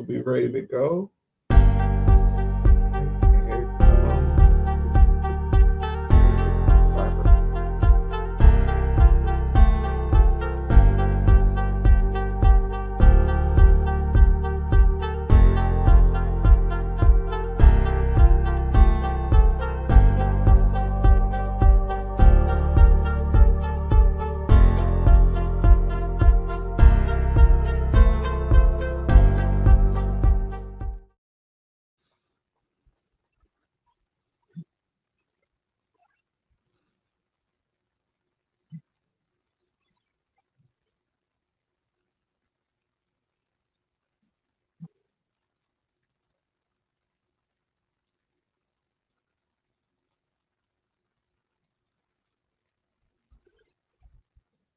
We'll be ready to go.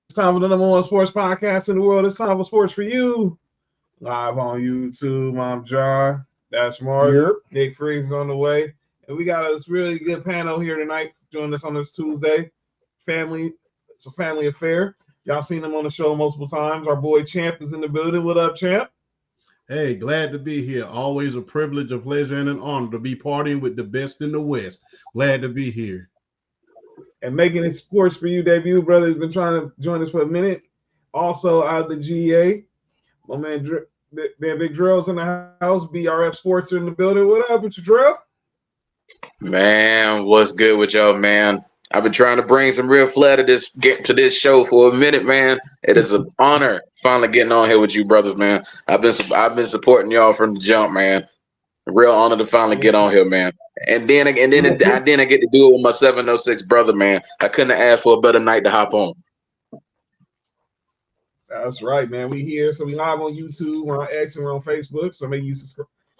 It's time for the number one sports podcast in the world. It's time for Sports4U. Live on YouTube. I'm Jar. That's Mark. Yep. Nick Freeze is on the way. And we got a really good panel here tonight. Joining us on this Tuesday. It's a family affair. Y'all seen him on the show multiple times. Our boy Champ is in the building. What up, Champ? Hey, glad to be here. Always a privilege, a pleasure, and an honor to be partying with the best in the West. Glad to be here. And making his Sports4U debut, brother, has been trying to join us for a minute. Also out of the GA, my man Big Drill's in the house. BRF Sports are in the building. What up with you, Drill? Man, what's good with y'all, man? I've been trying to bring some real flair to this show for a minute, man. It is an honor finally getting on here with you brothers, man. I've been supporting y'all from the jump, man. A real honor to finally get on here, man. And then I get to do it with my 706 brother, man. I couldn't have asked for a better night to hop on. That's right, man. We here, so we live on YouTube, we're on X, and we're on Facebook. So make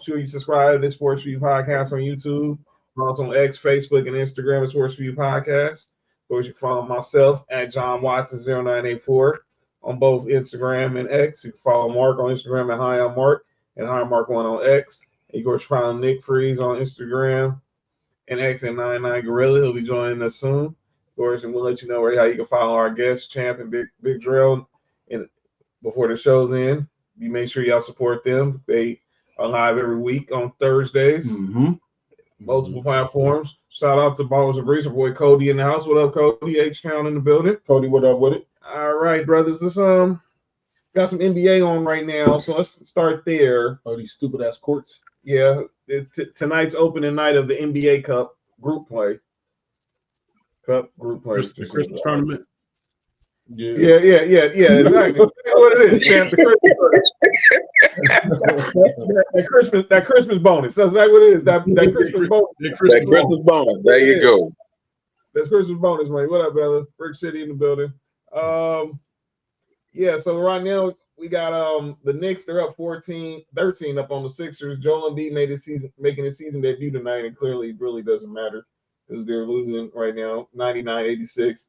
sure you subscribe to the Sports4U podcast on YouTube. We're also on X, Facebook, and Instagram at Sports4U podcast. Or you can follow myself at John Watson 0984 on both Instagram and X. You can follow Mark on Instagram at Hi I'm Mark and Hi I'm Mark 1 on X. And of course, find Nick Freeze on Instagram and X at 99 Gorilla. He'll be joining us soon. Of course, and we'll let you know how you can follow our guests, Champ and Big Drill, and before the show's in. You make sure y'all support them. They are live every week on Thursdays. Multiple platforms. Shout out to Ballers of Breeze, our boy Cody in the house. What up, Cody? H-Town in the building. Cody, what up with it? All right, brothers. Let's got some NBA on right now, so let's start there. Oh, these stupid ass courts. Yeah, tonight's opening night of the NBA Cup group play. The Christmas tournament. Yeah, exactly. What it is, Champ, that Christmas bonus. That's exactly what it is. That Christmas bonus. Christmas bonus. There you go. That's Christmas bonus, man. What up, brother? Brick City in the building. Yeah, so right now we got the Knicks, they're up 13 up on the Sixers. Joel Embiid making his season debut tonight, and clearly it really doesn't matter because they're losing right now, 99-86,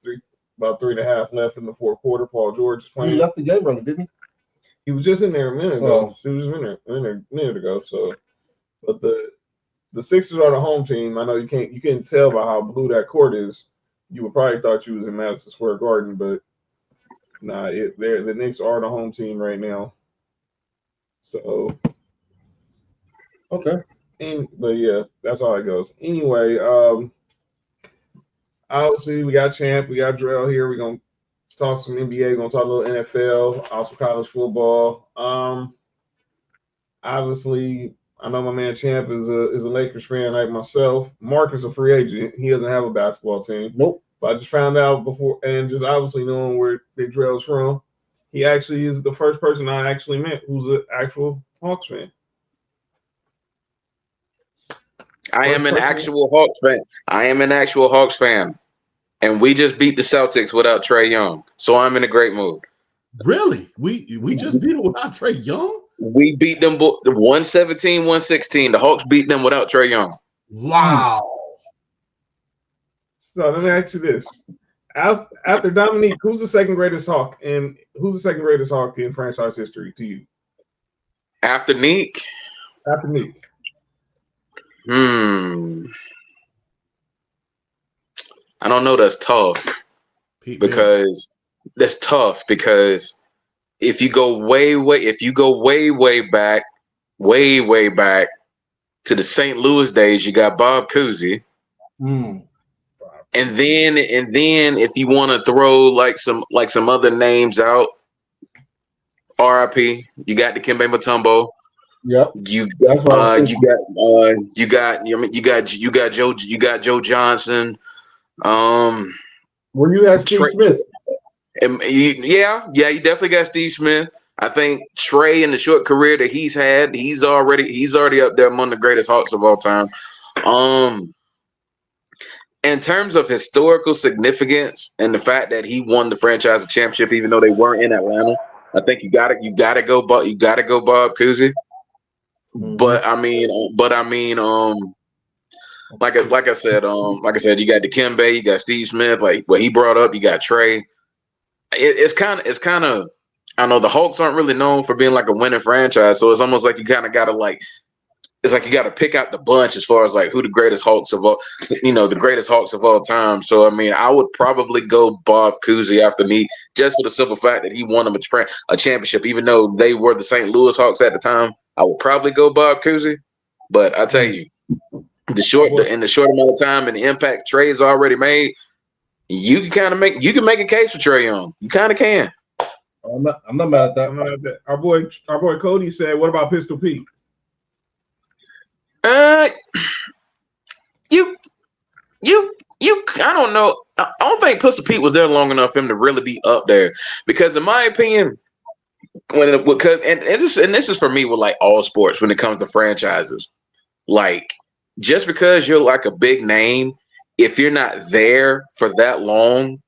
about 3.5 left in the fourth quarter. Paul George is playing. He left the game early, didn't he? He was just in there a minute ago. He was in there a minute ago. So, but the Sixers are the home team. I know you can't tell by how blue that court is. You would probably thought you was in Madison Square Garden, but nah, the Knicks are the home team right now. So, okay. But yeah, that's how it goes. Anyway, obviously we got Champ, we got Drell here. We're gonna talk some NBA, we're gonna talk a little NFL, also college football. Obviously, I know my man Champ is a Lakers fan like myself. Mark is a free agent. He doesn't have a basketball team. Nope. But I just found out before, and just obviously knowing where Big Drell's from, he actually is the first person I actually met who's an actual Hawks fan. I am an actual Hawks fan. And we just beat the Celtics without Trae Young. So I'm in a great mood. Really? We just beat them without Trae Young? We beat them 117-116. The Hawks beat them without Trae Young. Wow. So let me ask you this. After Dominique, who's the second greatest Hawk in franchise history to you? After Neek? After Neek. I don't know. That's tough because if you go way back, way back to the St. Louis days, you got Bob Cousy. Mm. And then if you want to throw like some other names out, RIP, you got Dikembe Mutombo. Yep. You got Joe Johnson. Where you had Steve Smith. Yeah, you definitely got Steve Smith. I think Trey, in the short career that he's had, he's already up there among the greatest Hawks of all time. In terms of historical significance and the fact that he won the franchise championship, even though they weren't in Atlanta, I think you gotta go Bob Cousy. Mm-hmm. But I mean, like I said, you got Dikembe, you got Steve Smith, like what he brought up, you got Trey. It's kind of I know the Hawks aren't really known for being like a winning franchise, so it's almost like you kind of gotta pick out the bunch as far as like who the greatest Hawks of all, the greatest Hawks of all time. So I mean, I would probably go Bob Cousy after me, just for the simple fact that he won them a championship, even though they were the St. Louis Hawks at the time. I would probably go Bob Cousy, but I tell you, in the short amount of time and the impact Trey's already made, you can make a case for Trae Young. You kind of can. I'm not mad at that. Our boy Cody said, "What about Pistol Pete?" I don't know. I don't think Pistol Pete was there long enough for him to really be up there, because in my opinion, this is for me with like all sports when it comes to franchises, like just because you're like a big name, if you're not there for that long,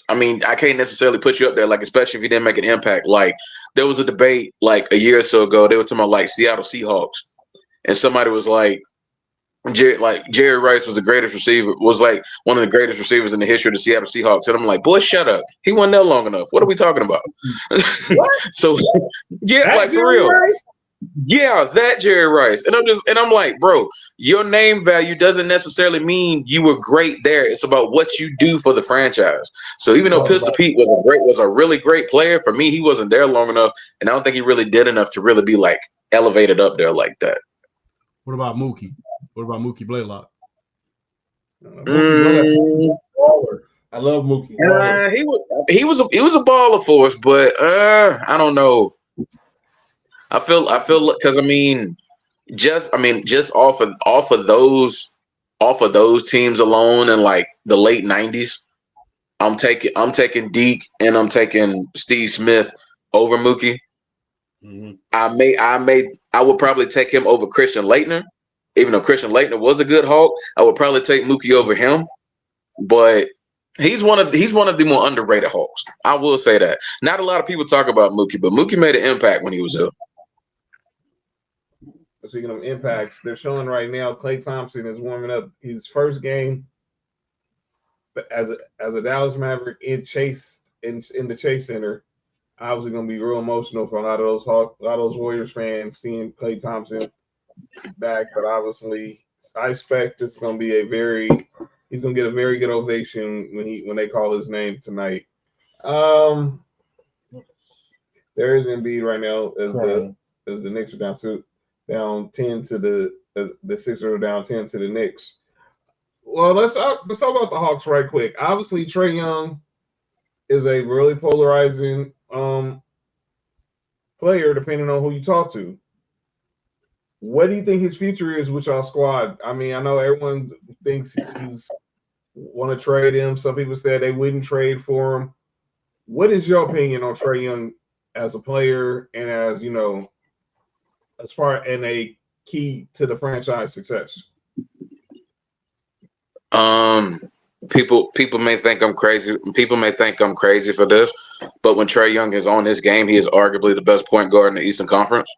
I mean, I can't necessarily put you up there, like, especially if you didn't make an impact. Like, there was a debate like a year or so ago. They were talking about like Seattle Seahawks, and somebody was like, Jerry Rice was the greatest receiver, was like one of the greatest receivers in the history of the Seattle Seahawks. And I'm like, boy, shut up. He wasn't there long enough. What are we talking about? So, yeah, That like for Jerry real. Rice? Yeah, that Jerry Rice. And I'm like, bro, your name value doesn't necessarily mean you were great there. It's about what you do for the franchise. So even though Pistol Pete was a really great player, for me, he wasn't there long enough, and I don't think he really did enough to really be like elevated up there like that. What about Mookie? What about Mookie Blaylock? I love Mookie. He was a baller for us, but I don't know. I feel because I mean, just off of those teams alone in like the late '90s, I'm taking Deke and I'm taking Steve Smith over Mookie. Mm-hmm. I would probably take him over Christian Laettner, even though Christian Laettner was a good Hawk. I would probably take Mookie over him, but he's one of the more underrated Hawks. I will say that. Not a lot of people talk about Mookie, but Mookie made an impact when he was there. Speaking of impacts, they're showing right now Klay Thompson is warming up his first game as a Dallas Maverick in the Chase Center. Obviously going to be real emotional for a lot of those Warriors fans seeing Klay Thompson back. But obviously, I expect it's going to be he's going to get a very good ovation when they call his name tonight. There is Embiid right now as the Knicks are down 10 to the Sixers are down 10 to the Knicks. Well, let's talk about the Hawks right quick. Obviously, Trae Young is a really polarizing player, depending on who you talk to. What do you think his future is with y'all squad? I mean, I know everyone thinks he's want to trade him. Some people said they wouldn't trade for him. What is your opinion on Trae Young as a player and as and a key to the franchise success? People may think I'm crazy. People may think I'm crazy for this, but when Trae Young is on his game, he is arguably the best point guard in the Eastern Conference.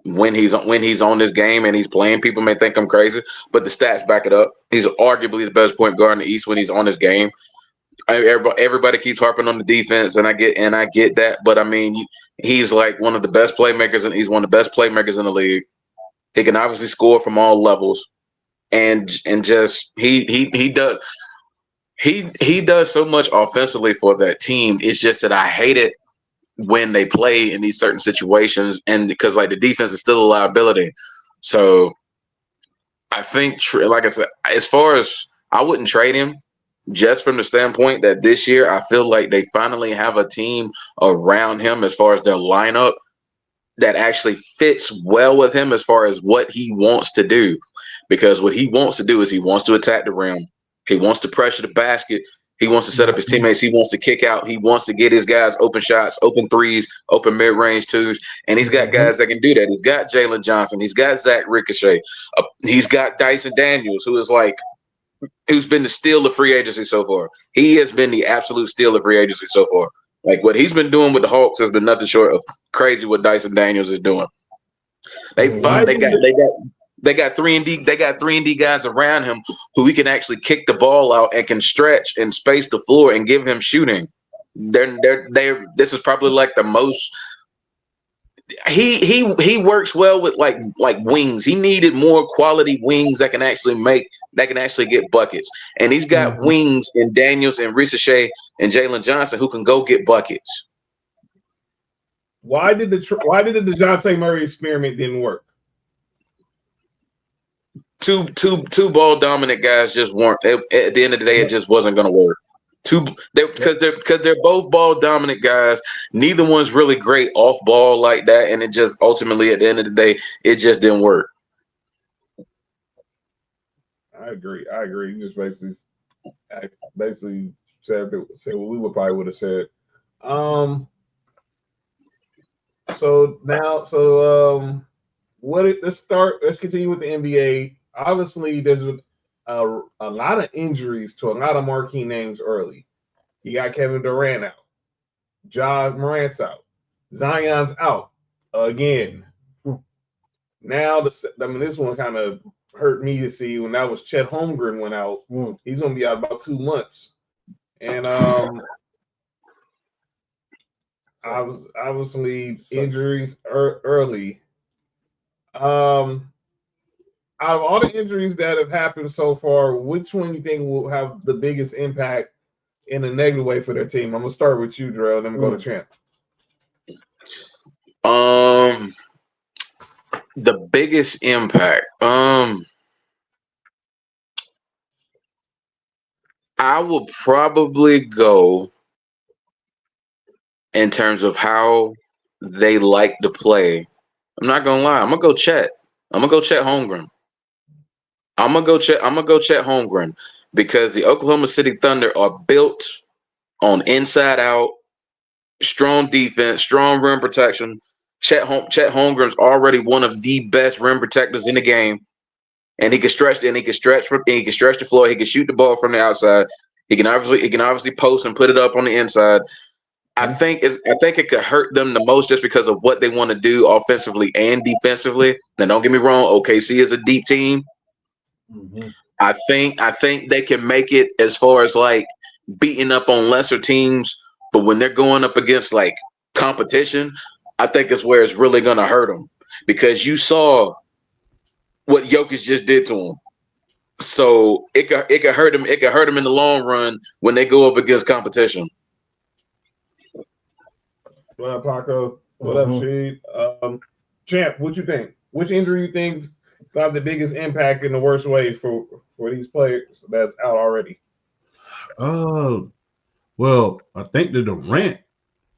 When he's on this game and he's playing, people may think I'm crazy, but the stats back it up. He's arguably the best point guard in the East when he's on his game. Everybody keeps harping on the defense, and I get that, but I mean, he's like one of the best playmakers, and he's one of the best playmakers in the league. He can obviously score from all levels, and just he does so much offensively for that team. It's just that I hate it when they play in these certain situations, and because like the defense is still a liability. So I think, like I said, as far as I wouldn't trade him, just from the standpoint that this year I feel like they finally have a team around him as far as their lineup that actually fits well with him as far as what he wants to do. Because what he wants to do is he wants to attack the rim. He wants to pressure the basket. He wants to set up his teammates. He wants to kick out. He wants to get his guys open shots, open threes, open mid-range twos. And he's got guys that can do that. He's got Jalen Johnson. He's got Zach Ricochet. He's got Dyson Daniels, who's been the steal of free agency so far. He has been the absolute steal of free agency so far. Like what he's been doing with the Hawks has been nothing short of crazy. What Dyson Daniels is doing. They got 3-and-D. They got 3-and-D guys around him who he can actually kick the ball out and can stretch and space the floor and give him shooting. This is probably like the most. He works well with like wings. He needed more quality wings that can actually get buckets. And he's got wings in Daniels and Ricochet and Jalen Johnson who can go get buckets. Why did the DeJounte Murray experiment didn't work? Two ball dominant guys just weren't. At the end of the day, it just wasn't going to work. Because they're both ball dominant guys. Neither one's really great off ball like that, and it just ultimately at the end of the day, it just didn't work. I agree. You just basically said what we would have said. Let's continue with the NBA. Obviously, there's a lot of injuries to a lot of marquee names early. You got Kevin Durant out, Ja Morant's out, Zion's out again. Now, this one kind of hurt me to see when that was Chet Holmgren went out. He's going to be out about 2 months, and obviously injuries early. Out of all the injuries that have happened so far, which one you think will have the biggest impact in a negative way for their team? I'm gonna start with you, Drell, then we'll go to Champ. The biggest impact. I will probably go in terms of how they like to play. I'm not gonna lie. I'm gonna go Chet Holmgren. I'm gonna go Chet Holmgren because the Oklahoma City Thunder are built on inside out, strong defense, strong rim protection. Chet Holmgren's already one of the best rim protectors in the game, and he can stretch the floor. He can shoot the ball from the outside. He can obviously post and put it up on the inside. I think it could hurt them the most just because of what they want to do offensively and defensively. Now, don't get me wrong, OKC is a deep team. I think they can make it as far as like beating up on lesser teams, but when they're going up against like competition, I think it's where it's really going to hurt them because you saw what Jokic just did to him. So it could hurt them. It could hurt them in the long run when they go up against competition. What up, Paco? What up, Sheed? Champ, what you think? Which injury you think got the biggest impact in the worst way for these players that's out already? Well, I think the Durant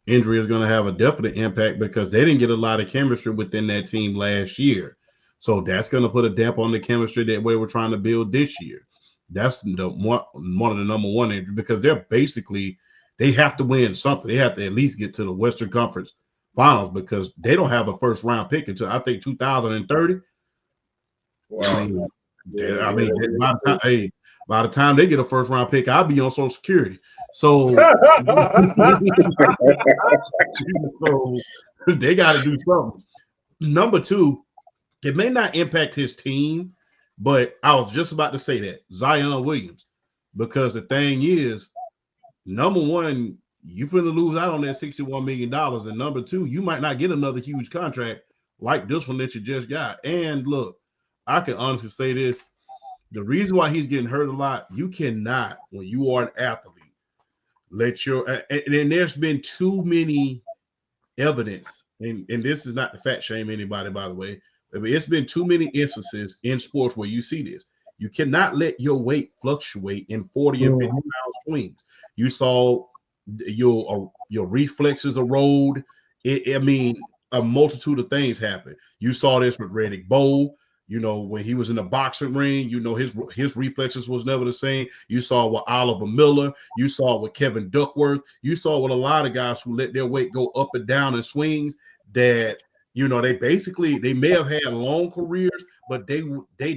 injury is going to have a definite impact because they didn't get a lot of chemistry within that team last year. So that's going to put a damp on the chemistry that we were trying to build this year. That's one of the number one injuries because they have to win something. They have to at least get to the Western Conference Finals because they don't have a first round pick until I think 2030. Wow. By the time they get a first round pick, I'll be on Social Security. So, so they got to do something. Number two, it may not impact his team, but I was just about to say that Zion Williams, because the thing is, number one, you're going to lose out on that $61 million. And number two, you might not get another huge contract like this one that you just got. And look, I can honestly say this. The reason why he's getting hurt a lot, you cannot, when you are an athlete, and there's been too many evidence, and this is not to fat shame anybody, by the way, but it's been too many instances in sports where you see this. You cannot let your weight fluctuate in 40 and 50 pound swings. You saw your reflexes erode. I mean, a multitude of things happen. You saw this with Reddick Bowe. You know, when he was in the boxing ring, you know, his reflexes was never the same. You saw with Oliver Miller. You saw with Kevin Duckworth. You saw with a lot of guys who let their weight go up and down in swings that, you know, they may have had long careers, but they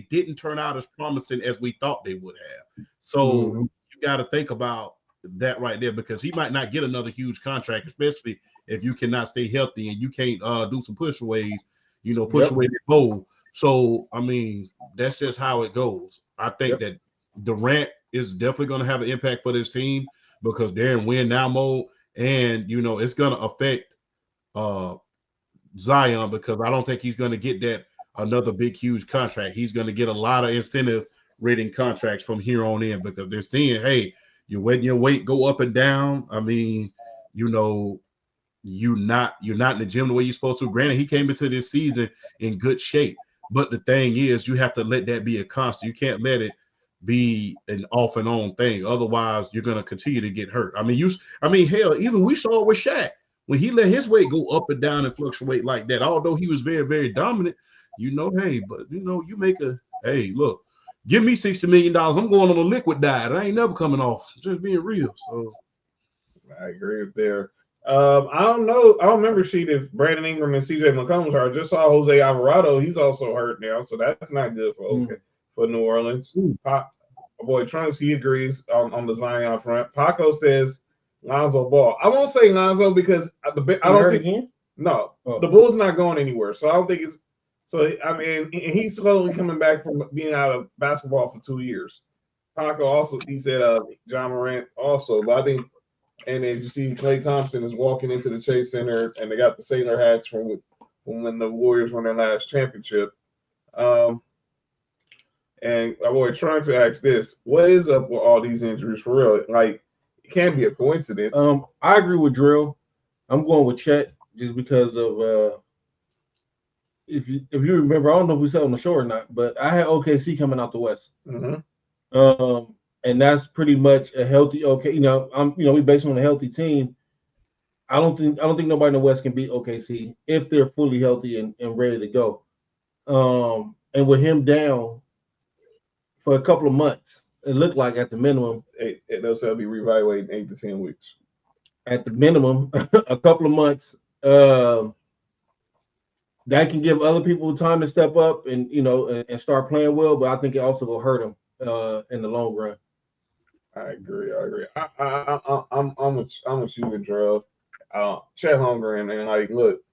didn't turn out as promising as we thought they would have. So you got to think about that right there, because he might not get another huge contract, especially if you cannot stay healthy and you can't do some push aways, you know, push away the goal. So, I mean, that's just how it goes. I think that Durant is definitely going to have an impact for this team because they're in win now mode. And, you know, it's going to affect Zion, because I don't think he's going to get that another big, huge contract. He's going to get a lot of incentive rating contracts from here on in, because they're seeing, hey, you're letting your weight go up and down. I mean, you know, you're not in the gym the way you're supposed to. Granted, he came into this season in good shape, but the thing is, you have to let that be a constant. You can't let it be an off and on thing. Otherwise, you're going to continue to get hurt. I mean, hell, even we saw it with Shaq when he let his weight go up and down and fluctuate like that. Although he was very, very dominant, you know, hey, but you know, hey, look, give me $60 million. I'm going on a liquid diet. I ain't never coming off. Just being real. So I agree with there. I don't know. I don't remember if Brandon Ingram and CJ McCollum are. I just saw Jose Alvarado. He's also hurt now, so that's not good for New Orleans. My boy Trunks, he agrees on the Zion front. Paco says Lonzo Ball. I won't say Lonzo because I don't think again. No, the Bulls not going anywhere. So I don't think it's. So I mean, he's slowly coming back from being out of basketball for 2 years. Paco also, he said John Morant also, but I think. And then you see Klay Thompson is walking into the Chase Center, and they got the sailor hats from when the Warriors won their last championship. And my boy trying to ask this: what is up with all these injuries for real? Like, it can't be a coincidence. I agree with Drill. I'm going with Chet just because of if you remember, I don't know if we said on the show or not, but I had OKC coming out the West. And that's pretty much a healthy we based on a healthy team. I don't think nobody in the West can beat OKC if they're fully healthy and ready to go. And with him down for a couple of months, it looked like at the minimum, they'll say be reevaluating 8 to 10 weeks. At the minimum, a couple of months. That can give other people time to step up and and start playing well, but I think it also will hurt them in the long run. I agree. I'm with you and Drew. Chet Holmgren, and like, look,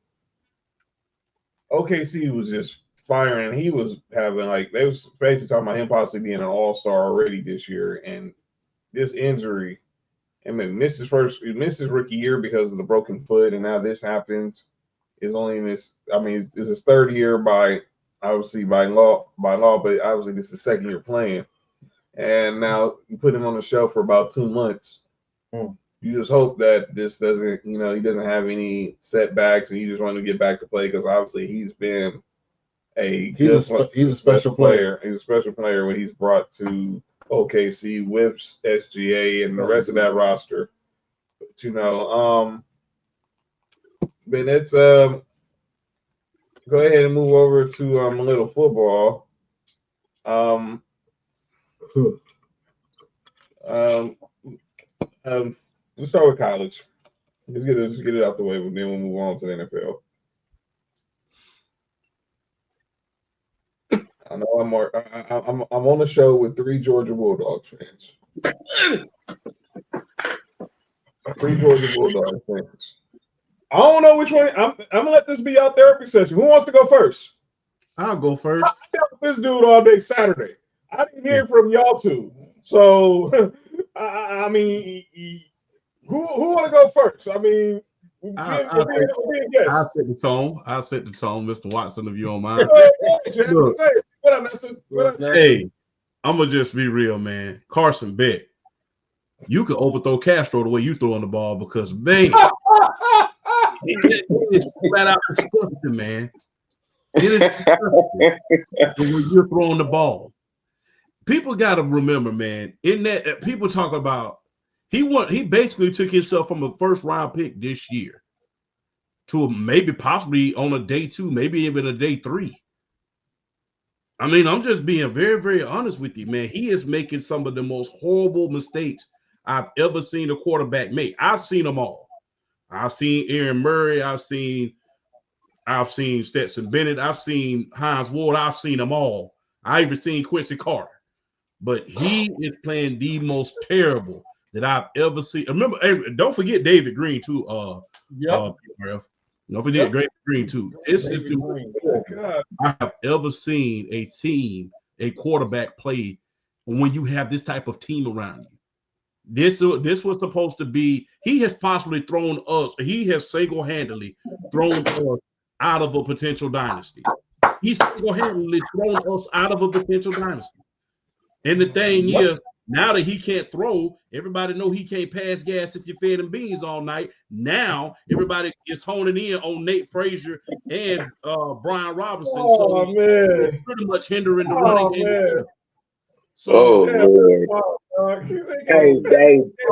OKC was just firing. He was having they was basically talking about him possibly being an all-star already this year, and this injury, I mean, missed his rookie year because of the broken foot, and now this happens. Is only in this. I mean, it's his third year by law, but obviously this is his second year playing. And now you put him on the shelf for about 2 months. You just hope that this doesn't, he doesn't have any setbacks, and you just want to get back to play, because obviously he's been he's a special player. He's a special player when he's brought to OKC with SGA and the rest of that roster. But but let's go ahead and move over to a little football. Let's start with college. Let's get it out the way, but then we'll move on to the NFL. I know I'm on the show with 3 Georgia Bulldogs fans. 3 Georgia Bulldogs fans. I don't know which one. I'm gonna let this be our therapy session. Who wants to go first? I'll go first. I dealt with this dude all day Saturday. I didn't hear from y'all two. So I mean, who want to go first? I mean, I'll set the tone. I'll set the tone, Mr. Watson, if you don't mind. Look, hey, I'm gonna just be real, man. Carson Beck, you could overthrow Castro the way you throwing the ball, because man, It is flat out disgusting, man. It is disgusting when you're throwing the ball. People got to remember, man. In that, people talk about he basically took himself from a first round pick this year to maybe possibly on a day 2, maybe even a day 3. I mean, I'm just being very, very honest with you, man. He is making some of the most horrible mistakes I've ever seen a quarterback make. I've seen them all. I've seen Aaron Murray. I've seen Stetson Bennett. I've seen Hines Ward. I've seen them all. I even seen Quincy Carter. But he is playing the most terrible that I've ever seen. Remember, don't forget David Green too. BRF. Don't forget David Green too. This is the most I have ever seen a team, a quarterback play when you have this type of team around you. This was supposed to be. He has possibly thrown us. He has single-handedly thrown us out of a potential dynasty. He's single-handedly thrown us out of a potential dynasty. And the thing is, now that he can't throw, everybody know he can't pass gas if you fed him beans all night. Now everybody is honing in on Nate Frazier and Brian Robinson. Oh, so man. it's pretty much hindering the running game. Man. So, hey,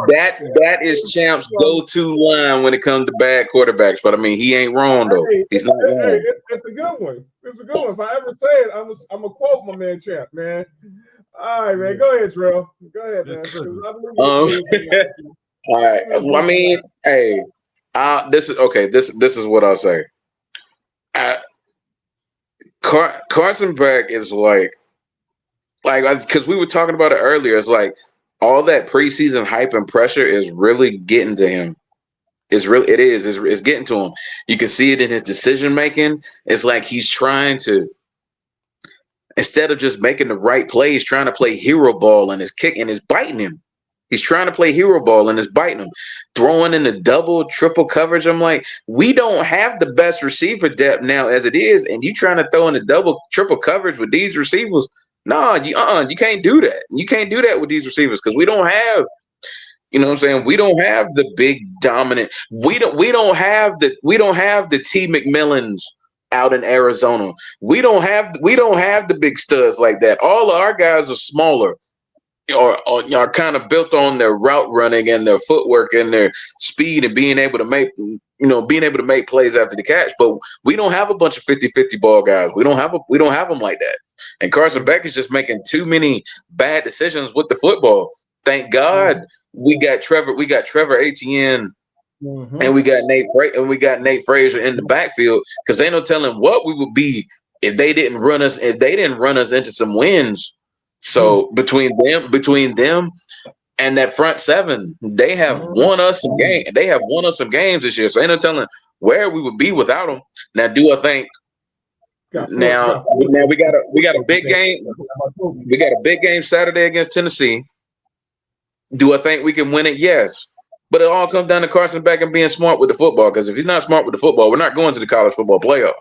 that is Champ's go-to line when it comes to bad quarterbacks. But I mean, he ain't wrong though. He's not wrong. Hey, it's a good one. It's a good one. If I ever say it, I'm gonna quote my man Champ, man. All right, man. Go ahead, Terrell. Go ahead, man. All right. Well, I mean, hey, this is okay. This is what I'll say. Carson Beck is like because we were talking about it earlier. It's like all that preseason hype and pressure is really getting to him. It's getting to him. You can see it in his decision making. It's like he's trying to, instead of just making the right plays, trying to play hero ball, and his kick and is biting him. He's trying to play hero ball and is biting him, throwing in the double, triple coverage. I'm like, we don't have the best receiver depth now as it is, and you trying to throw in the double, triple coverage with these receivers? No, you can't do that. You can't do that with these receivers because we don't have. You know what I'm saying? We don't have the big dominant. We don't have the T. McMillans out in Arizona. We don't have the big studs like that. All of our guys are smaller or are kind of built on their route running and their footwork and their speed and being able to make plays after the catch. But we don't have a bunch of 50-50 ball guys. We don't have them like that. And Carson Beck is just making too many bad decisions with the football. Thank God we got Trevor Etienne and we got Nate Frazier in the backfield, because ain't no telling what we would be if they didn't run us into some wins. So between them and that front seven, they have won us some games. They have won us some games this year. So ain't no telling where we would be without them. Now, do I think? Now we got a big game. We got a big game Saturday against Tennessee. Do I think we can win it? Yes. But it all comes down to Carson Beck and being smart with the football. Because if he's not smart with the football, we're not going to the college football playoff.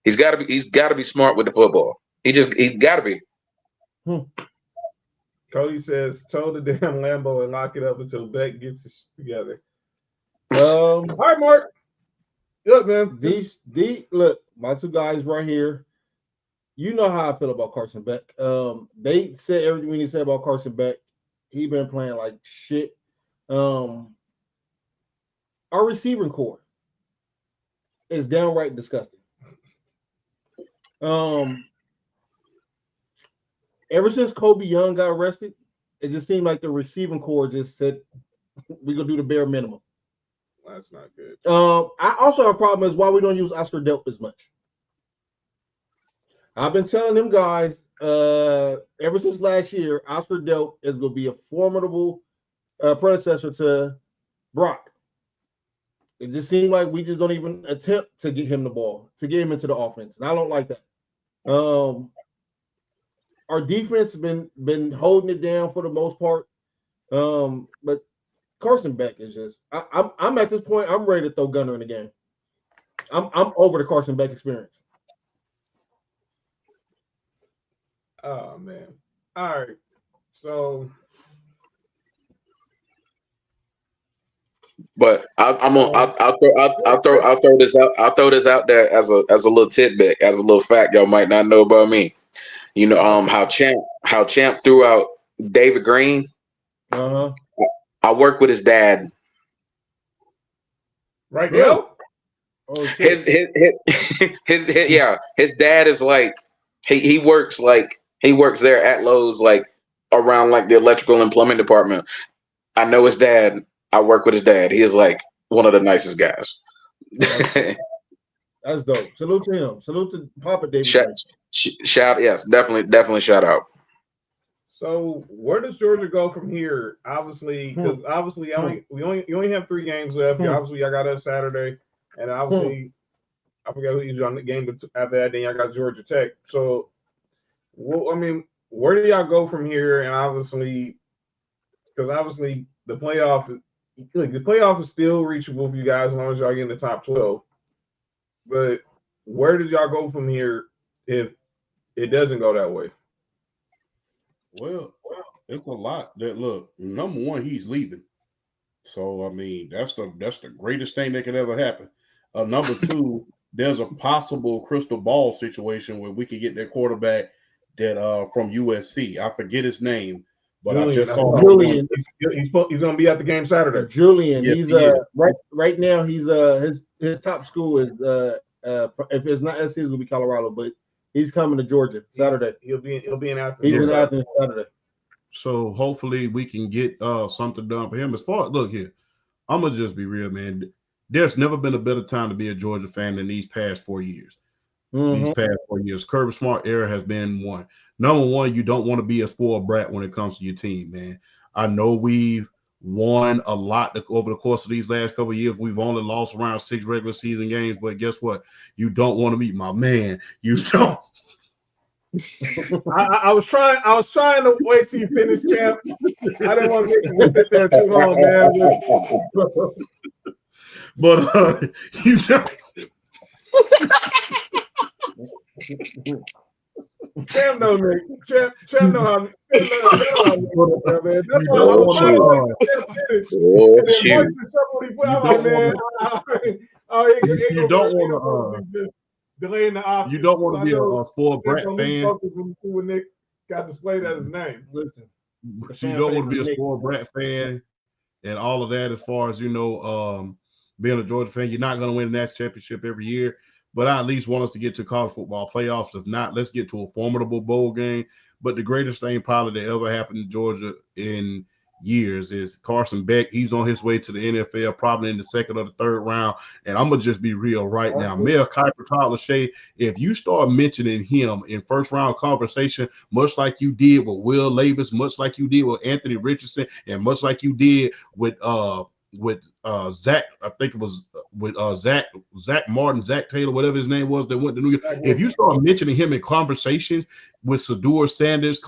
He's got to be smart with the football. He's got to be. Cody says, "Tow the damn Lambo and lock it up until Beck gets it together." All right, Mark. Look, man. Look, my two guys right here. You know how I feel about Carson Beck. They said everything he said about Carson Beck. He been playing like shit. Our receiving core is downright disgusting. Ever since Kobe Young got arrested, it just seemed like the receiving core just said, "We gonna do the bare minimum." That's not good. I also have a problem is why we don't use Oscar Delp as much. I've been telling them guys ever since last year, Oscar Delp is going to be a formidable predecessor to Brock. It just seemed like we just don't even attempt to get him the ball, to get him into the offense. And I don't like that. Our defense been holding it down for the most part. But Carson Beck is just I'm at this point, I'm ready to throw Gunner in the game. I'm over the Carson Beck experience. Oh man. All right. So But I'll throw this out. I'll throw this out there as a little tidbit, as a little fact y'all might not know about me. You know, how Champ threw out David Green. Uh-huh. I work with his dad. Right now? Oh, shit. His dad is like he works there at Lowe's, like around like the electrical and plumbing department. I know his dad. I work with his dad. He is like one of the nicest guys. That's dope. Salute to him. Salute to Papa David. Shout, yes, definitely shout out. So where does Georgia go from here? Obviously, because you only have 3 games left. Obviously, I got us Saturday, and obviously, I forget who you on the game after that. Then I got Georgia Tech. So, well, I mean, where do y'all go from here? And obviously, because obviously the playoff is still reachable for you guys as long as y'all get in the top 12. But where did y'all go from here if it doesn't go that way? Well, it's a lot. That look, number one, he's leaving. So I mean, that's the greatest thing that could ever happen. Number two, there's a possible crystal ball situation where we could get that quarterback that from USC. I forget his name, but I just saw Julian. He's going to be at the game Saturday. Julian. He's right now. He's his top school is if it's not SC, it's gonna be Colorado, but he's coming to Georgia Saturday. He'll be in Athens. He's in Athens Saturday. So hopefully we can get something done for him. As far look here, I'm gonna just be real, man. There's never been a better time to be a Georgia fan than these past 4 years. These past 4 years, Kirby Smart era has been one. Number one, you don't want to be a spoiled brat when it comes to your team, man. I know we've won a lot over the course of these last couple of years. We've only lost around 6 regular season games, but guess what? You don't want to be my man. You don't. I was trying to wait till you finish, Champ. I didn't want to sit there too long, man. But you don't. Champ know me. Champ know how. Man. That's why I was trying to You don't want to. Delaying the option. You don't want to be a spoiled brat fan. When Nick got displayed as his name. Listen, you don't want to be a spoiled brat fan and all of that. As far as you know, being a Georgia fan, you're not going to win the national championship every year. But I at least want us to get to college football playoffs. If not, let's get to a formidable bowl game. But the greatest thing probably that ever happened in Georgia in years is Carson Beck. He's on his way to the NFL, probably in the 2nd or the 3rd round. And I'm going to just be real right now. Mel Kiper, Todd Lachey, if you start mentioning him in first-round conversation, much like you did with Will Levis, much like you did with Anthony Richardson, and much like you did with Zach, I think it was with Zach Martin, Zach Taylor, whatever his name was, that went to New York. If you start mentioning him in conversations with Sador Sanders,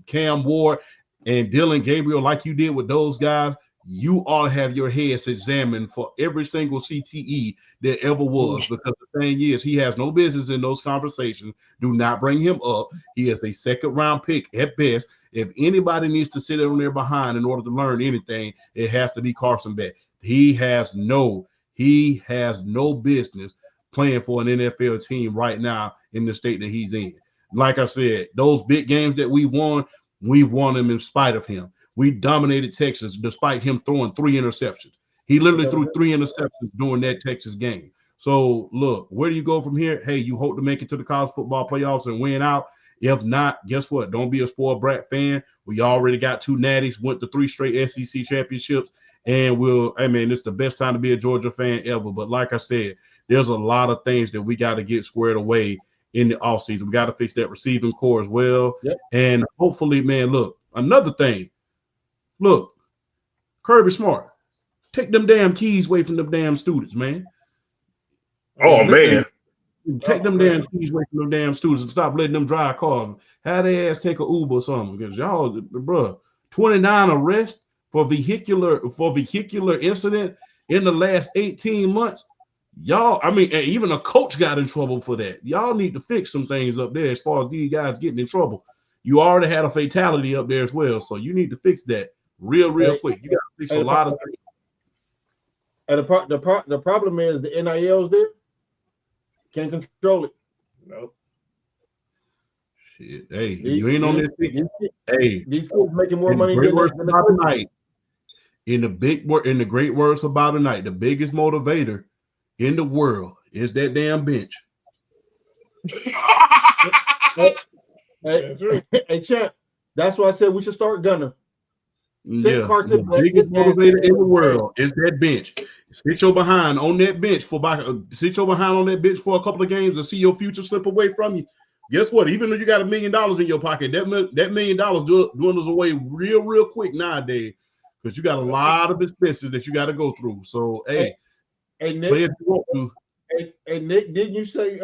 Cam Ward, and Dylan Gabriel, like you did with those guys, you ought to have your heads examined for every single CTE that ever was. Because the thing is, he has no business in those conversations. Do not bring him up. He is a 2nd round pick at best. If anybody needs to sit on their behind in order to learn anything, it has to be Carson Beck. He has no business playing for an NFL team right now in the state that he's in. Like I said, those big games that we've won them in spite of him. We dominated Texas despite him throwing 3 interceptions. He literally threw 3 interceptions during that Texas game. So, look, where do you go from here? Hey, you hope to make it to the college football playoffs and win out. If not, guess what? Don't be a spoiled brat fan. We already got 2 natties, went to 3 straight SEC championships, and it's the best time to be a Georgia fan ever. But like I said, there's a lot of things that we got to get squared away in the offseason. We got to fix that receiving core as well. Yep. And hopefully, man, look, another thing. Look, Kirby Smart, take them damn keys away from them damn students, man. Oh, man. Take them damn keys away from them damn students and stop letting them drive cars. Have their ass take an Uber or something. Because y'all, bro, 29 arrests for vehicular incident in the last 18 months. Y'all, I mean, even a coach got in trouble for that. Y'all need to fix some things up there as far as these guys getting in trouble. You already had a fatality up there as well, so you need to fix that real quick. You got to fix a lot of things. And the problem is the NILs there can't control it. Nope. Shit. Hey, you ain't on this thing. Hey, these kids making more in the money great than words the about the night. In the great words about the night, the biggest motivator in the world is that damn bench. Hey, champ. That's why I said we should start Gunner. Yeah, the biggest motivator in the world is that bench. Sit your behind on that bench for a couple of games and see your future slip away from you. Guess what? Even though you got $1 million in your pocket, that $1 million dwindles away real quick nowadays because you got a lot of expenses that you got to go through. So, hey Nick, play if you want to. Hey, Nick, didn't you say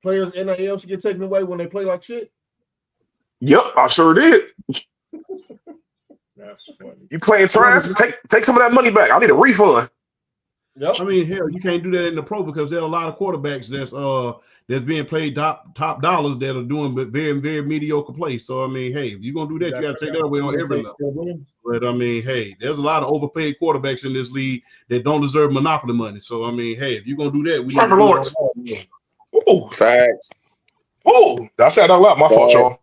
players NIL should get taken away when they play like shit? Yep, I sure did. That's funny. You playing trash? Take some of that money back. I need a refund. Yep. I mean, hell, you can't do that in the pro because there are a lot of quarterbacks that's being paid top dollars that are doing very, very mediocre play. So I mean, hey, if you're gonna do that, you gotta take that away on every level. But I mean, hey, there's a lot of overpaid quarterbacks in this league that don't deserve monopoly money. So I mean, hey, if you're gonna do that, we Trevor Lawrence. Ooh, facts. Oh, I said that out loud. My fault, y'all.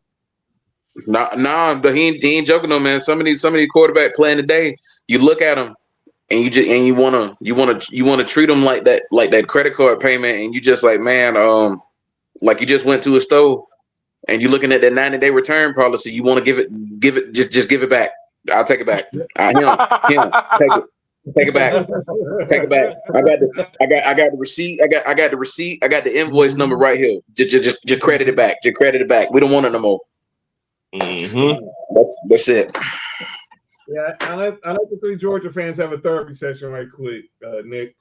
Nah, but he ain't joking though, man. Some of these quarterback playing today, you look at them and you wanna treat them like that credit card payment, and you just like, man, like you just went to a store and you're looking at that 90-day return policy. You want to give it, just give it back. I'll take it back. Him, take it back. Take it back. I got the receipt. I got the receipt. I got the invoice number right here. Just credit it back. Just credit it back. We don't want it no more. Mm-hmm. That's it. Yeah, I let the 3 Georgia fans have a therapy session right quick, Nick.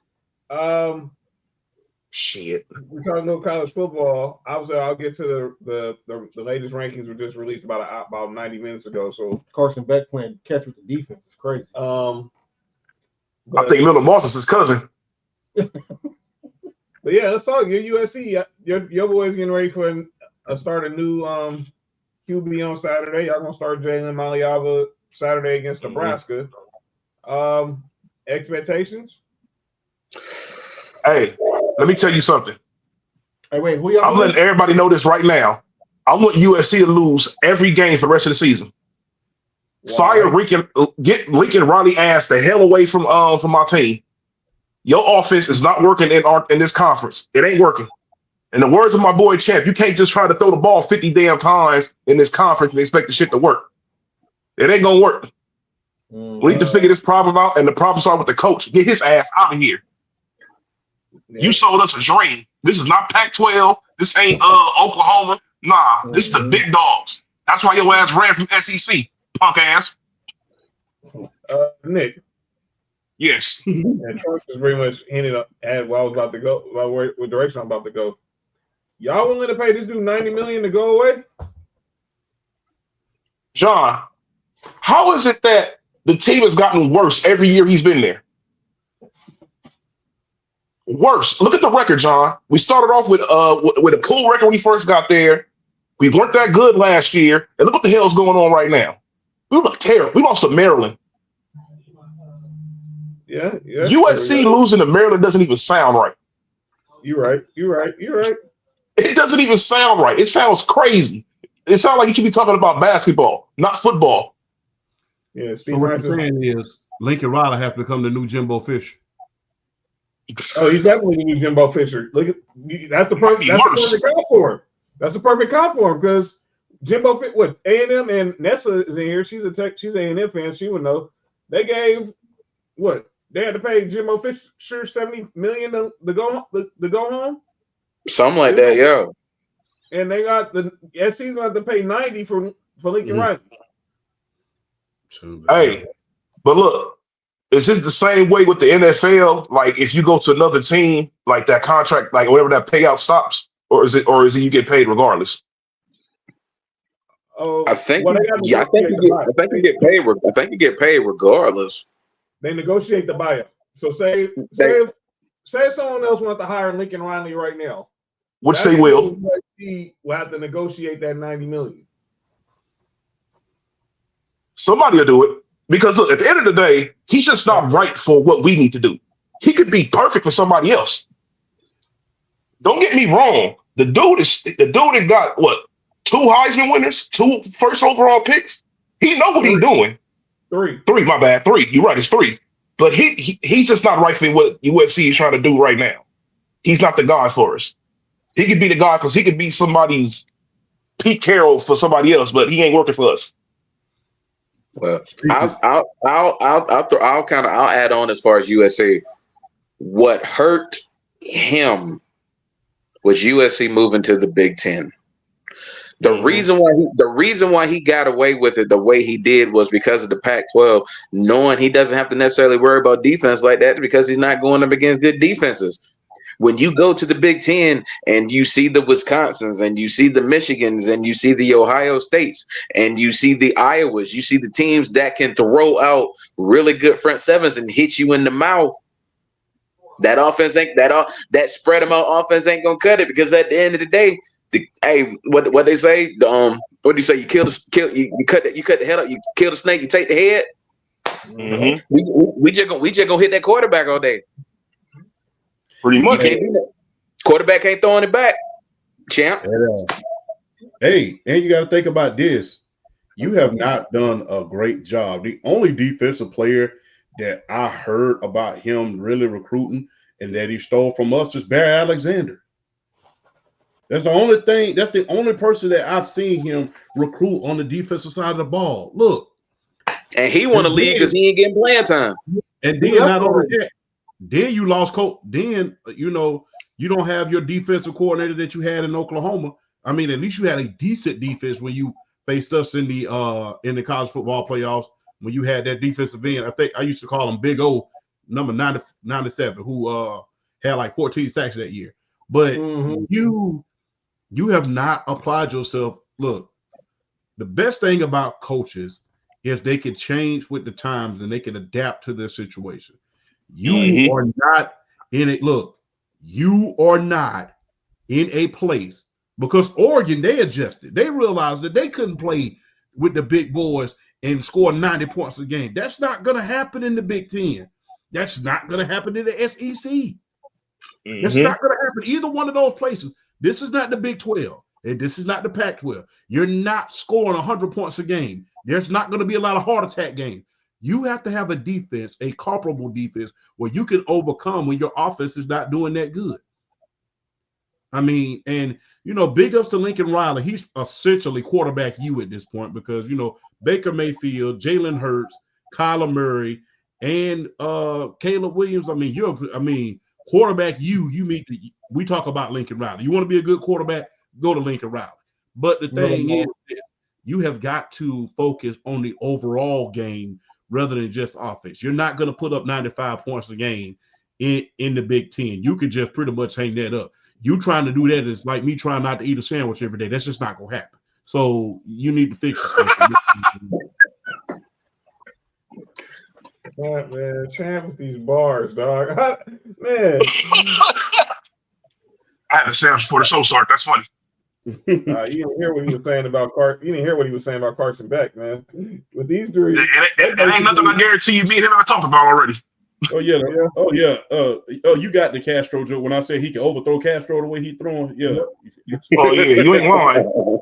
Shit. We're talking about college football. Obviously, I'll get to the latest rankings were just released about 90 minutes ago. So Carson Beck playing catch with the defense is crazy. I think Little Moss is his cousin. But yeah, let's talk. Your USC, your boys getting ready for start a new QB on Saturday. Y'all gonna start Jalen Maliava Saturday against Nebraska. Expectations? Hey, let me tell you something. Hey, wait, who y'all? I'm letting everybody know this right now. I want USC to lose every game for the rest of the season. Wow. Fire get Lincoln Riley ass the hell away from my team. Your offense is not working in this conference. It ain't working. In the words of my boy Champ, you can't just try to throw the ball 50 damn times in this conference and expect the shit to work. It ain't gonna work. We need to figure this problem out, and the problem starts with the coach. Get his ass out of here. You sold us a dream. This is not Pac-12. This ain't Oklahoma. Nah, this is the big dogs. That's why your ass ran from SEC, punk ass. Nick. Yes. And Trump is pretty much hinted at where I was about to go, what direction I'm about to go. Y'all willing to pay this dude $90 million to go away? John, how is it that the team has gotten worse every year he's been there? Worse. Look at the record, John. We started off with a cool record when he first got there. We weren't that good last year, and look what the hell's going on right now. We look terrible. We lost to Maryland. Yeah. USC losing to Maryland doesn't even sound right. You're right. It doesn't even sound right. It sounds crazy. It sounds like you should be talking about basketball, not football. Yeah. So what you're saying is Lincoln Riley has become the new Jimbo Fisher. Oh, he's definitely the new Jimbo Fisher. Look at that's the perfect comp for him. That's the perfect comp for him because Jimbo what A&M and Nessa is in here. She's A&M fan. She would know. They gave what they had to pay Jimbo Fisher $70 million to go home. Something like that, yeah. And they got the SC's going to have to pay $90 for Lincoln Riley. Hey, but look, is this the same way with the NFL? Like, if you go to another team, like that contract, like whatever that payout stops, or is it you get paid regardless? Oh, I think you get paid regardless. They negotiate the buyout. So say if someone else wants to hire Lincoln Riley right now, which they will. Will have to negotiate that $90 million. Somebody will do it because look, at the end of the day, he's just not right for what we need to do. he could be perfect for somebody else. Don't get me wrong. The dude that got what 2 Heisman winners, 2 first overall picks. He know what he's doing. 3. My bad. 3. You're right. It's 3. But he's just not right for what USC is trying to do right now. He's not the guy for us. He could be the guy because he could be somebody's Pete Carroll for somebody else, but he ain't working for us. Well, I'll add on as far as USC. What hurt him was USC moving to the Big Ten. The reason why he got away with it the way he did was because of the Pac-12, knowing he doesn't have to necessarily worry about defense like that because he's not going up against good defenses. When you go to the Big Ten and you see the Wisconsins and you see the Michigans and you see the Ohio States and you see the Iowas, you see the teams that can throw out really good front sevens and hit you in the mouth. That offense ain't that spread them out offense ain't gonna cut it because at the end of the day, what they say, what do you say? You cut the head up, you kill the snake, you take the head. Mm-hmm. We just gonna hit that quarterback all day. Pretty much. You can't do that. Quarterback ain't throwing it back, champ. Hey, and you got to think about this. You have not done a great job. The only defensive player that I heard about him really recruiting and that he stole from us is Barry Alexander. That's the only thing. That's the only person that I've seen him recruit on the defensive side of the ball. Look. And he want to leave because he ain't getting playing time. And then not only that, then you lost coach. Then, you don't have your defensive coordinator that you had in Oklahoma. I mean, at least you had a decent defense when you faced us in the college football playoffs when you had that defensive end. I think I used to call him Big O, number 97, who had like 14 sacks that year. But you have not applied yourself. Look, the best thing about coaches is they can change with the times and they can adapt to their situation. You are not in it. Look, you are not in a place because Oregon, they adjusted. They realized that they couldn't play with the big boys and score 90 points a game. That's not going to happen in the Big Ten. That's not going to happen in the SEC. That's not going to happen either one of those places. This is not the Big 12, and this is not the Pac-12. You're not scoring 100 points a game. There's not going to be a lot of heart attack games. You have to have a defense, a comparable defense, where you can overcome when your offense is not doing that good. I mean, and, big ups to Lincoln Riley. He's essentially quarterback you at this point because, Baker Mayfield, Jalen Hurts, Kyler Murray, and Caleb Williams. Quarterback we talk about Lincoln Riley. You want to be a good quarterback, go to Lincoln Riley. But the thing is, you have got to focus on the overall game rather than just offense. You're not going to put up 95 points a game in the Big Ten. You could just pretty much hang that up. You trying to do that is like me trying not to eat a sandwich every day. That's just not going to happen. So you need to fix yourself. Man, champ with these bars, dog. Man. I had a sandwich for the show start. That's funny. You didn't hear what he was saying about Carson. You didn't hear what he was saying about Carson Beck, man. With these three, it ain't nothing I guarantee you. Me and him have talked about already. Oh yeah. You got the Castro joke when I said he can overthrow Castro the way he throwing. Yeah. Oh yeah, you ain't lying.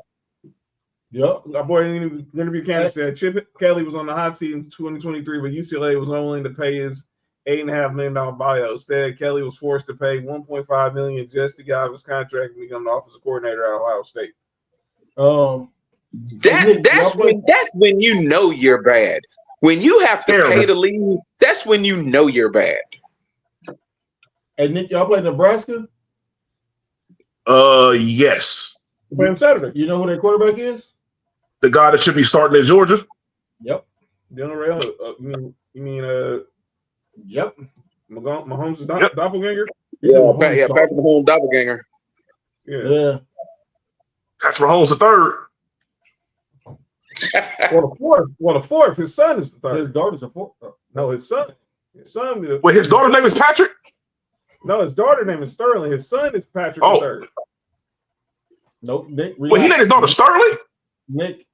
Yep. Our boy in the interview candidate said Chip Kelly was on the hot seat in 2023, but UCLA was unwilling to pay his $8.5 million buyout. Instead, Kelly was forced to pay $1.5 million just to get out of his contract and become the offensive coordinator at Ohio State. That's when you know you're bad. When you have to pay to leave, that's when you know you're bad. Hey Nick, y'all play Nebraska? Yes. Play him Saturday. You know who their quarterback is? The guy that should be starting at Georgia. Yep. Dylan Rail. Yep. Mahomes' doppelganger. Yeah, Patrick Mahomes' doppelganger. Yeah. Patrick Mahomes the third. Well, the fourth. His son is the third. His daughter's a fourth. No, his son. Wait, his daughter's name is Patrick? No, his daughter's name is Sterling. His son is Patrick the third. Nope. Nick. Wait, he named his daughter Sterling? Nick.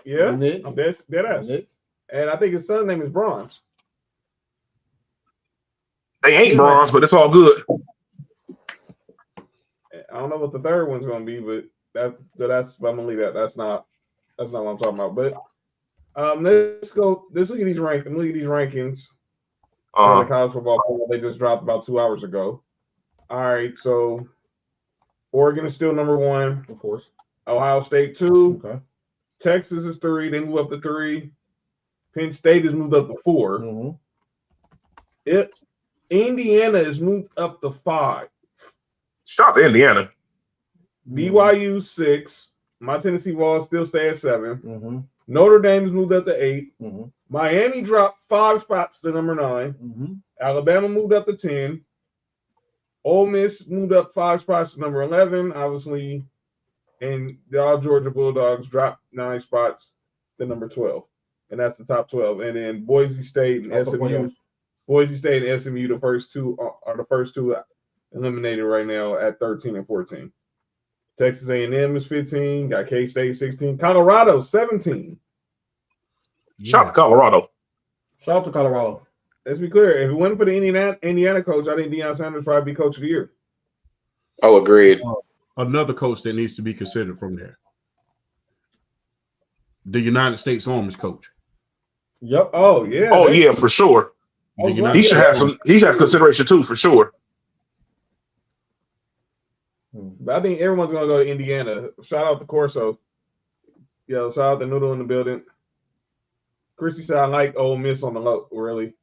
Yeah. Nick. That's ass. Nick. And I think his son's name is Bronze. They ain't bronze, but it's all good. I don't know what the third one's gonna be, but that's I'm gonna leave that. That's not what I'm talking about. But let's go. Let's look at these rankings. Look at these rankings for the college football poll. They just dropped about 2 hours ago. All right, so Oregon is still number 1, Of course. Ohio State 2, Okay. Texas is 3. They move up to 3. Penn State has moved up to 4. Mm-hmm. Indiana has moved up to 5. Shout out to Indiana. BYU 6. My Tennessee Vols still stay at 7. Mm-hmm. Notre Dame has moved up to 8. Mm-hmm. Miami dropped 5 spots to number 9. Mm-hmm. Alabama moved up to 10. Ole Miss moved up 5 spots to number 11, obviously. And the all Georgia Bulldogs dropped 9 spots to number 12. And that's the top 12. And then Boise State and SMU. Boise State and SMU, the first two eliminated right now at 13 and 14. Texas A&M is 15. Got K-State 16. Colorado 17. Shout out to Colorado. Shout out to Colorado. Let's be clear. If it wasn't for the Indiana coach, I think Deion Sanders probably be coach of the year. Oh, agreed. Another coach that needs to be considered from there. The United States Army's coach. Yep. Oh yeah. Oh yeah, for sure. He should have some. He has consideration too, for sure. But I think everyone's gonna go to Indiana. Shout out to Corso. Yo, shout out to Noodle in the building. Christy said I like Ole Miss on the low, really.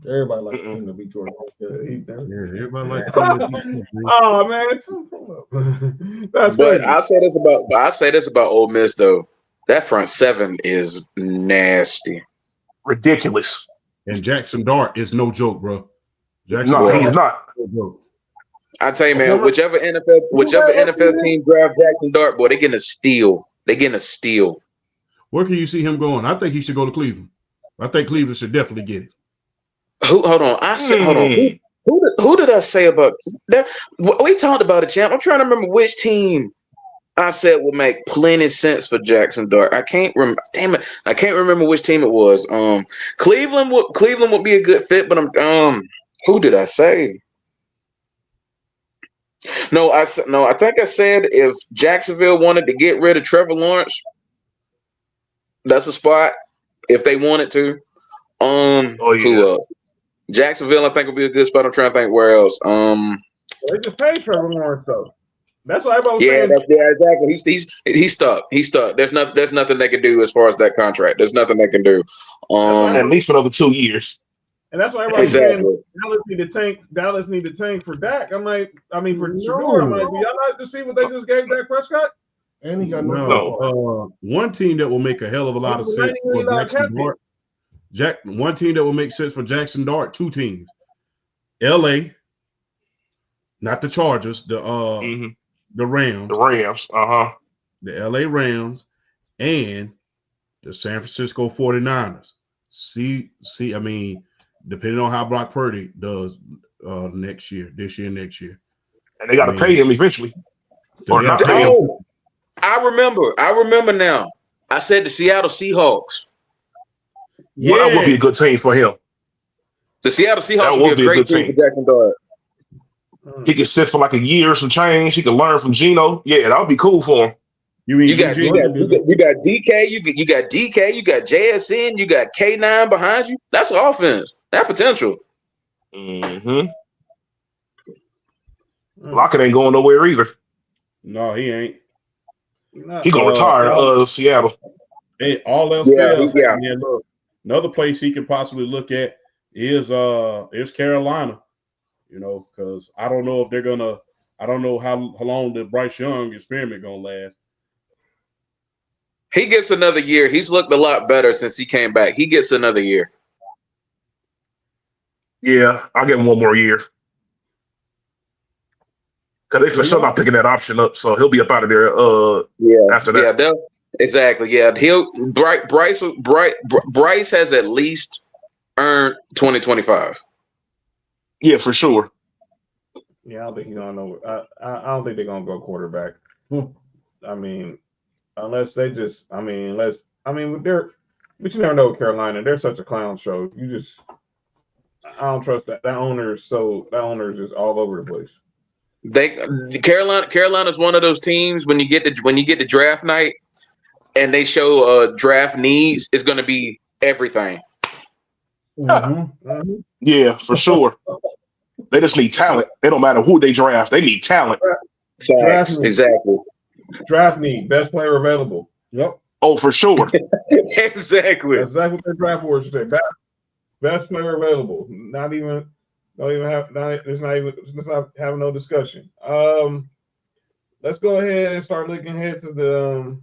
Everybody likes the team to beat Georgia. Everybody likes Oh man, that's But crazy. I'll say this about Ole Miss though. That front 7 is nasty. Ridiculous. And Jackson Dart is no joke, bro. Jackson No, Dart he's not. no joke. I tell you, man, whichever NFL team draft Jackson Dart, boy, they getting a steal. They getting a steal. Where can you see him going? I think he should go to Cleveland. I think Cleveland should definitely get it. Hold on. I said, hold on. Who did I say about that? We talked about it, champ. I'm trying to remember which team I said would make plenty sense for Jackson Dart. I can't remember. Damn it, I can't remember which team it was. Cleveland would be a good fit, but who did I say? I think I said if Jacksonville wanted to get rid of Trevor Lawrence, that's a spot if they wanted to. Who else? Jacksonville, I think would be a good spot. I'm trying to think where else. They just paid Trevor Lawrence though. That's what everybody was saying. Exactly. He's stuck. He's stuck. There's nothing they can do as far as that contract. There's nothing they can do. At least for another 2 years. And that's why everybody's saying Dallas need to tank for Dak. I'm like, for Shador, I'm like, do y'all not just see what they just gave Dak Prescott? And he got one team that will make a hell of a lot of sense for Jackson Dart. One team that will make sense for Jackson Dart. 2 teams, L.A., not the Chargers, the Rams, the L.A. Rams, and the San Francisco 49ers. I mean, depending on how Brock Purdy does this year, next year, and they got to pay him eventually, or not pay him. Oh, I remember now. I said the Seattle Seahawks. Yeah, well, that would be a good team for him. The Seattle Seahawks would be a great team for Jackson Dart. He could sit for like a year or some change. He could learn from Geno. Yeah, that would be cool for him. You got DK, you got DK, you got JSN, you got K9 behind you. That's an offense. That potential. Lockett ain't going nowhere either. No, he ain't. He gonna retire Seattle. Hey, all else fails. Man, look, another place he could possibly look at is Carolina. You know, because I don't know if they're gonna. I don't know how long the Bryce Young experiment gonna last. He gets another year. He's looked a lot better since he came back. He gets another year. Yeah, I'll give him one more year. Because they for sure not picking that option up, so he'll be up out of there. After that. Yeah, exactly. Yeah, Bryce has at least earned 2025. Yeah, for sure. Yeah, I don't think he's gonna know. I don't think they're gonna go quarterback. I mean, unless they just. They're But you never know with Carolina. They're such a clown show. I don't trust that. That owner is just all over the place. Carolina's one of those teams when you get to draft night and they show draft needs, it's going to be everything. Yeah, for sure. They just need talent. They don't matter who they draft. They need talent. Facts. Exactly. Draft need best player available. Yep. Oh, for sure. Exactly. That's exactly what their draft board should say. Best player available. Let's not have no discussion. Let's go ahead and start looking ahead to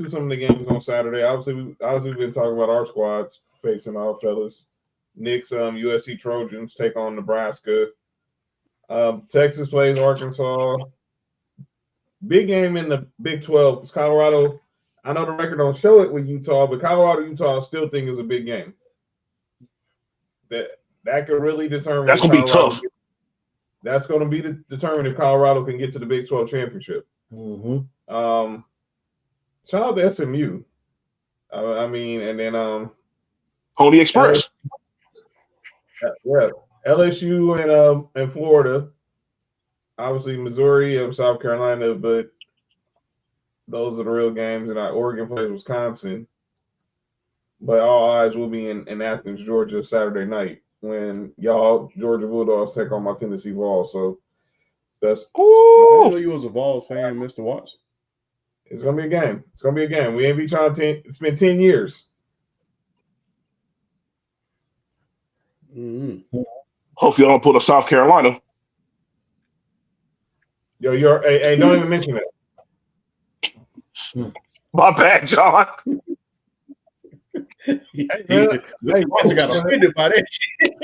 some of the games on Saturday. Obviously, we've been talking about our squads facing our fellas. Knicks, USC Trojans take on Nebraska. Texas plays Arkansas. Big game in the Big 12. It's Colorado. I know the record don't show it with Utah, but Utah still think is a big game. That could really determine. That's gonna be tough. That's going to be determined if Colorado can get to the Big 12 championship. Shout out to SMU. And then Pony Express. Yeah, LSU and Florida. Obviously, Missouri and South Carolina, but those are the real games. And Oregon plays Wisconsin. But all eyes will be in Athens, Georgia, Saturday night when y'all Georgia Bulldogs take on my Tennessee Vols. So that's. I didn't know you was a Vols fan, Mr. Watts. It's gonna be a game. It's gonna be a game. We ain't be trying to. It's been 10 years. Hope y'all don't pull up South Carolina. Yo, hey, don't even mention that. My bad, John. Watts got offended by that shit.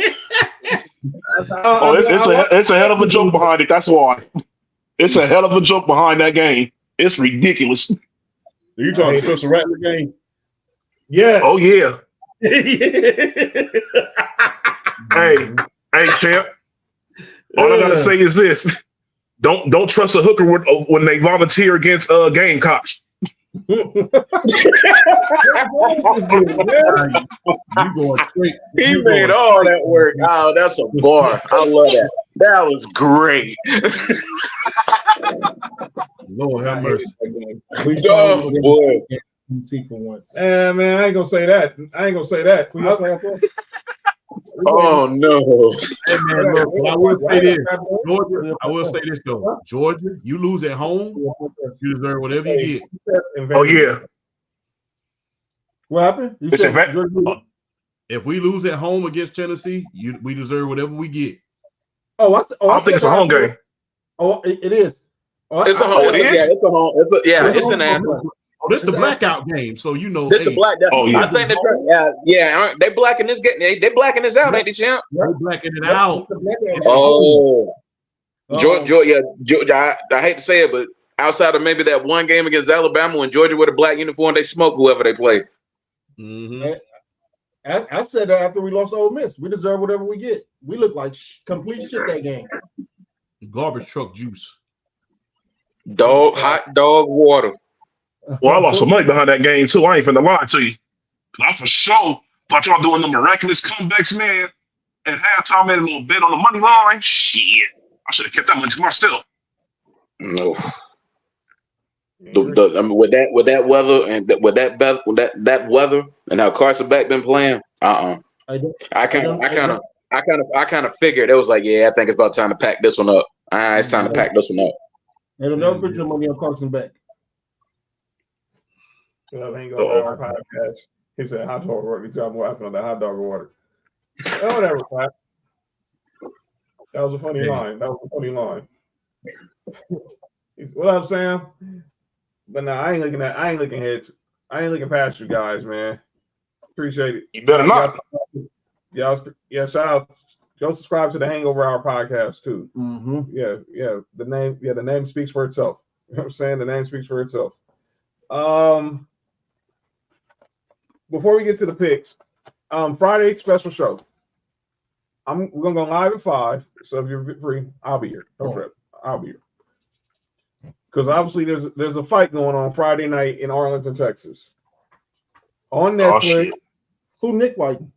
It's a hell of a joke behind it. That's why. It's a hell of a joke behind that game. It's ridiculous. Are you talking Spencer Rattler game? Yes. Oh yeah. Hey, champ. All I gotta say is this: don't trust a hooker when they volunteer against Gamecocks. You going straight. He made all that work. Oh, that's a bar. I love that. That was great. Lord have mercy. Oh, boy. See for once. Man, I ain't gonna say that. Oh no. Hey, man, look, I will say this. Georgia, I will say this though. Georgia, you lose at home, you deserve whatever you get. Oh yeah. What happened? If we lose at home against Tennessee, we deserve whatever we get. I think it's a home game. Oh, it is. It's a home. It's a home. It's an Athens. Oh, this is the blackout game, so you know. This the black. Oh yeah. I think they blacking this. They blacking this out, ain't they, champ? They're blacking it out. Oh, Georgia. I hate to say it, but outside of maybe that one game against Alabama when Georgia with a black uniform, they smoke whoever they play. Mm-hmm. I said that after we lost to Ole Miss. We deserve whatever we get. We look like complete shit that game. Garbage truck juice. Hot dog water. Well, I lost some money behind that game too. I ain't finna lie to you. I for sure thought y'all doing the miraculous comebacks, man. At halftime, made a little bet on the money line. Shit, I should have kept that money to myself. No. With that weather and that weather and how Carson Beck been playing, I kind of figured it was like, yeah, I think it's about time to pack this one up. It's time to pack this one up. They don't never put your money on Carson Beck. Our podcast. He said hot dog water. He's got more laughing on that hot dog water. Oh, whatever, Pat. That was a funny line. What up, Sam? But no, I ain't looking ahead. I ain't looking past you guys, man. Appreciate it. You better not. Shout out. Go subscribe to the Hangover Hour podcast too. Mm-hmm. Yeah. The name speaks for itself. You know what I'm saying? The name speaks for itself. Before we get to the picks, Friday special show. We're gonna go live at 5. So if you're free, I'll be here. No trip. I'll be here. Because obviously there's a fight going on Friday night in Arlington, Texas. on Oh Netflix. shit! Who Nick fighting?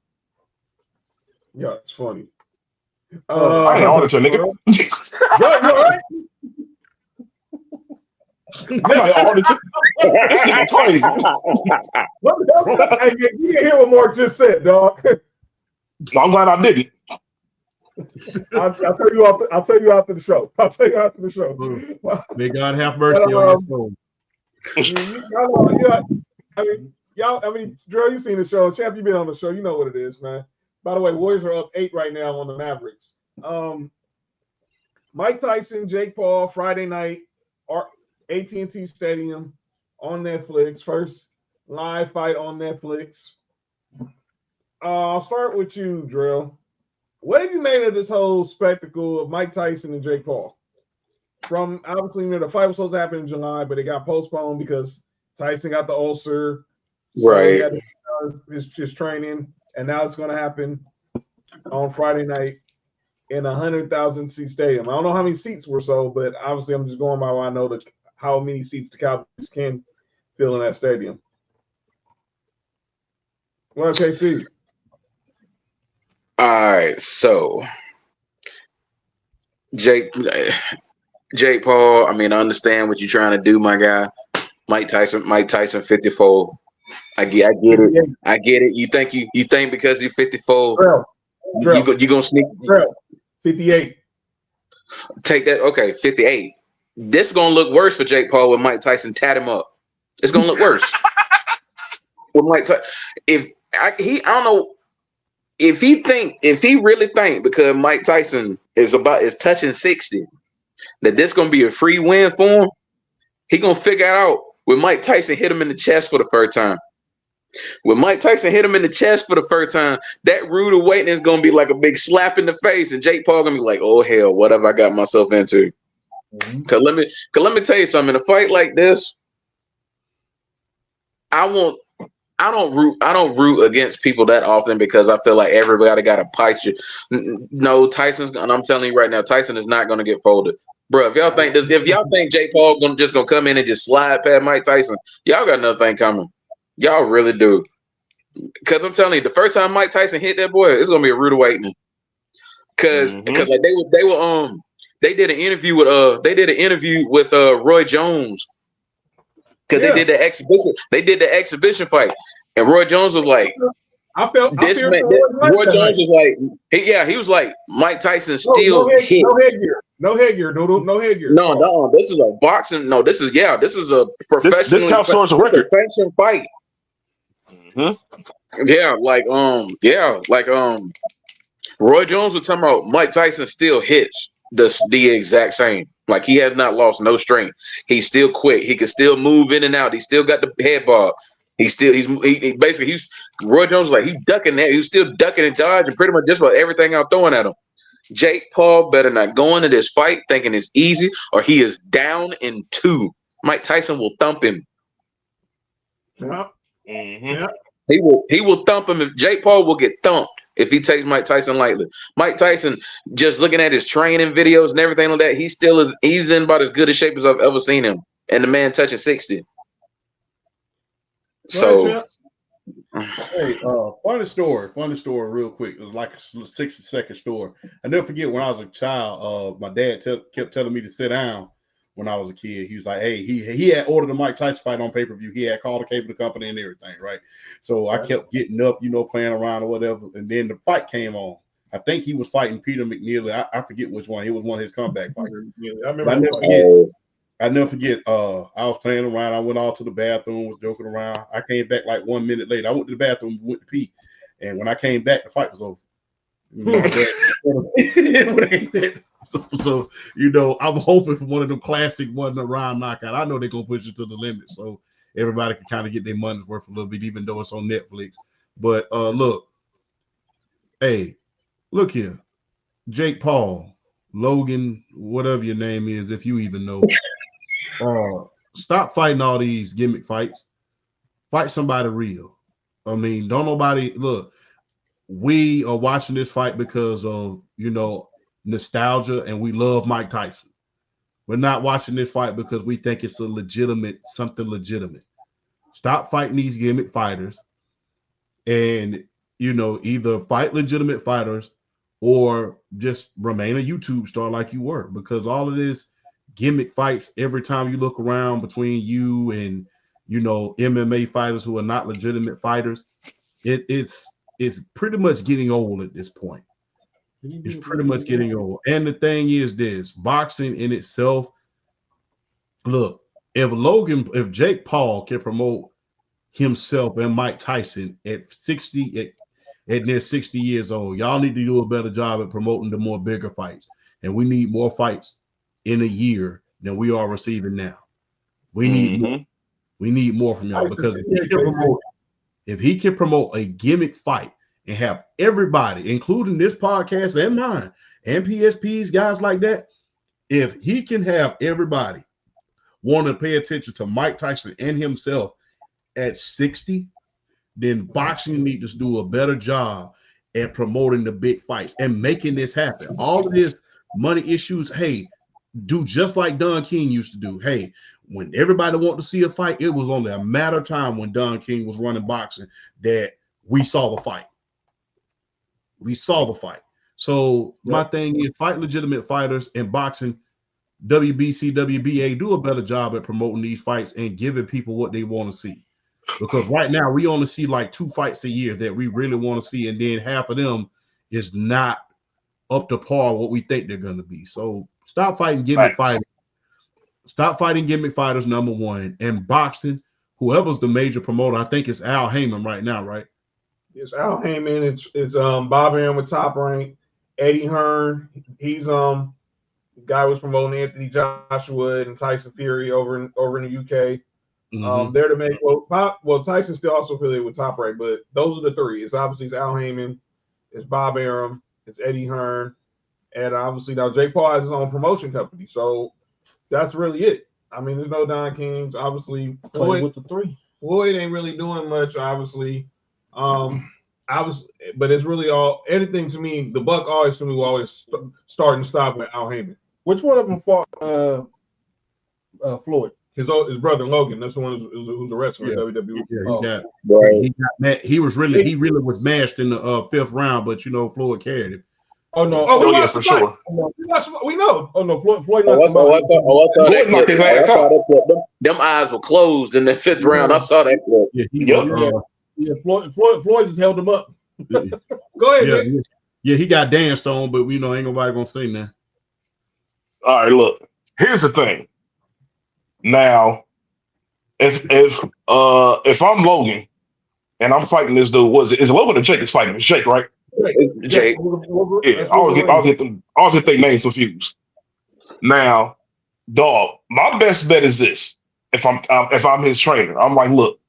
Yeah, it's funny. I ain't auditor, nigga. You're right. I'm not auditor. This nigga crazy. What the hell? Hey, you didn't hear what Mark just said, dog. No, I'm glad I didn't. I'll tell you after the show. I'll tell you after the show. May God have mercy on your soul. Drew, you seen the show. Champ, you been on the show. You know what it is, man. By the way, Warriors are up 8 right now on the Mavericks. Mike Tyson, Jake Paul, Friday night, AT&T Stadium on Netflix. First live fight on Netflix. I'll start with you, Drill. What have you made of this whole spectacle of Mike Tyson and Jake Paul? From obviously, the fight was supposed to happen in July, but it got postponed because Tyson got the ulcer. Right. So he had his training, and now it's going to happen on Friday night in a 100,000 seat stadium. I don't know how many seats were sold, but obviously I'm just going by what I know how many seats the Cowboys can fill in that stadium. Well, KC. All right, so Jake Paul, I mean, I understand what you're trying to do, my guy. Mike Tyson 54. I get it. I get it. You think because he's 54, you gonna sneak 58. Take that. Okay, 58. This is gonna look worse for Jake Paul when Mike Tyson tat him up. It's gonna look worse. With Mike Tyson, I don't know if he really think because Mike Tyson is touching 60 that this gonna be a free win for him. He gonna figure out when Mike Tyson hit him in the chest for the first time. When Mike Tyson hit him in the chest for the first time, that rude awakening is gonna be like a big slap in the face, and Jake Paul gonna be like, "Oh hell, what have I got myself into?" Mm-hmm. Cause let me tell you something. In a fight like this, I don't root against people that often because I feel like everybody got to fight you. No, Tyson's, and I'm telling you right now, Tyson is not gonna get folded, bro. If y'all think Jake Paul just gonna come in and just slide past Mike Tyson, y'all got another thing coming. Y'all really do. Because I'm telling you, the first time Mike Tyson hit that boy, it's gonna be a rude awakening. Because like they did an interview with Roy Jones. Because they did the exhibition fight, and Roy Jones was like, Roy Jones was like, he was like, Mike Tyson still hit. No headgear. No, this is a boxing. No, this is a professional sanctioned fight. Mm-hmm. Roy Jones was talking about Mike Tyson still hits the exact same. Like he has not lost no strength. He's still quick. He can still move in and out. He still got the head bob. Roy Jones was like he's ducking that. He's still ducking and dodging pretty much just about everything I'm throwing at him. Jake Paul better not go into this fight thinking it's easy or he is down in 2. Mike Tyson will thump him. Yeah. Mm-hmm. Yeah. He will thump him. If Jake Paul will get thumped if he takes Mike Tyson lightly. Mike Tyson, just looking at his training videos and everything like that, he's in about as good a shape as I've ever seen him. And the man touching 60. So hey, funny story real quick. It was like a 60-second story. I never forget when I was a child, my dad kept telling me to sit down when I was a kid. He was like, hey, he had ordered a Mike Tyson fight on pay-per-view. He had called the cable company and everything, right? So I kept getting up, playing around or whatever. And then the fight came on. I think he was fighting Peter McNeely. I forget which one. It was one of his comeback fights. Yeah, I remember. I never forget. I was playing around. I went out to the bathroom, was joking around. I came back like 1 minute later. I went to the bathroom, went to pee. And when I came back, the fight was over. So I'm hoping for one of them classic round knockout. I know they're gonna push you to the limit, so everybody can kind of get their money's worth a little bit, even though it's on Netflix. But look here, Jake Paul, Logan, whatever your name is, if you even know, stop fighting all these gimmick fights. Fight somebody real. I mean, don't nobody look. We are watching this fight because of, nostalgia, and we love Mike Tyson. We're not watching this fight because we think it's something legitimate. Stop fighting these gimmick fighters. and either fight legitimate fighters or just remain a YouTube star like you were, because all of this gimmick fights, every time you look around between you and MMA fighters who are not legitimate fighters, it's pretty much getting old at this point. It's pretty much getting old. And the thing is this, boxing in itself, look, if Jake Paul can promote himself and Mike Tyson at near 60 years old, y'all need to do a better job at promoting the more bigger fights. And we need more fights in a year than we are receiving now. We need more. We need more from y'all, because if he can promote a gimmick fight and have everybody, including this podcast and mine and PSPs, guys like that, if he can have everybody want to pay attention to Mike Tyson and himself at 60, then boxing needs to do a better job at promoting the big fights and making this happen. All of this money issues, hey, do just like Don King used to do. Hey, when everybody wanted to see a fight, it was only a matter of time when Don King was running boxing that we saw the fight. We saw the fight. So my thing is, fight legitimate fighters, in boxing, WBC, WBA, do a better job at promoting these fights and giving people what they want to see. Because right now we only see like 2 fights a year that we really want to see, and then half of them is not up to par what we think they're going to be. So stop fighting gimmick fighters. Stop fighting gimmick fighters, number one. And boxing, whoever's the major promoter, I think it's Al Heyman right now, right? It's Al Heyman. It's Bob Arum with Top Rank. Eddie Hearn. He's the guy was promoting Anthony Joshua and Tyson Fury over in the UK. They're the main. Well, Tyson's still also affiliated with Top Rank, but those are the 3. It's obviously Al Heyman, it's Bob Arum, it's Eddie Hearn, and obviously now Jake Paul has his own promotion company. So that's really it. I mean, there's no Don Kings. Obviously, Floyd with the 3. Floyd ain't really doing much. Obviously, but it's really all anything to me. The buck always to me will always start and stop with Al Heyman. Which one of them fought Floyd? His brother Logan. That's the one who's a wrestler in WWE. Yeah, he really was mashed in the 5th round, but Floyd carried him. Oh no! Oh yeah, for sure. We know. Oh no, Floyd I saw that knocked his clip. ass out. Them eyes were closed in the 5th round. I saw that clip. Floyd just held him up. Go ahead. Yeah, he got danced on, but ain't nobody gonna say that. All right, look. Here's the thing. Now, if I'm Logan and I'm fighting this dude, is Logan or Jake is fighting? It's Jake, right? Jake. Yeah, I'll get their names confused. Now, dog, my best bet is this. If I'm his trainer, I'm like, look,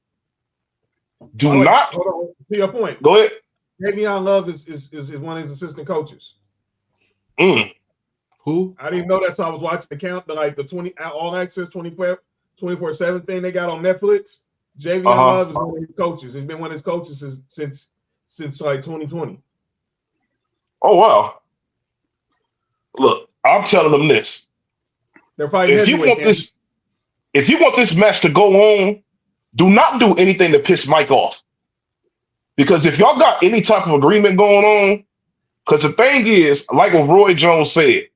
hold on. To your point. Go ahead. Davion Love is one of his assistant coaches. Who? I didn't know that, so I was watching the count, the 20 All Access 24/7 thing they got on Netflix. Davion Love is one of his coaches. He's been one of his coaches since like 2020. Oh wow! Look, I'm telling them this. They're fighting. If you want this match to go on, do not do anything to piss Mike off. Because if y'all got any type of agreement going on, because the thing is, like what Roy Jones said,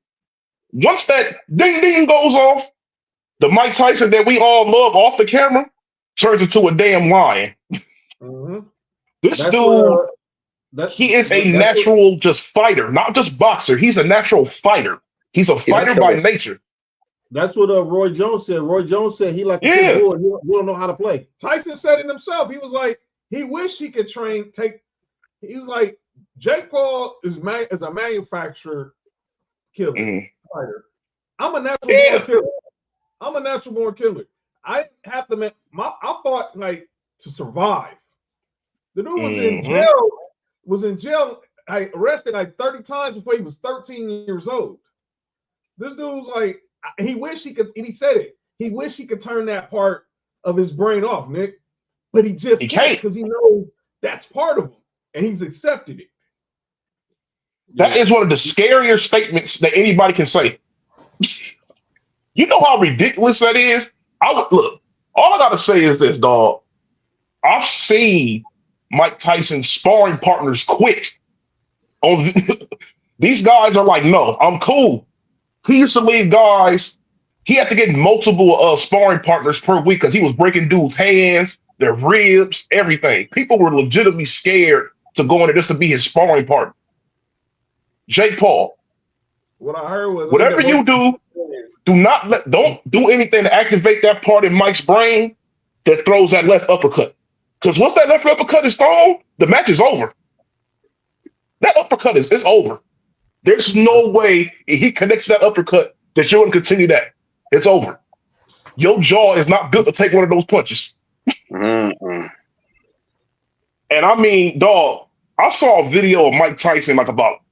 once that ding ding goes off, the Mike Tyson that we all love off the camera turns into a damn lion. This dude, he is a natural just fighter, not just boxer. He's a natural fighter. He's a fighter by nature. That's what Roy Jones said. Roy Jones said he like a pit bull. He don't know how to play. Tyson said it himself. He was like, he wished he could he was like, Jake Paul is a manufacturer killer fighter. I'm a natural born killer. I'm a natural born killer. I have to I fought like to survive. The dude was in jail. I arrested like 30 times before he was 13 years old. This dude's like, he wished he could, and he said it. He wished he could turn that part of his brain off, Nick. But he just can't because he knows that's part of him. And he's accepted it. That is one of the scarier statements that anybody can say. You know how ridiculous that is? Look, all I gotta say is this, dog. I've seen Mike Tyson's sparring partners quit. These guys are like, no, I'm cool. He used to leave guys. He had to get multiple sparring partners per week because he was breaking dudes' hands, their ribs, everything. People were legitimately scared to go in there just to be his sparring partner. Jake Paul. What I heard was whatever you do, don't do anything to activate that part in Mike's brain that throws that left uppercut. Because once that left uppercut is thrown, the match is over. That uppercut is over. There's no way if he connects that uppercut that you're going to continue that. It's over. Your jaw is not built to take one of those punches. Mm-hmm. And I mean, dog, I saw a video of Mike Tyson like about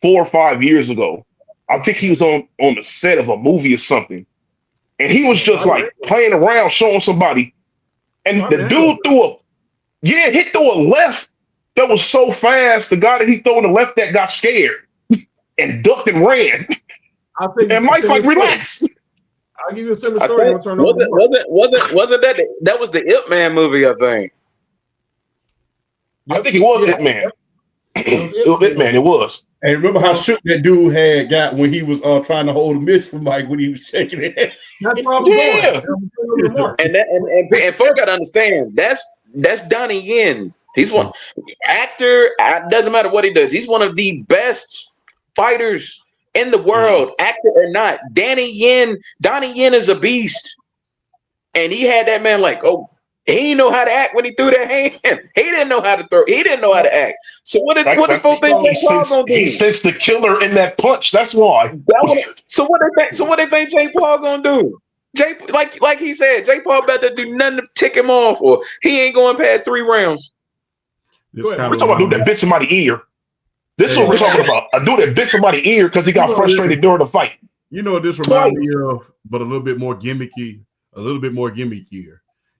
4 or 5 years ago. I think he was on the set of a movie or something. And he was just like playing around, showing somebody. And the dude he threw a left that was so fast. The guy that he threw in the left that got scared and ducked and ran. And Mike's like, relax. I'll give you a similar story. Wasn't that was the Ip Man movie? I think. I think it was Ip Man. It was. And remember how shook that dude had got when he was trying to hold a miss for Mike when he was shaking it. That's where I was going. And folks got to understand that's Donnie Yen. He's one actor. Doesn't matter what he does. He's one of the best fighters in the world, actor or not. Donnie Yen is a beast, and he had that man like, oh, he didn't know how to act when he threw that hand. He didn't know how to throw. He didn't know how to act. So what did folks think Jake Paul gonna do? He sensed the killer in that punch. That's why. So what they think Jake Paul gonna do? Like he said, Jake Paul better do nothing to tick him off, or he ain't going past 3 rounds. We're talking about a dude that bit somebody's ear. This is what we're talking about. A dude that bit somebody's ear because he got frustrated during the fight. You know what this reminds me of, but a little bit more gimmicky.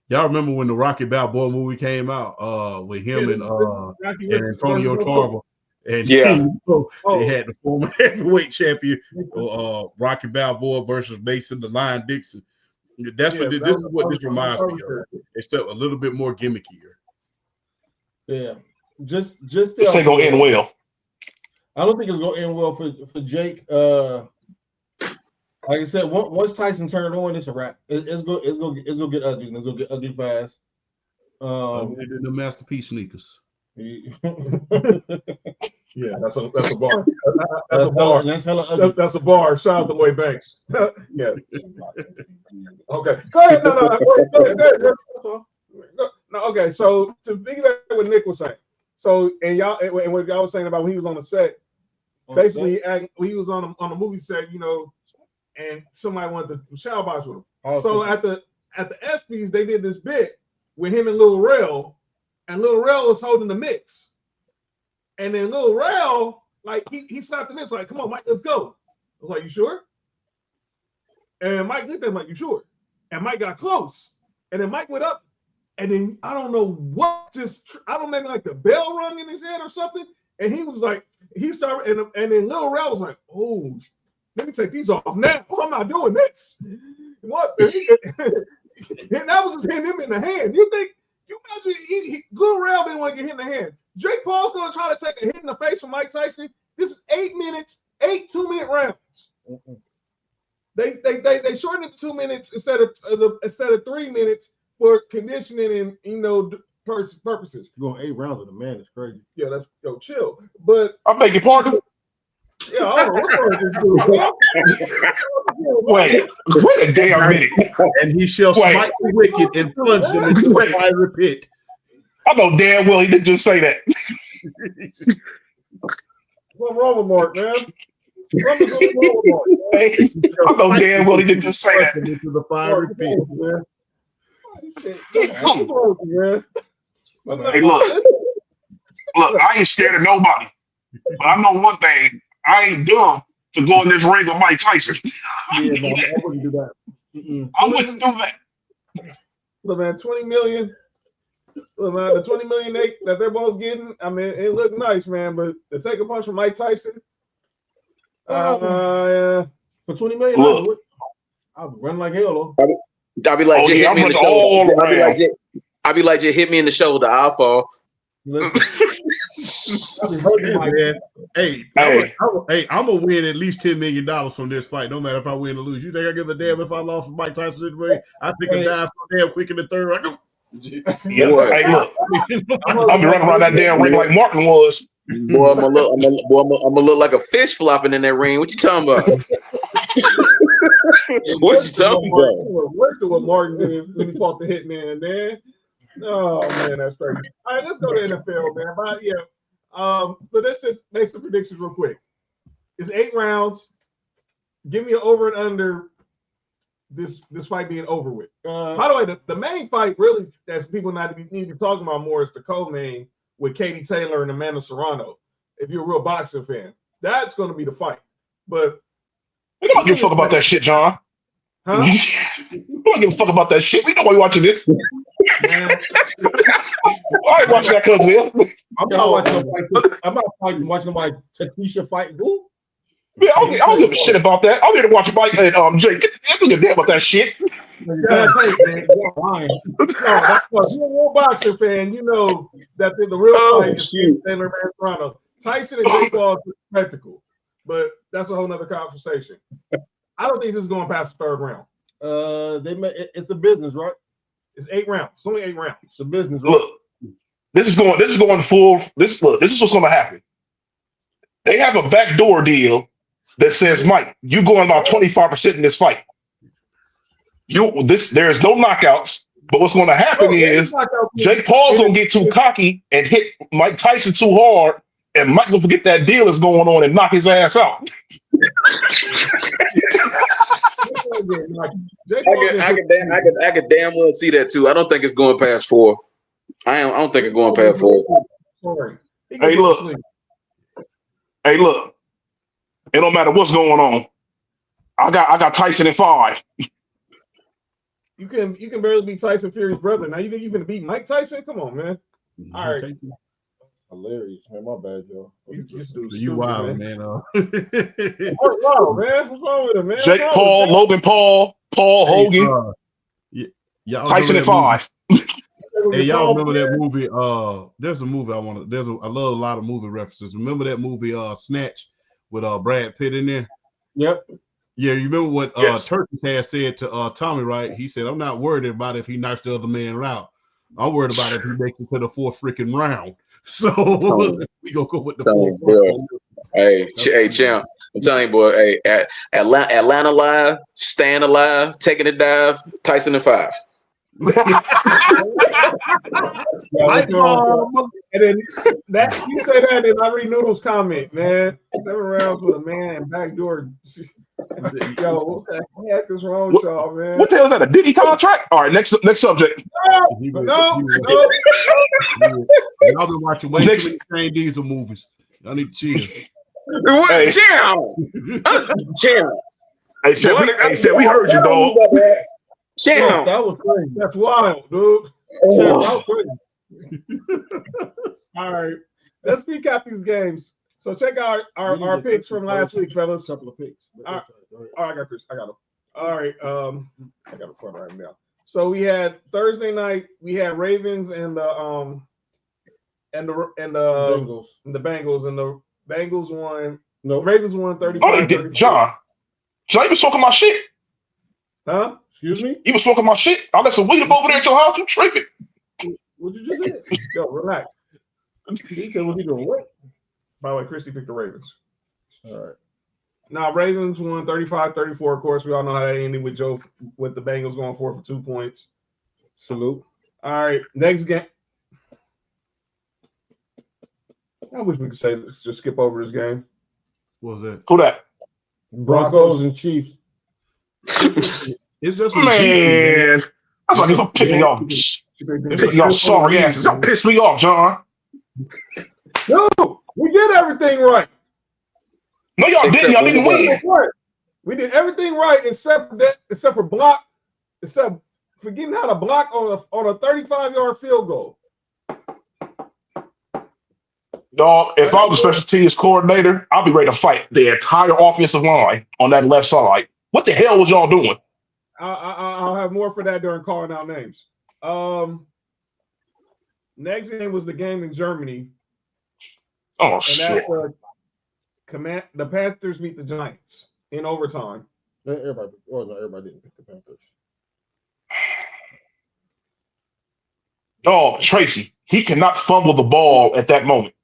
Y'all remember when the Rocky Balboa movie came out with him and Antonio Tarver? And they had the former heavyweight champion, Rocky Balboa versus Mason the Lion Dixon. This is what this reminds me of, except a little bit more gimmickier. Yeah, just this ain't gonna end well. I don't think it's gonna end well for Jake. Like I said, once Tyson turned on, it's a wrap. It's gonna get ugly. It's gonna get ugly fast. The masterpiece sneakers. Yeah, that's a bar. That's a bar. That's hella ugly. That's a bar. Shout out to Lloyd Banks. Yeah. Okay. Go ahead. Go ahead. No. Okay. So to piggyback what Nick was saying. So and what y'all was saying about when he was on the set, basically he was on a movie set, and somebody wanted to shadow box with him. So at the ESPYs, they did this bit with him and Lil Rel, and Lil Rel was holding the mitts. And then Lil Rel, like, he slapped the mitts, like, come on, Mike, let's go. I was like, you sure? And Mike looked at him like, you sure? And Mike got close. And then Mike went up, and then I don't know what maybe like the bell rung in his head or something. And he was like, he started, and then Lil Rel was like, oh, let me take these off now. I'm not doing this. What? And that was just hitting him in the hand. You imagine Lil Rel didn't want to get hit in the hand. Jake Paul's going to try to take a hit in the face from Mike Tyson. This is 8 minutes, 8 2-minute rounds. They shortened it to 2 minutes instead of 3 minutes for conditioning and purposes. Going 8 rounds with a man is crazy. Yeah, that's chill. But I beg your pardon. Yeah, I don't know what's wait a damn minute. And he shall smite the wicked and plunge them into the fiery pit. I know damn well he didn't just say that. What's wrong with Mark, man? I know damn well he didn't just say that. Into the fiery pit, man. Hey, look, I ain't scared of nobody. But I know one thing. I ain't dumb to go in this ring with Mike Tyson. I wouldn't do that. I wouldn't do that. Look, man, 20 million. Look, man, the 20 million that they're both getting, I mean, it looked nice, man. But to take a punch from Mike Tyson, for 20 million, I'd run like hell, though. I'd be like, hit me in the shoulder. I'd be like, just hit me in the shoulder. I'll fall. Hey, I'm gonna win at least $10 million from this fight, no matter if I win or lose. You think I give a damn if I lost to Mike Tyson anyway? I think I dive so damn quick in the third. I go. Yeah, hey, look, I'll be running around that damn ring like Martin was. Boy, I'm gonna look like a fish flopping in that ring. What you talking about? What you talking about? Worse than what Martin did when he fought the Hitman, man. Oh man, that's crazy. All right, let's go to NFL, man. But yeah, but let's just make some predictions real quick. It's 8 rounds. Give me an over and under this fight being over with. By the way, the main fight really that people need to be talking about more is the co-main with Katie Taylor and Amanda Serrano. If you're a real boxing fan, that's going to be the fight. But we don't give a fuck about that shit, John. Huh? We don't give a fuck about that shit. We know why you're watching this. I ain't watching that, cuz I'm not watching. I'm not watching my Takesha fight. Who? Yeah, I don't give a shit about that. I'm here to watch Mike and Jay. I don't give a damn about that shit. Yeah, man. You're a real boxer fan. You know that the real fight is Taylor and Toronto. Tyson and Jake Paul is a spectacle, but that's a whole nother conversation. I don't think this is going past the 3rd round. It's a business, right? It's 8 rounds. It's only 8 rounds. It's a business. Right? Look, this is going full. This is what's going to happen. They have a backdoor deal that says, Mike, you going about 25% in this fight. There is no knockouts, but what's going to happen is Jake Paul's going to get too cocky and hit Mike Tyson too hard, and Mike will forget that deal is going on and knock his ass out. I could damn well see that too. I don't think it's going past 4. I don't think it's going past 4. Sorry. Hey, look. It don't matter what's going on. I got Tyson in 5. You can barely beat Tyson Fury's brother. Now you think you're gonna beat Mike Tyson? Come on, man. All right. Hilarious, man. My bad, y'all. You wild, man. Wow, man. What's wrong with him, man? Jake Paul, Logan Paul, Paul Hogan, Tyson in 5. Hey, y'all remember that movie? There's a movie I love a lot of movie references. Remember that movie Snatch with Brad Pitt in there? Yep. Yeah, you remember what Turkey had said to Tommy, right? He said, I'm not worried about if he knocks the other man out. I'm worried about if he makes it to the 4th freaking round. So we gonna go with the 4th. Hey, champ. I'm telling you, boy. Hey, Atlanta live, staying alive, taking a dive. Tyson in 5. And then that you say that, and I read Noodle's comment, man. 7 rounds with a man backdoor. Yo, what the heck is wrong with y'all, man? What the hell is that? A Diddy contract? All right, next subject. No. Y'all been watching way too many Shane Diesel movies. Y'all need to chill. Hey. Champ. Hey, said we heard you, dog. Champ. That was crazy. That's wild, dude. Champ, that was crazy. All right, let's recap these games. So check out our picks from last week, fellas. Couple of picks. All right, I got Chris. I got him. All right, I got a front right now. So we had Thursday night. We had Ravens and the Bengals. And the Bengals won. No, Ravens won 35. John, you was talking my shit. Huh? Excuse me? You was smoking my shit? I let some weed over there at your house. You tripping? What you just say? Yo, relax. He said, "Was he doing what?" By the way, Christy picked the Ravens. All right. Now, Ravens won 35-34. Of course, we all know how that ended with with the Bengals going for 2 points. Salute. All right, next game. I wish we could say just skip over this game. What was that? Who that? Broncos and Chiefs. It's just man. That's like y'all picking y'all sorry asses. Y'all piss me off, John. No, we did everything right. No, y'all didn't. Y'all didn't win. We did everything right except for getting how to block on a 35-yard field goal. Dog, if I was a special teams coordinator, I'd be ready to fight the entire offensive line on that left side. What the hell was y'all doing? I'll have more for that during calling out names. Next game was the game in Germany, Oh and shit! that's the Panthers beat the Giants in overtime. Everybody didn't pick the Panthers. Dog, Tracy, he cannot fumble the ball at that moment.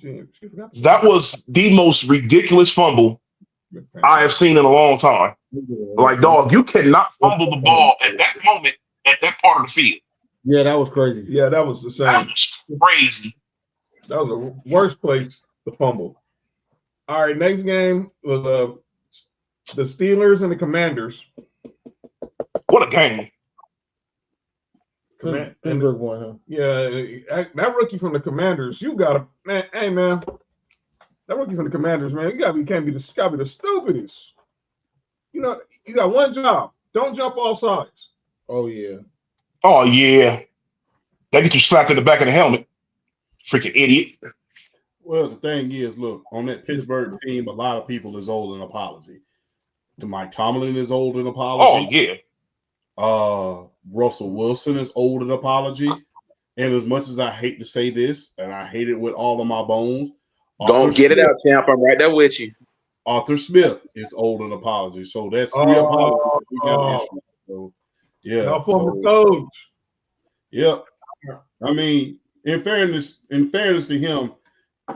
She forgot to That was the most ridiculous fumble I have seen in a long time. Like, dog, you cannot fumble the ball at that moment at that part of the field. Yeah, that was crazy. Yeah, that was the That same. was crazy. That was the worst place to fumble. All right, next game was the Steelers and the Commanders. What a game. Pittsburgh won, huh? Yeah, that rookie from the Commanders, you gotta, man. Hey, man, that rookie from the Commanders, man, can't be the stupidest. You know, you got one job. Don't jump off sides. Oh yeah. Oh, yeah. That get you slapped in the back of the helmet. Freaking idiot. Well, the thing is, look, on that Pittsburgh team, a lot of people is owed an apology. Mike Tomlin is owed an apology. Oh, yeah. Russell Wilson is owed an apology. And as much as I hate to say this, and I hate it with all of my bones, Don't get it out, champ. I'm right there with you. Arthur Smith is owed an apology. So that's 3 apologies that we got issued. So yeah. Former coach. Yep. I mean, in fairness to him,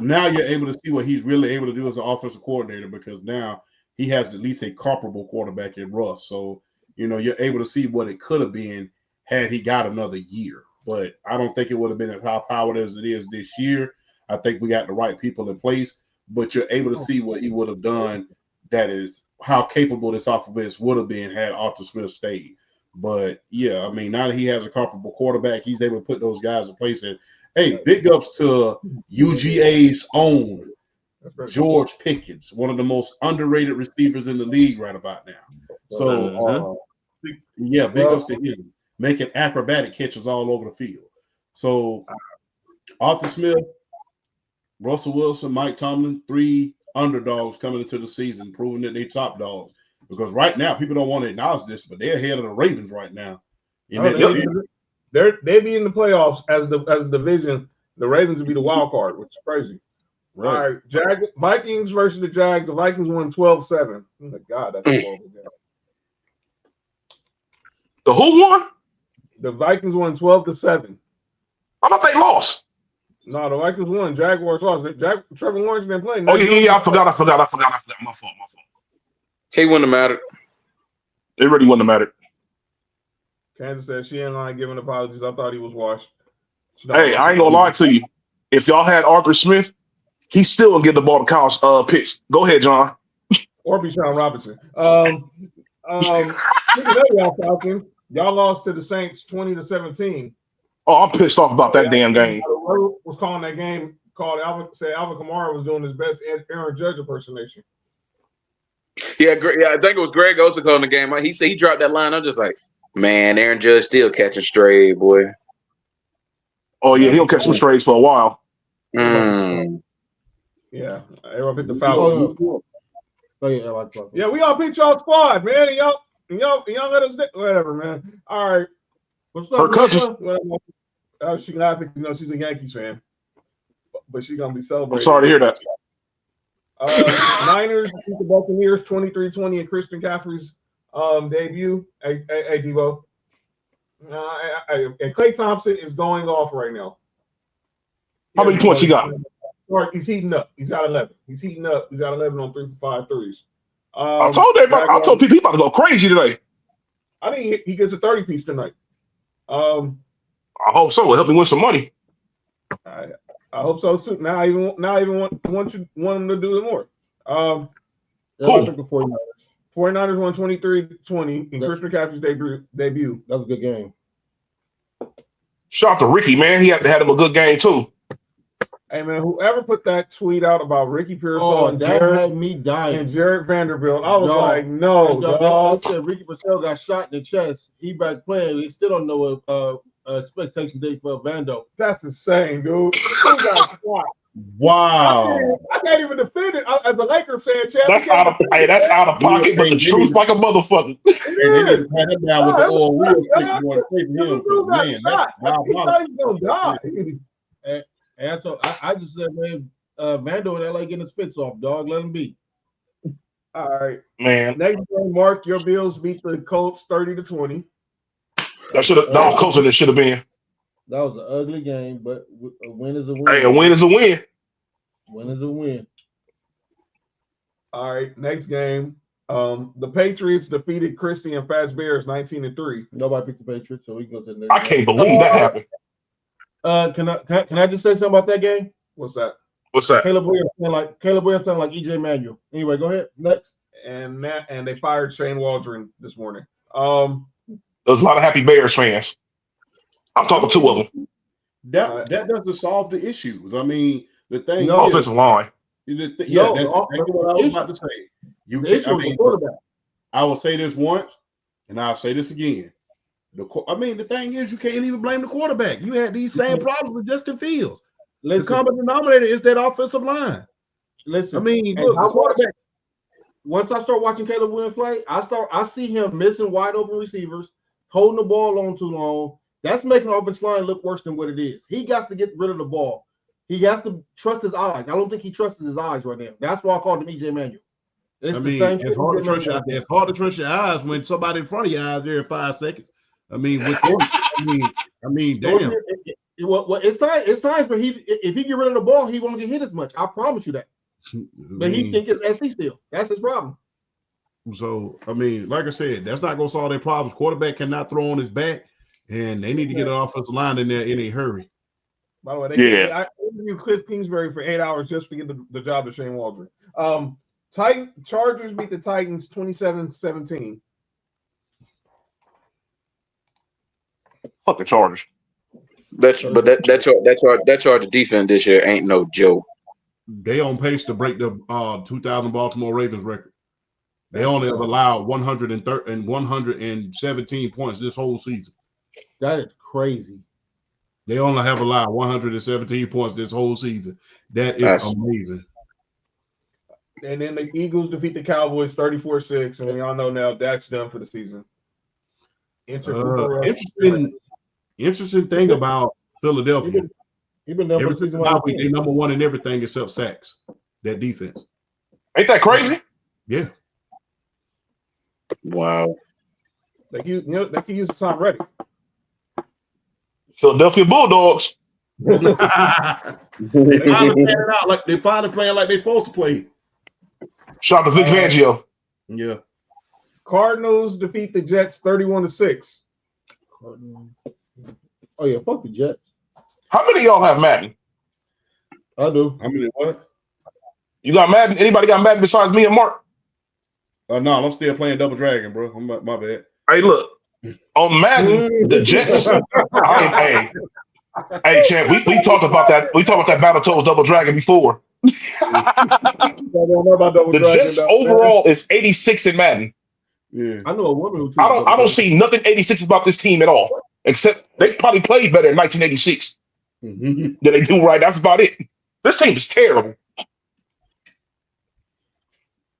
now you're able to see what he's really able to do as an offensive coordinator, because now he has at least a comparable quarterback in Russ. So, you know, you're able to see what it could have been had he got another year. But I don't think it would have been as high-powered as it is this year. I think we got the right people in place, but you're able to see what he would have done. That is how capable this offense would have been had Arthur Smith stayed. But, yeah, I mean, now that he has a comparable quarterback, he's able to put those guys in place. And, hey, big ups to UGA's own George Pickens, one of the most underrated receivers in the league right about now. So, yeah, big ups to him, making acrobatic catches all over the field. So, Arthur Smith, Russell Wilson, Mike Tomlin, 3 underdogs coming into the season, proving that they're top dogs. Because right now, people don't want to acknowledge this, but they're ahead of the Ravens right now. They'd be in the playoffs as a division. The Ravens would be the wild card, which is crazy. Right. All right, Vikings versus the Jags. The Vikings won 12-7. Oh my God, that's a horrible game. The who won? The Vikings won 12-7. I thought they lost. No, the Vikings won. Jaguars lost. Trevor Lawrence didn't play. Oh, yeah. I forgot. My fault. He wouldn't have mattered. It really wouldn't have mattered. Kansas said she ain't lying, giving apologies. I thought he was washed. Hey, I ain't gonna lie to you. If y'all had Arthur Smith, he still would get the ball to college picks. Go ahead, John. Or Bijan Robinson. Y'all Falcons, y'all lost to the Saints 20-17. Oh, I'm pissed off about that damn game. Was calling that game called Alvin Kamara was doing his best Aaron Judge impersonation. Yeah, I think it was Greg Osa calling the game. He said he dropped that line. I'm just like, man, Aaron Judge still catching stray, boy. Oh, yeah, he'll catch some strays for a while. Yeah, everyone picked the Falcons. Yeah, we all picked y'all squad, man. And y'all let us whatever, man. All right. What's up? Her cousin. She's laughing because she's a Yankees fan, but she's gonna be celebrating. I'm sorry to hear that. Niners beat the Buccaneers 23-20 in Christian McCaffrey's debut. Hey, Devo. And Klay Thompson is going off right now. How many points he got? He's heating up. He's got 11. He's heating up. He's got 11 on 3 for 5 threes. I told people he about to go crazy today. I think he gets a 30-piece tonight. I hope so. It'll help me win some money. I hope so too. Now I even want him to do it more. I think the 49ers. 49ers won 23-20 in Christian McCaffrey's debut. That was a good game. Shout out to Ricky, man. He had him a good game too. Hey man, whoever put that tweet out about Ricky Pearsall had me dying. And Jared Vanderbilt, I was like, no, dog. They said Ricky Pearsall got shot in the chest. He back playing. They still don't know what expectation date for Vando. That's insane, dude. Who got shot? Wow. I can't even defend it as a Lakers fan, Chad. That's out of pocket, but the truth like a motherfucker. And they need to pat him down with the oil real quick. You want to pay for him because, man, that's he thought he was gonna die. And I just said, man, Vando in LA getting his fits off, dog. Let him be. All right, Man, next game, Mark, your Bills beat the Colts 30-20. that should have closer than it should have been. That was an ugly game, but a win is a win. Hey, a win is a win. Win is a win. All right, next game. The Patriots defeated Christie and Fats Bears 19-3. Nobody picked the Patriots, so we can go to the next. I can't believe that happened. Can I just say something about that game? What's that? What's that? Caleb Williams sounded like EJ Manuel. Anyway, go ahead. Next. And they fired Shane Waldron this morning. There's a lot of happy Bears fans. I'm talking two of them. That doesn't solve the issues. I mean, the thing No is, offensive line. that's exactly what I was about to say. I will say this once, and I'll say this again. The thing is, you can't even blame the quarterback. You had these same problems with Justin Fields. The common denominator is that offensive line. Listen, I mean, look, the quarterback. Once I start watching Caleb Williams play, I see him missing wide open receivers, holding the ball on too long. That's making the offensive line look worse than what it is. He got to get rid of the ball. He has to trust his eyes. I don't think he trusts his eyes right now. That's why I called him EJ Manuel. It's hard to trust your eyes when somebody in front of your eyes there in 5 seconds. I mean, damn. It's times where if he get rid of the ball, he won't get hit as much. I promise you that. But he think it's SC still. That's his problem. So, I mean, like I said, that's not going to solve their problems. Quarterback cannot throw on his back, and they need to get an offensive line in there in a hurry. By the way, I interviewed Cliff Kingsbury for 8 hours just to get the job of Shane Waldron. Chargers beat the Titans 27-17. Fuck the Chargers. That Charger defense this year ain't no joke. They on pace to break the 2000 Baltimore Ravens record. They only have allowed 117 points this whole season. That is crazy. They only have allowed 117 points this whole season. That's amazing. And then the Eagles defeat the Cowboys 34-6, and y'all know now Dak's done for the season. Interesting thing about Philadelphia. He been done for the season. They're number one in everything except sacks. That defense. Ain't that crazy? Yeah. Wow. They can use Tom Ready. Philadelphia Bulldogs. They finally playing like they're supposed to play. Shout out to Vic Fangio. Yeah. Cardinals defeat the Jets 31-6. Oh yeah, fuck the Jets. How many of y'all have Madden? I do. How many what? You got Madden? Anybody got Madden besides me and Mark? No, I'm still playing Double Dragon, bro. My bad. Hey, look. On Madden, the Jets. Hey, champ, we talked about that. We talked about that Battletoads Double Dragon before. The Jets overall is 86 in Madden. Yeah. I know a woman who. I don't see nothing 86 about this team at all, except they probably played better in 1986 than they do right now. That's about it. This team is terrible.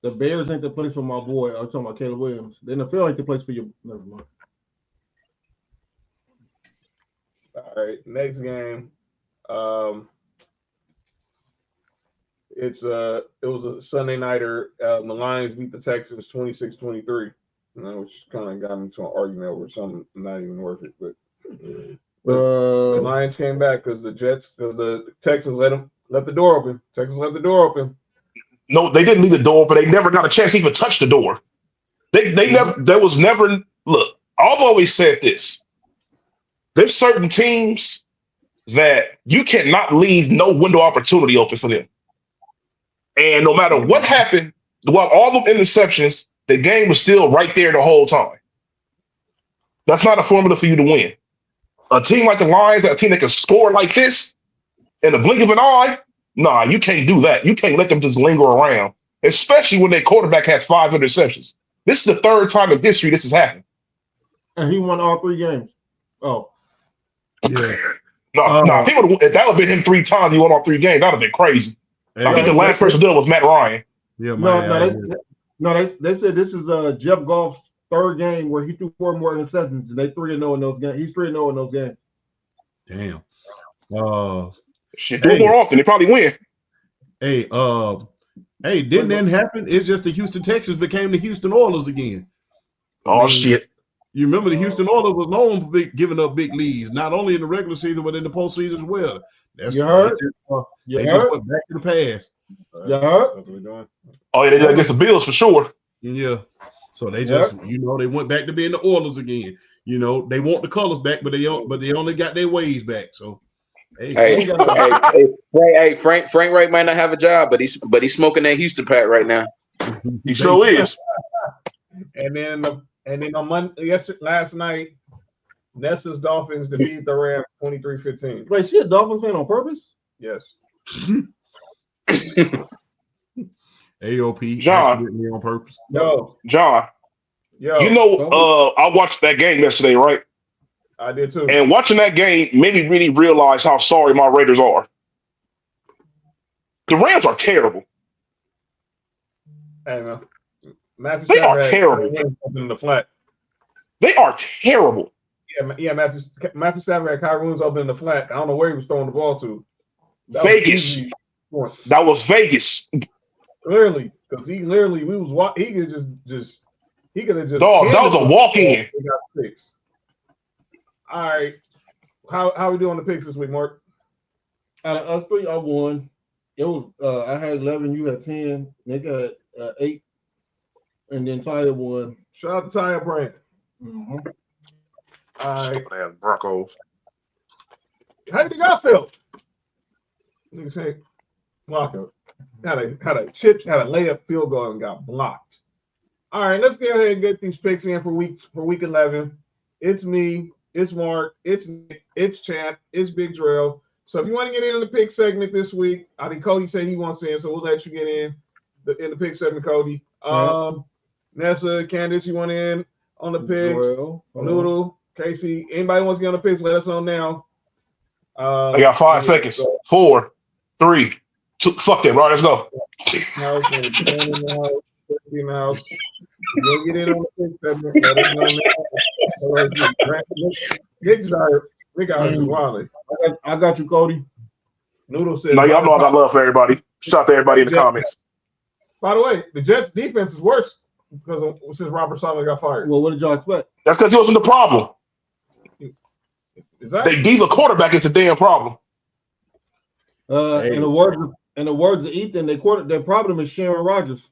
The Bears ain't the place for my boy. I was talking about Caleb Williams. The NFL ain't the place for your. Never mind. All right, next game. It was a Sunday nighter. The Lions beat the Texans 26-23, which kind of got into an argument over something not even worth it. But the Lions came back because the Texans let the door open. Texans let the door open. No, they didn't leave the door, but they never got a chance to even touch the door. They never. There was never. Look, I've always said this. There's certain teams that you cannot leave no window opportunity open for them. And no matter what happened, well, all the interceptions, the game was still right there the whole time. That's not a formula for you to win. A team like the Lions, a team that can score like this in the blink of an eye, nah, you can't do that. You can't let them just linger around, especially when their quarterback has 5 interceptions. This is the third time in history this has happened. And he won all 3 games. Oh. Yeah. If that would have been him 3 times, he won all 3 games. That would have been crazy. I think the last person to do it was Matt Ryan. Yeah, they said this is Jeff Goff's 3rd game where he threw 4 more interceptions, and they 3-0 in those games. He's 3-0 in those games. Damn. Shit, do it more often. They probably win. Hey, didn't that happen? It's just the Houston Texans became the Houston Oilers again. Shit. You remember the Houston Oilers was known for giving up big leads, not only in the regular season, but in the postseason as well. They just went back to the past. You heard? That's what we're doing. Oh, yeah, they did against the Bills for sure. Yeah. So they just, they went back to being the Oilers again. They want the colors back, but they only got their ways back. So Frank Wright might not have a job, but he's smoking that Houston pack right now. He sure is. And then on Monday, last night, Nessa's Dolphins defeated the Rams 23-15. Wait, she a Dolphins fan on purpose? Yes. AOP John on purpose. No. John. Yo. I watched that game yesterday, right? I did too. And watching that game made me really realize how sorry my Raiders are. The Rams are terrible. Hey, man. They are terrible. In the flat. They are terrible. Yeah, Matthew Stafford had Kyrie Williams open in the flat. I don't know where he was throwing the ball to. Vegas. That was Vegas. Clearly, because he could have just. Dog, that was a walk-in. All right, how we doing the picks this week, Mark? Out of us 3, I won. It was I had 11, you had 10. They got 8, and then Tyler won. Shout out to Tyler Brand. Mm-hmm. All right, Broncos. How did you got feel? Nigga say blocker had a layup field goal and got blocked. All right, let's go ahead and get these picks in for week 11. It's me, it's Mark, it's Nick, it's Champ, it's Big Drill. So if you want to get in the pick segment this week, I think Cody said he wants in, so we'll let you get in the pick segment, Cody. Nessa, Candace, you want in on the picks? Noodle, Casey, anybody wants to get on the picks? Let us know now. I got 5 seconds. 4, 3, 2. Fuck that, bro. Let's go. Now, you'll get in on the pick segment. Let us know now. Nick out is wilding. I got you, Cody. Noodle said. No, y'all know I got love for everybody. Shout out to everybody in the comments. By the way, the Jets' defense is worse since Robert Saleh got fired. Well, what did y'all expect? That's because he wasn't the problem. Exactly. They the quarterback is a damn problem. In the words of Ethan, their problem is Sharon Rodgers.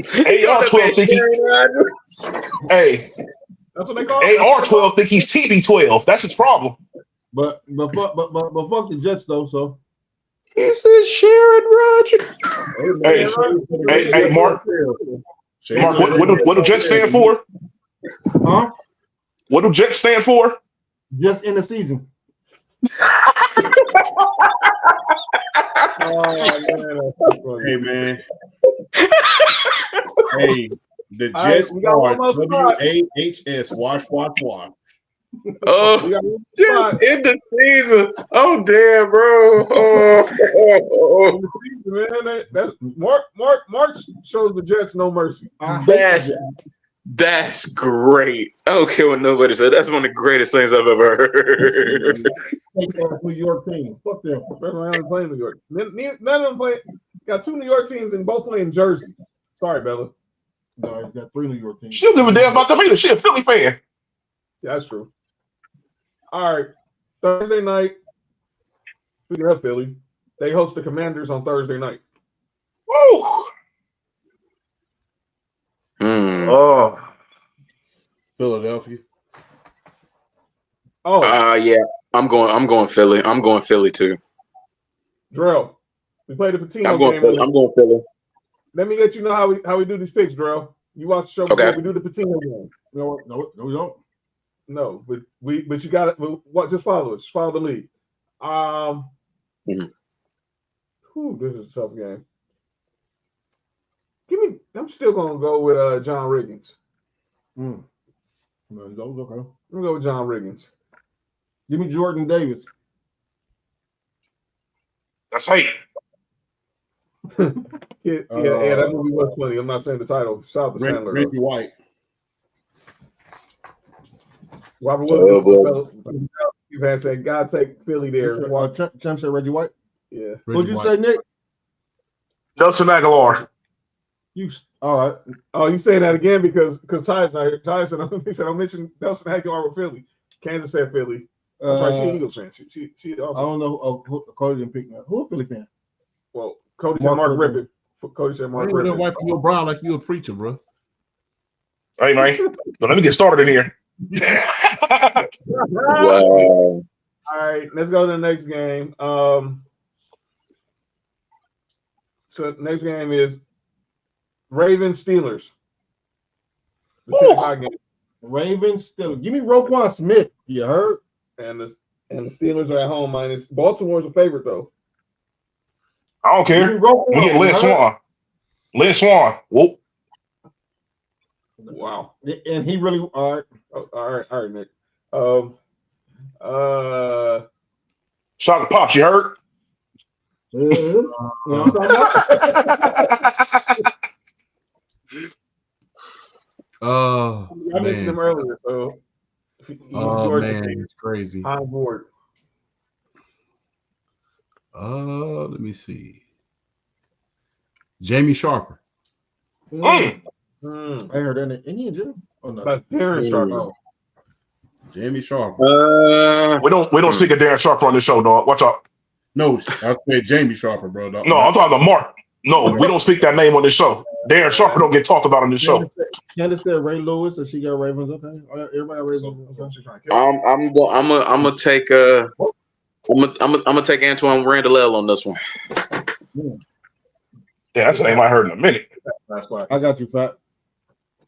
AR12 think that's what they call it. AR12 think he's TB12. That's his problem. But fuck the Jets though. So he said Sharon Rodgers. Hey, Mark. Mark, what do Jets stand for? Huh? What do Jets stand for? Just in the season. Hey man. Hey, the Jets are WAHS. Wash. Oh, just in the season. Oh damn, bro. Mark shows the Jets no mercy. That's great. I don't care what nobody said. That's one of the greatest things I've ever heard. New York team. Fuck them. Playing New York. None of them play. Got 2 New York teams and both play in Jersey. Sorry, Bella. No, he's got 3 New York teams. She don't give a damn about them either. She a Philly fan. Yeah, that's true. All right. Thursday night. Speaking of Philly, they host the Commanders on Thursday night. Woo! Oh, Philadelphia. Oh, yeah. I'm going Philly. I'm going Philly too. Drell. We played the Patino I'm going Philly. Let me let you know how we do these picks, Drell. You watch the show before we do the Patino game. No, we don't. No, but you got it. Just follow us. Follow the lead. This is a tough game. I'm still gonna go with John Riggins. Okay. I'm gonna go with John Riggins. Give me Jordan Davis. That's hate. Yeah, that movie was funny. I'm not saying the title. Shout out to Sandler. Reggie White. Robert Oh, Williams. You've had said, God take Philly there. Champ said Reggie White. Yeah. What'd you say, Nick? Nelson Aguilar. You all right? Oh, you saying that again because Tyson he said I mentioned Nelson Aguilar with Philly. Kansas said Philly. That's right. She an Eagles fan. She I don't know. Cody didn't pick me. Who a Philly fan? Well, Cody said Mark Rippon. Cody said Mark You're Rippon. wiping your brow like you a preacher, bro. Hey, man. But let me get started in here. wow. All right, let's go to the next game. So the next game is Ravens Steelers. Ravens Steelers. Give me Roquan Smith. You heard? And the Steelers are at home minus. Baltimore's a favorite though. I don't care. We get Lynn Swan. Lynn Swan. Whoop. Wow. And he really all right. Oh, all right, Nick. Shout out to Pops, you heard? You know what I'm talking I mentioned him earlier, so it's crazy. On board. Let me see. Jamie Sharper. I heard that. Ain't he in jail? Oh no. That's Darren Sharper. Oh. Jamie Sharper. We don't speak of Darren Sharper on this show, dog. Watch out. No, I said Jamie Sharper, bro. No, I'm talking to Mark. No, we don't speak that name on this show. Darren Sharper don't get talked about on this show. Candace said Ray Lewis, so she got Ravens. Okay, everybody got Ravens. I'm gonna take I'm gonna take Antoine Randall on this one. Yeah, that's a name I heard in a minute. That's why. I got you, Fat.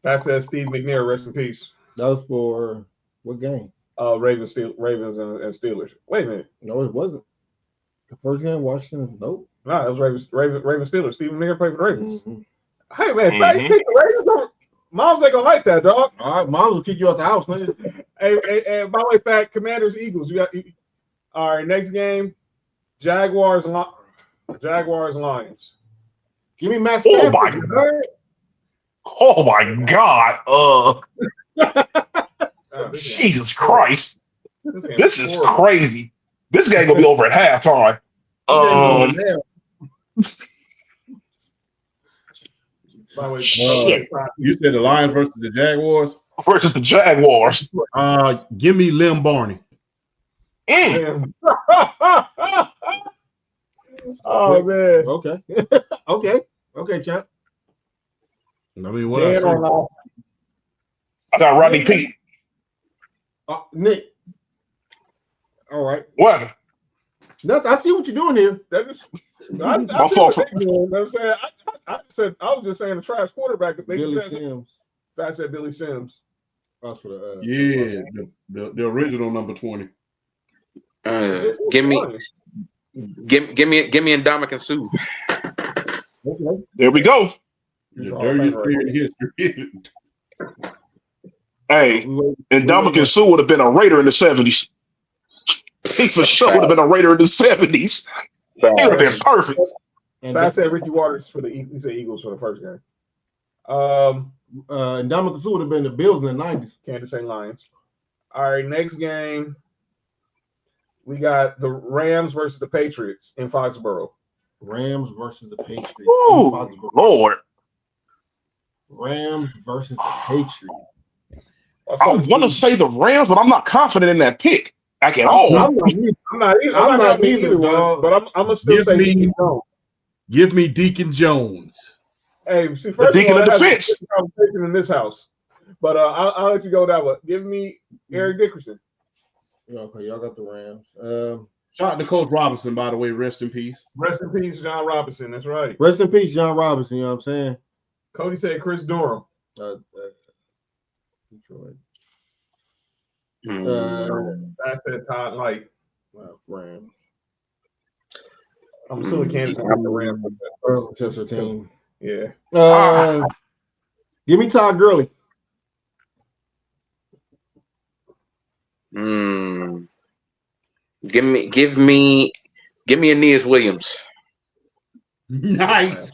That says Steve McNair, rest in peace. That was for what game? Ravens and Steelers. Wait a minute. No, it wasn't. The first game, Washington. Nope. No, it was Ravens Steelers. Steve McNair played for the Ravens. Mm-hmm. Hey man, Fat, you pick the Ravens over. Moms ain't gonna like that, dog. All right, Moms will kick you out the house, man. Hey, by the way, Fat, Commanders Eagles. All right, next game, Jaguars Lions. Give me Matt Stafford. Oh my God. Jesus Christ. This is crazy. This game gonna be over at halftime. By the way, you said the Lions versus the Jaguars? Versus the Jaguars. Give me Lim Barney. Oh man. Okay, champ. I mean, what I say? I got Rodney Peete. Nick. All right. What? Nothing. I see what you're doing here. That is, I said I was just saying the trash quarterback. Billy Sims. I said Billy Sims. That's for the the original number 20. Give me Ndamukong Suh. Okay. There we go. The dirtiest player in history. Hey, and Ndamukong Suh would have been a Raider in the 70s. He for sure would have been a Raider in the 70s. He would have been perfect. And I said Ricky Waters for the Eagles for the first game. Ndamukong Suh would have been the Bills in the 90s. Kansas City Lions. All right, next game. We got the Rams versus the Patriots in Foxborough. Rams versus the Patriots. Ooh, Lord. Rams versus the Patriots. I want to say the Rams, but I'm not confident in that pick. Like at all. I'm not either, dog. but I'm gonna still say Deacon Jones. Give me Deacon Jones. Hey, see, first Deacon of all, of defense. Conversation in this house, but I'll let you go that way. Give me Eric Dickerson. Okay, y'all got the Rams. Shout out to Coach Robinson, by the way. Rest in peace. Rest in peace, John Robinson. That's right. Rest in peace, John Robinson. You know what I'm saying? Cody said Chris Durham. Detroit. I said Todd Light. Rams. I'm assuming Kansas got the Rams. Chester team. Yeah. Give me Todd Gurley. Give me Aeneas Williams. Nice.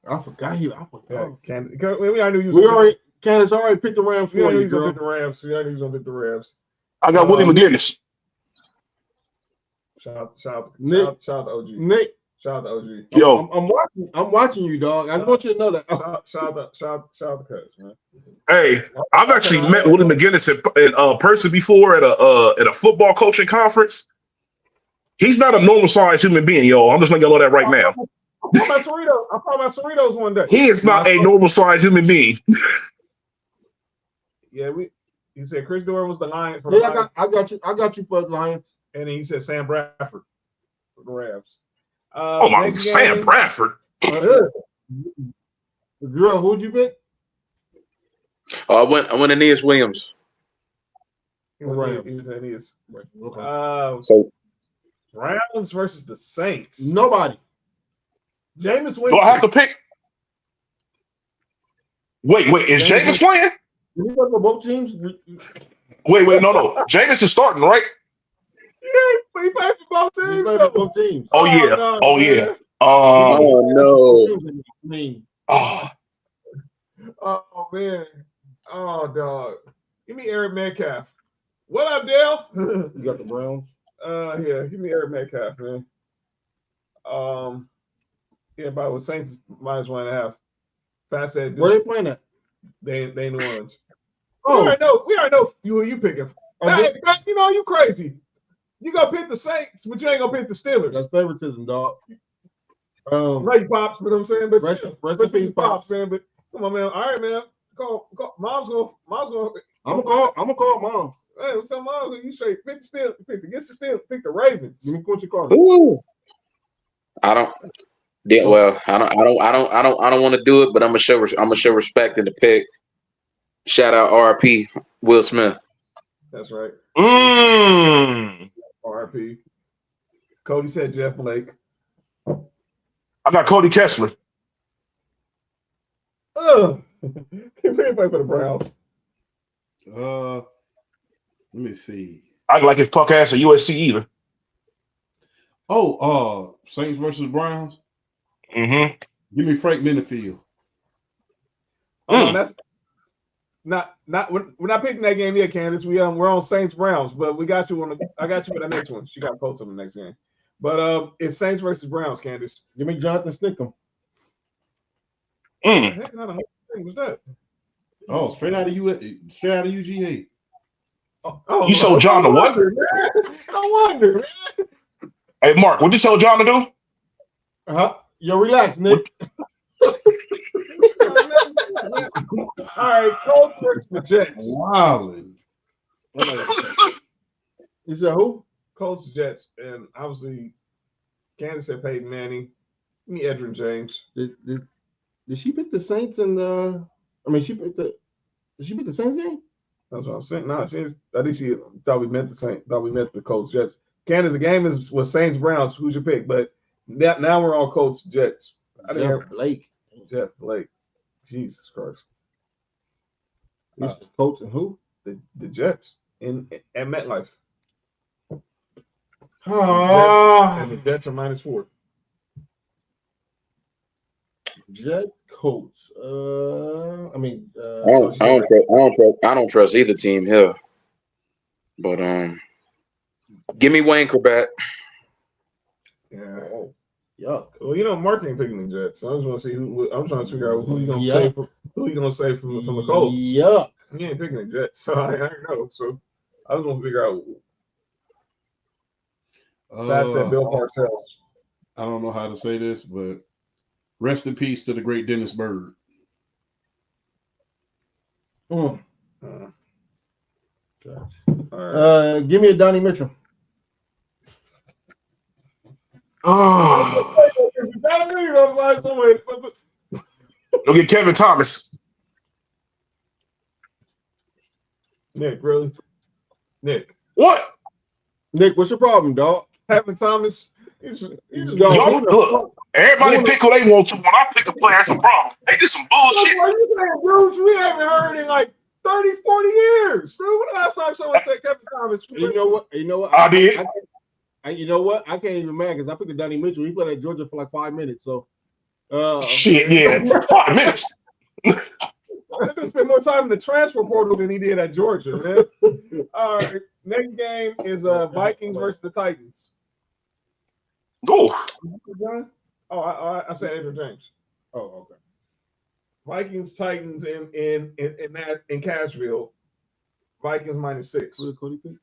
I forgot you. I forgot. We already knew Candace already picked the Rams we for already you, knew girl. pick the Rams. We already knew gonna pick the Rams. I got Willie McGinnis. Shout out to OG. Nick. Shout out to OG. Yo, I'm watching you, dog. I want you to know that. Shout out to Cuz, man. hey, I've actually met Willie McGinnis in person before at a football coaching conference. He's not a normal sized human being, yo. I'm just letting y'all know that right now. I found my Cerritos one day. He is not a normal sized human being. Yeah, he said Chris Doran was the Lions for the Yeah, Lions. I got you for the Lions. And then he said Sam Bradford for the Rams. Oh my, Sam Bradford. Girl, who'd you pick? I went Aeneas Williams. He said he is. Okay. So Browns versus the Saints. Nobody. Jameis Winston. Do I have to pick? Wait, is Jameis playing? Did you play for both teams? Wait, no. Jameis is starting, right? Yeah, he played for both teams. He played for both teams. Oh yeah. no, Oh man. yeah. oh no. Oh man. Oh dog. Give me Eric Metcalf. What up, Dale? You got the Browns. Yeah, give me Eric Metcalf, man. Yeah, but with Saints -1.5. Fast said Where they playing at? they New Orleans. Oh, We already know who you picking. You know, you crazy. You gonna pick the Saints, but you ain't gonna pick the Steelers. that's favoritism, dog. Right, Pops, but I'm saying, but Rest still, in peace, Pops. man. But come on, man. All right, man. Call. Mom's gonna. I'm gonna call mom. Hey, tell Mom you straight pick the Steelers, pick the Ravens. Give me Quincy Carter. Ooh. I don't want to do it, but I'm gonna show respect in the pick. Shout out RP Will Smith. That's right. Mm. RP. Cody said Jeff Blake. I got Cody Kessler. He play for the Browns. Let me see. I like his punk ass at USC either. Oh, Saints versus Browns. Mm-hmm. Give me Frank Minifield. That's not. We're not picking that game yet, Candace. We're on Saints Browns, but I got you with the next one. She got Colts on the next game. But it's Saints versus Browns, Candace. Give me Jonathan Stickham. Heck, not a whole thing was that. Oh, straight out of UGA. You told John to what? No wonder, man. Hey, Mark, what'd you tell John to do? Yo, relax, Nick. All right, Colts versus the Jets. Wow. You said who? Colts, Jets, and obviously Kansas said Peyton Manning. Give me Edgerrin James. Did she pick the Saints and did she pick the Saints game? That's what I'm saying. No, I think she thought we meant the Saints. Thought we meant the Colts, Jets. Candace, the game was Saints Browns. Who's your pick? But now we're on Colts, Jets. Jeff Blake. Jesus Christ. Colts and who? The Jets at MetLife. And the Jets are -4. Jet Colts. I don't trust either team here. But give me Wayne Corbett. Yeah. Oh, yuck. Well, Mark ain't picking the Jets. So I just want to see who. I'm trying to figure out who he's gonna say. Who he gonna say from the Colts? Yuck. He ain't picking the Jets, so I don't know. So I just want to figure out. That's that Bill Parcells. I don't know how to say this, but rest in peace to the great Dennis Byrd. All right. Give me a Donnie Mitchell. Oh. Go get Kevin Thomas. Nick, really? Nick. What? Nick, what's your problem, dog? Kevin Thomas. Y'all, look, everybody pick who they want to. When I pick a player, that's a problem. They did some bullshit. What are you saying, Bruce? We haven't heard in like 30, 40 years. Dude, when the last time someone said Kevin Thomas? You know what? I did. You know what? I can't even mad because I picked Donnie Mitchell. He played at Georgia for like 5 minutes. So, Shit, yeah, 5 minutes. I think spent more time in the transfer portal than he did at Georgia, man. All right, next game is Vikings versus the Titans. Oh, Oh, I said Andrew James. Oh, okay. Vikings Titans in Cashville. Vikings -6. Who did Cody pick?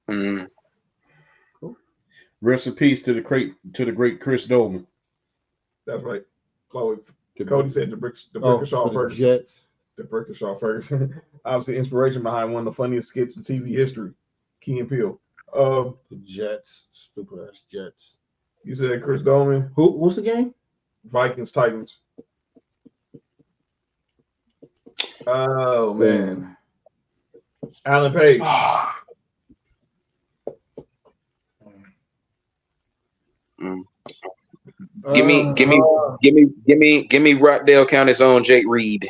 Mm. Rest in peace to the great Chris Dolman. That's right. Oh, Cody said the Brickashaw Ferguson. Jets. The Brickashaw Ferguson. Obviously, inspiration behind one of the funniest skits in TV history, Key and Peele. The Jets, stupid ass Jets. You said Chris Dolman. What's the game? Vikings Titans. Oh man, Alan Page. Give me Rockdale County's own Jake Reed.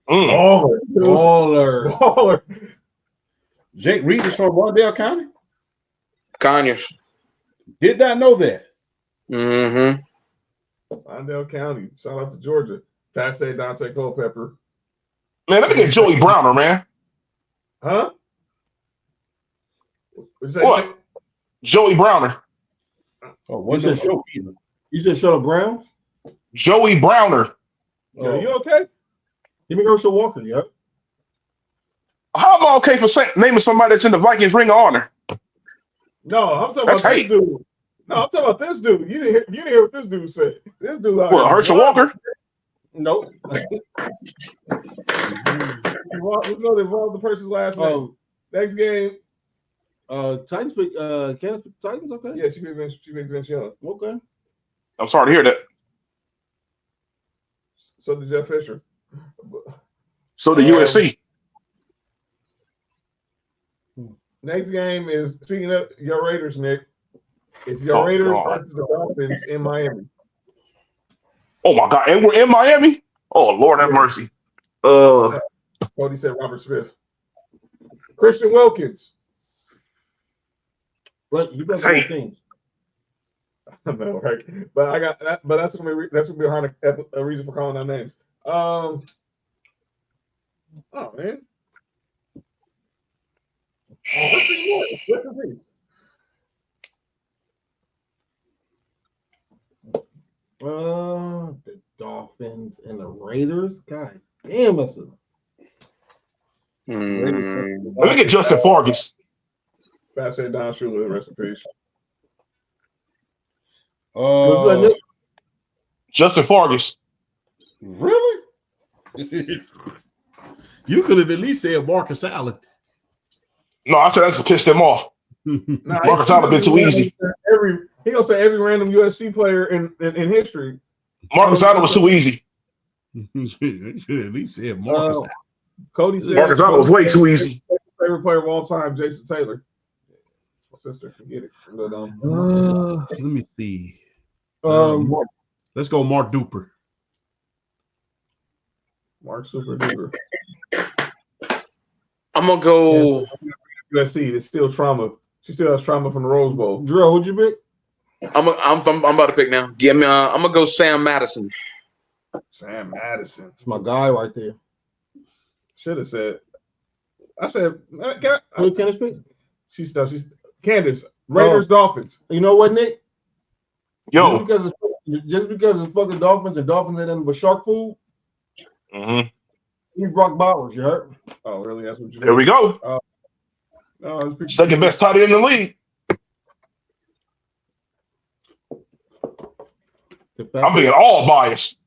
Baller. Jake Reed is from Rockdale County? Conyers. Did not know that. Mm-hmm. Rockdale County. Shout out to Georgia. Pat say Dante Culpepper. Man, let me get Joey Browner, man. Huh? What? Joey Browner. Oh, what's the show? You said Shutter Browns? Joey Browner. Yo, you okay? Give me Herschel Walker, yeah. How am I okay for naming somebody that's in the Vikings Ring of Honor? No, I'm talking That's about hate. this dude. No, I'm talking about this dude. You didn't hear what this dude said. This dude. What, Herschel Walker? Nope. We know they involved the person's last name. Next game. Titans pick Kansas Titans, okay. Yeah, she picked Vince Young. Okay. I'm sorry to hear that. So did Jeff Fisher. So the USC. Next game is, speaking of your Raiders, Nick, it's your Raiders versus the Dolphins in Miami. Oh my God, and we're in Miami? Oh Lord have mercy. Cody said Robert Smith. Christian Wilkins. But you got some things. I know, right? But I got that. But that's gonna be behind a reason for calling our names. Oh man. The Dolphins and the Raiders. God damn, that's a... Let me get Justin Fargas. Fast said Don Shula, rest in peace. Justin Fargas. Really? You could have at least said Marcus Allen. No, I said that's to piss them off. Marcus Allen been too easy. He gonna say every random USC player in history. Marcus Allen was too easy. You should at least said Marcus Allen. Cody said Marcus Allen was way too easy. Favorite player of all time, Jason Taylor. My sister can get it. But, let me see. Let's go Mark Duper. Mark Super Duper. I'm gonna go USC. It's still trauma. She still has trauma from the Rose Bowl. Drew, who'd you pick? I'm about to pick now. Give me. I'm gonna go Sam Madison. Sam Madison. It's my guy right there. Should have said. I said. Can I speak? She's Candace. Raiders, Dolphins. You know what, Nick? Yo. Just because it's fucking Dolphins and Dolphins ain't nothing but shark food. Mm-hmm. He's Brock Bowers, you heard? Oh, really? That's what you There we go. Second best tight end in the league. I'm being all biased.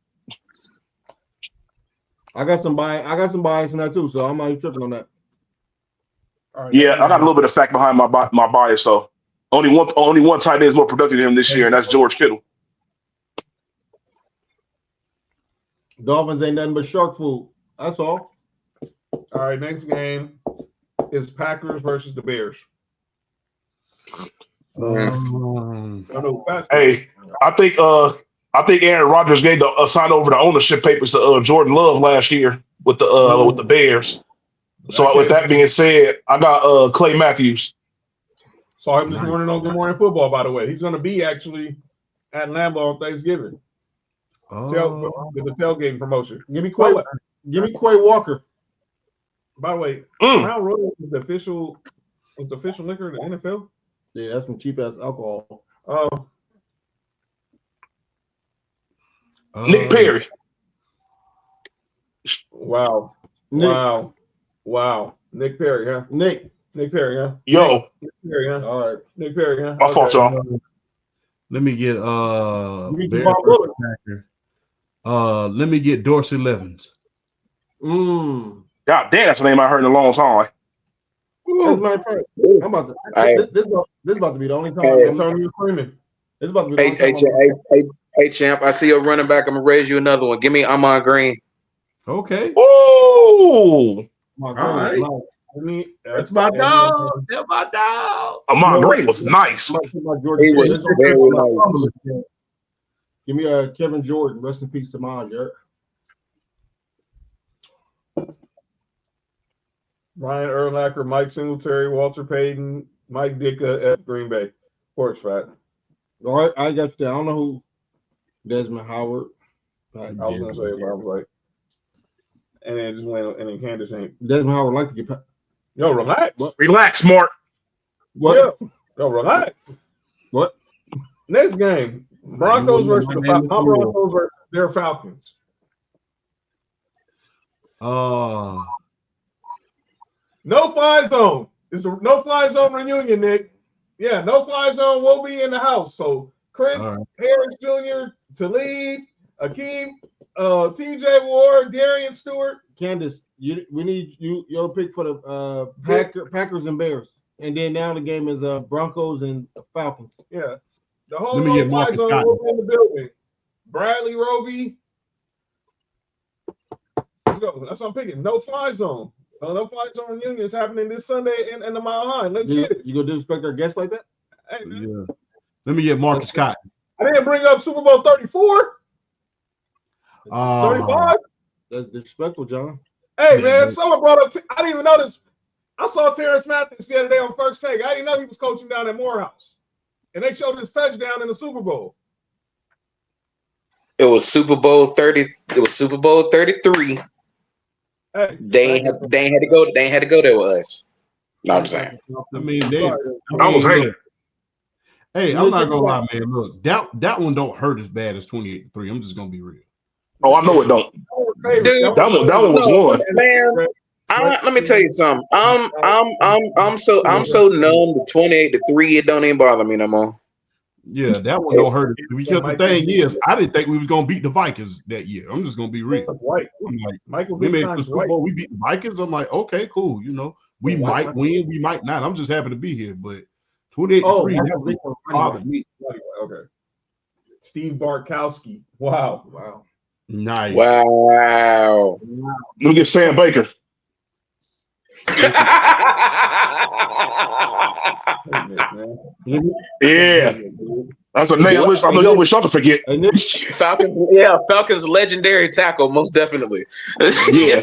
I got some bias in that too, so I'm not tripping on that. Right, yeah, I got a little bit of fact behind my bias. So only one tight end is more productive than him this year, and that's George Kittle. Dolphins ain't nothing but shark food. That's all. All right, next game is Packers versus the Bears. Hey, I think Aaron Rodgers gave signed over the ownership papers to Jordan Love last year with the Bears. So with that being said, I got Clay Matthews. Saw him this morning on Good Morning Football, by the way. He's going to be actually at Lambeau on Thanksgiving. With the tailgating promotion. Give me Quay Walker. By the way, Crown Royal is the official liquor in the NFL. Yeah, that's some cheap ass alcohol. Nick Perry. Wow. Nick Perry, huh? Nick Perry, huh? Yo. Nick Perry, huh? All right. Nick Perry, huh? My fault, y'all. Let me get let me get Dorsey Levens. God damn, that's a name I heard in a long time. As a matter of fact, I'm about to. This is about to be the only time I'm telling you screaming. This is about to be the only time. Hey, champ! I see your running back. I'm gonna raise you another one. Give me Amon Green. Okay. Oh, all right. That's my dog. That's my dog. Amon Green was nice. He was very nice. Give me Kevin Jordan. Rest in peace to mine, Jared. Ryan Urlacher, Mike Singletary, Walter Payton, Mike Ditka at Green Bay. Horse fat. All right, I got you. I don't know who. Desmond Howard. I was gonna say it, but I was like, and then just went, and then Candace ain't. Desmond Howard like to get. Yo, relax. What? Relax, Mark. What? Yeah. Yo, relax. What? Next game, Broncos versus their Falcons. No-fly zone. It's the no-fly zone reunion, Nick. Yeah, no-fly zone will be in the house. So Chris Harris Jr., Talib, Akeem, TJ Ward, Darian Stewart. Candace, we need your pick for the Packers and Bears. And then now the game is Broncos and Falcons. Yeah. The whole no-fly zone will be in the building. Bradley Roby. Let's go. That's what I'm picking. No-fly zone. No-fly zone reunion is happening this Sunday in the Mile High. Let's get it. You gonna disrespect our guests like that? Hey, yeah. Let me get Marcus Cotton. I didn't bring up Super Bowl 34. 35. That's disrespectful, John. Hey, man, someone brought up. I didn't even know this. I saw Terrence Mathis the other day on First Take. I didn't know he was coaching down at Morehouse. And they showed his touchdown in the Super Bowl. It was Super Bowl 30. It was Super Bowl 33. Hey, they ain't had to go. They ain't had to go there with us. No, I'm just saying. I mean, hey, I'm not gonna lie, man. Look, that one don't hurt as bad as 28-3. I'm just gonna be real. Oh, I know it don't. Dude, that one was one. Man, let me tell you something. I'm so numb to 28-3. It don't even bother me no more. Yeah, that one don't hurt it. Because the thing is, I didn't think we was gonna beat the Vikings that year. I'm just gonna be real. I'm like, we made the Super Bowl, we beat the Vikings. I'm like, okay, cool. You know, we might win, we might not. I'm just happy to be here. But 28-3, that bothered me. Okay. Steve Bartkowski. Wow. Nice. Wow. Let me get Sam Baker. Yeah, that's a name. I know y'all wish y'all to forget. Falcons legendary tackle, most definitely. Yeah,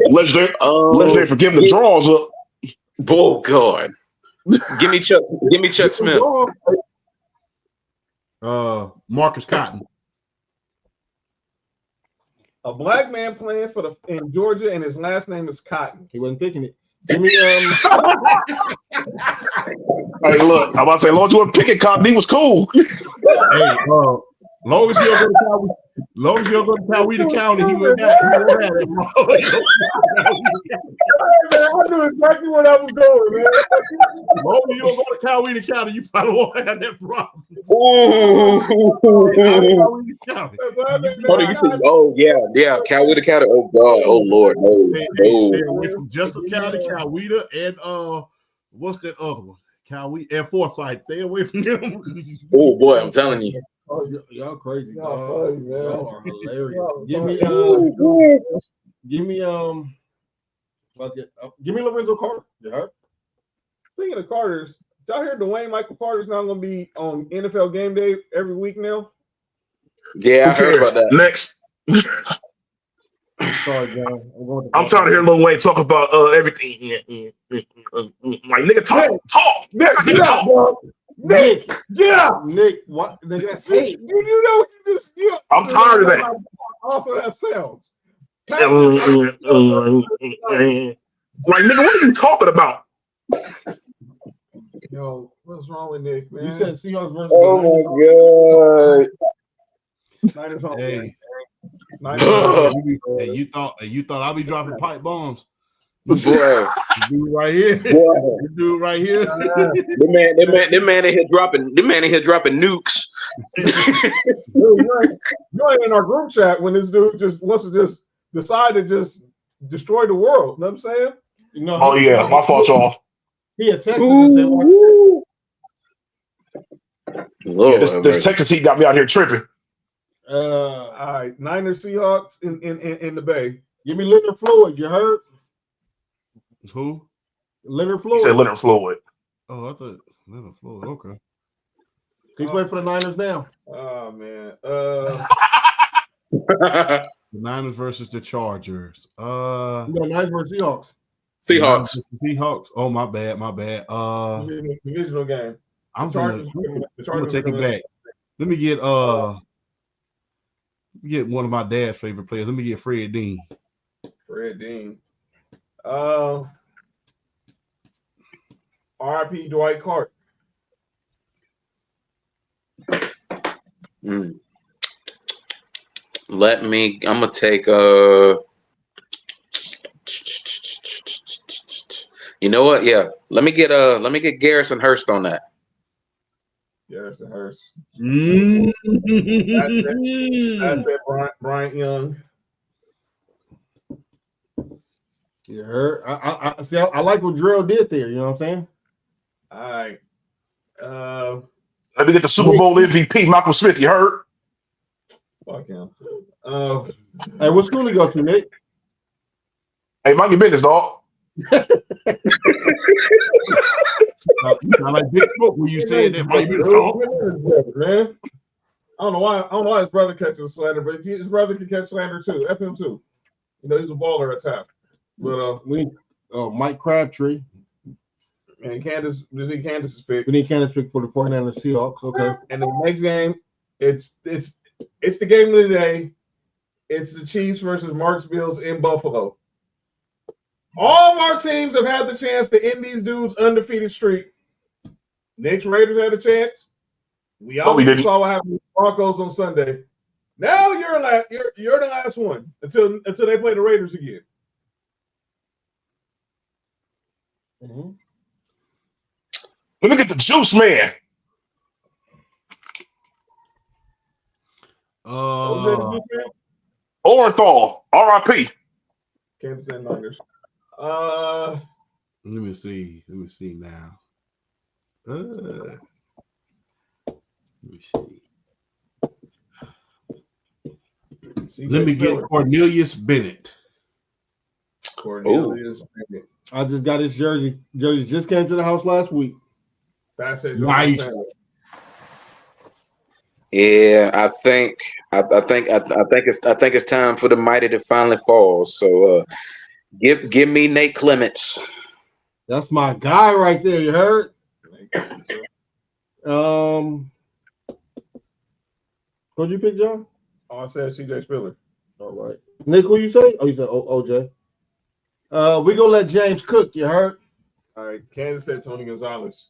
legendary for giving the draws up. Oh God, give me Chuck Smith. Marcus Cotton. A black man playing in Georgia, and his last name is Cotton. He wasn't picking it. Give me Hey, look, I'm about to say, long as you were picking Cotton, he was cool. Hey, long as you don't go to Coweta County, he went back. I knew exactly where that was going, man. Long as you don't go to Coweta County, you probably won't have that problem. Coweta County. Oh God, oh Lord, no. Stay away from Jessup County, Coweta, and what's that other one? Coweta and Forsyth. Stay away from them. Oh boy, I'm telling you. Oh, y'all crazy. Y'all are hilarious. Give me Lorenzo Carter. Yeah. Speaking of Carters, did y'all hear Dwayne Michael Carter's now going to be on NFL Game Day every week now? Yeah, I heard about that. Next. sorry, John. I'm tired of hearing Lil Wayne talk about everything. Like, nigga, talk. Get out, bro. Nick, get out. Nick, what? Nigga, that's hate. You know what you just I'm tired of that. Off of that sounds. Like, nigga, what are you talking about? Yo, what's wrong with Nick, man? You said Seahawks versus. Oh my god! Niners on. Hey, Niners. you thought I'd be dropping pipe bombs? Boy, This dude right here. boy. This dude right here. The man in here dropping. The man in here dropping nukes. You ain't in our group chat when this dude just wants to just decide to just destroy the world. You know what I'm saying? You know, Oh yeah, my fault, y'all. He had texted and said, Ooh. Yeah, Lord, this Texas heat got me out here tripping. All right, Niners Seahawks in the Bay. give me Leonard Floyd. You heard? Who? Leonard He Floyd. said Leonard Floyd. Oh, I thought Leonard Floyd. Okay. He played for the Niners now. Oh man. The Niners versus the Chargers. You got Niners versus Seahawks. Seahawks. Seahawks. Oh, my bad. Divisional game. I'm Chargers- gonna take it back. Let me get one of my dad's favorite players. Let me get Fred Dean. Fred Dean. R.I.P. Dwight Clark. I'm gonna take you know what? Yeah. Let me get Garrison Hurst on that. Garrison Hurst. Mm. That's it. Bryant Young. You heard? I see. I like what Drill did there. You know what I'm saying? All right. Let me get the Super Bowl MVP, Michael Smith. You heard? Fuck him. Hey, what school he go to, Nick? Hey, mind your business, dog. You sound like Big Smoke when you said that. Might be the song. Man. I don't know why his brother catches slander, but his brother can catch slander too. F him too. You know, he's a baller at tap. But Mike Crabtree. and Candace's pick. We need Candace pick for the 49ers Seahawks. Okay. And the next game, it's the game of the day. It's the Chiefs versus Mark's Bills in Buffalo. All of our teams have had the chance to end these dudes' undefeated streak. Knicks Raiders had a chance. We obviously saw what happened with the Broncos on Sunday. Now you're the last one until they play the Raiders again. Mm-hmm. Let me get the juice, man. Orenthal, R.I.P. Kansas City Niners. Let me see now. Let me see. Let me get Cornelius Bennett. Cornelius Bennett. I just got his jersey. Jersey just came to the house last week. Nice. Yeah, I think it's time for the mighty to finally fall. So give me Nate Clements. That's my guy right there. You heard? What'd you pick, John? Oh, I said C.J. Spiller. All right. Nick, who you say? Oh, you said OJ. We gonna let James cook. You heard? All right. Kansas said Tony Gonzalez.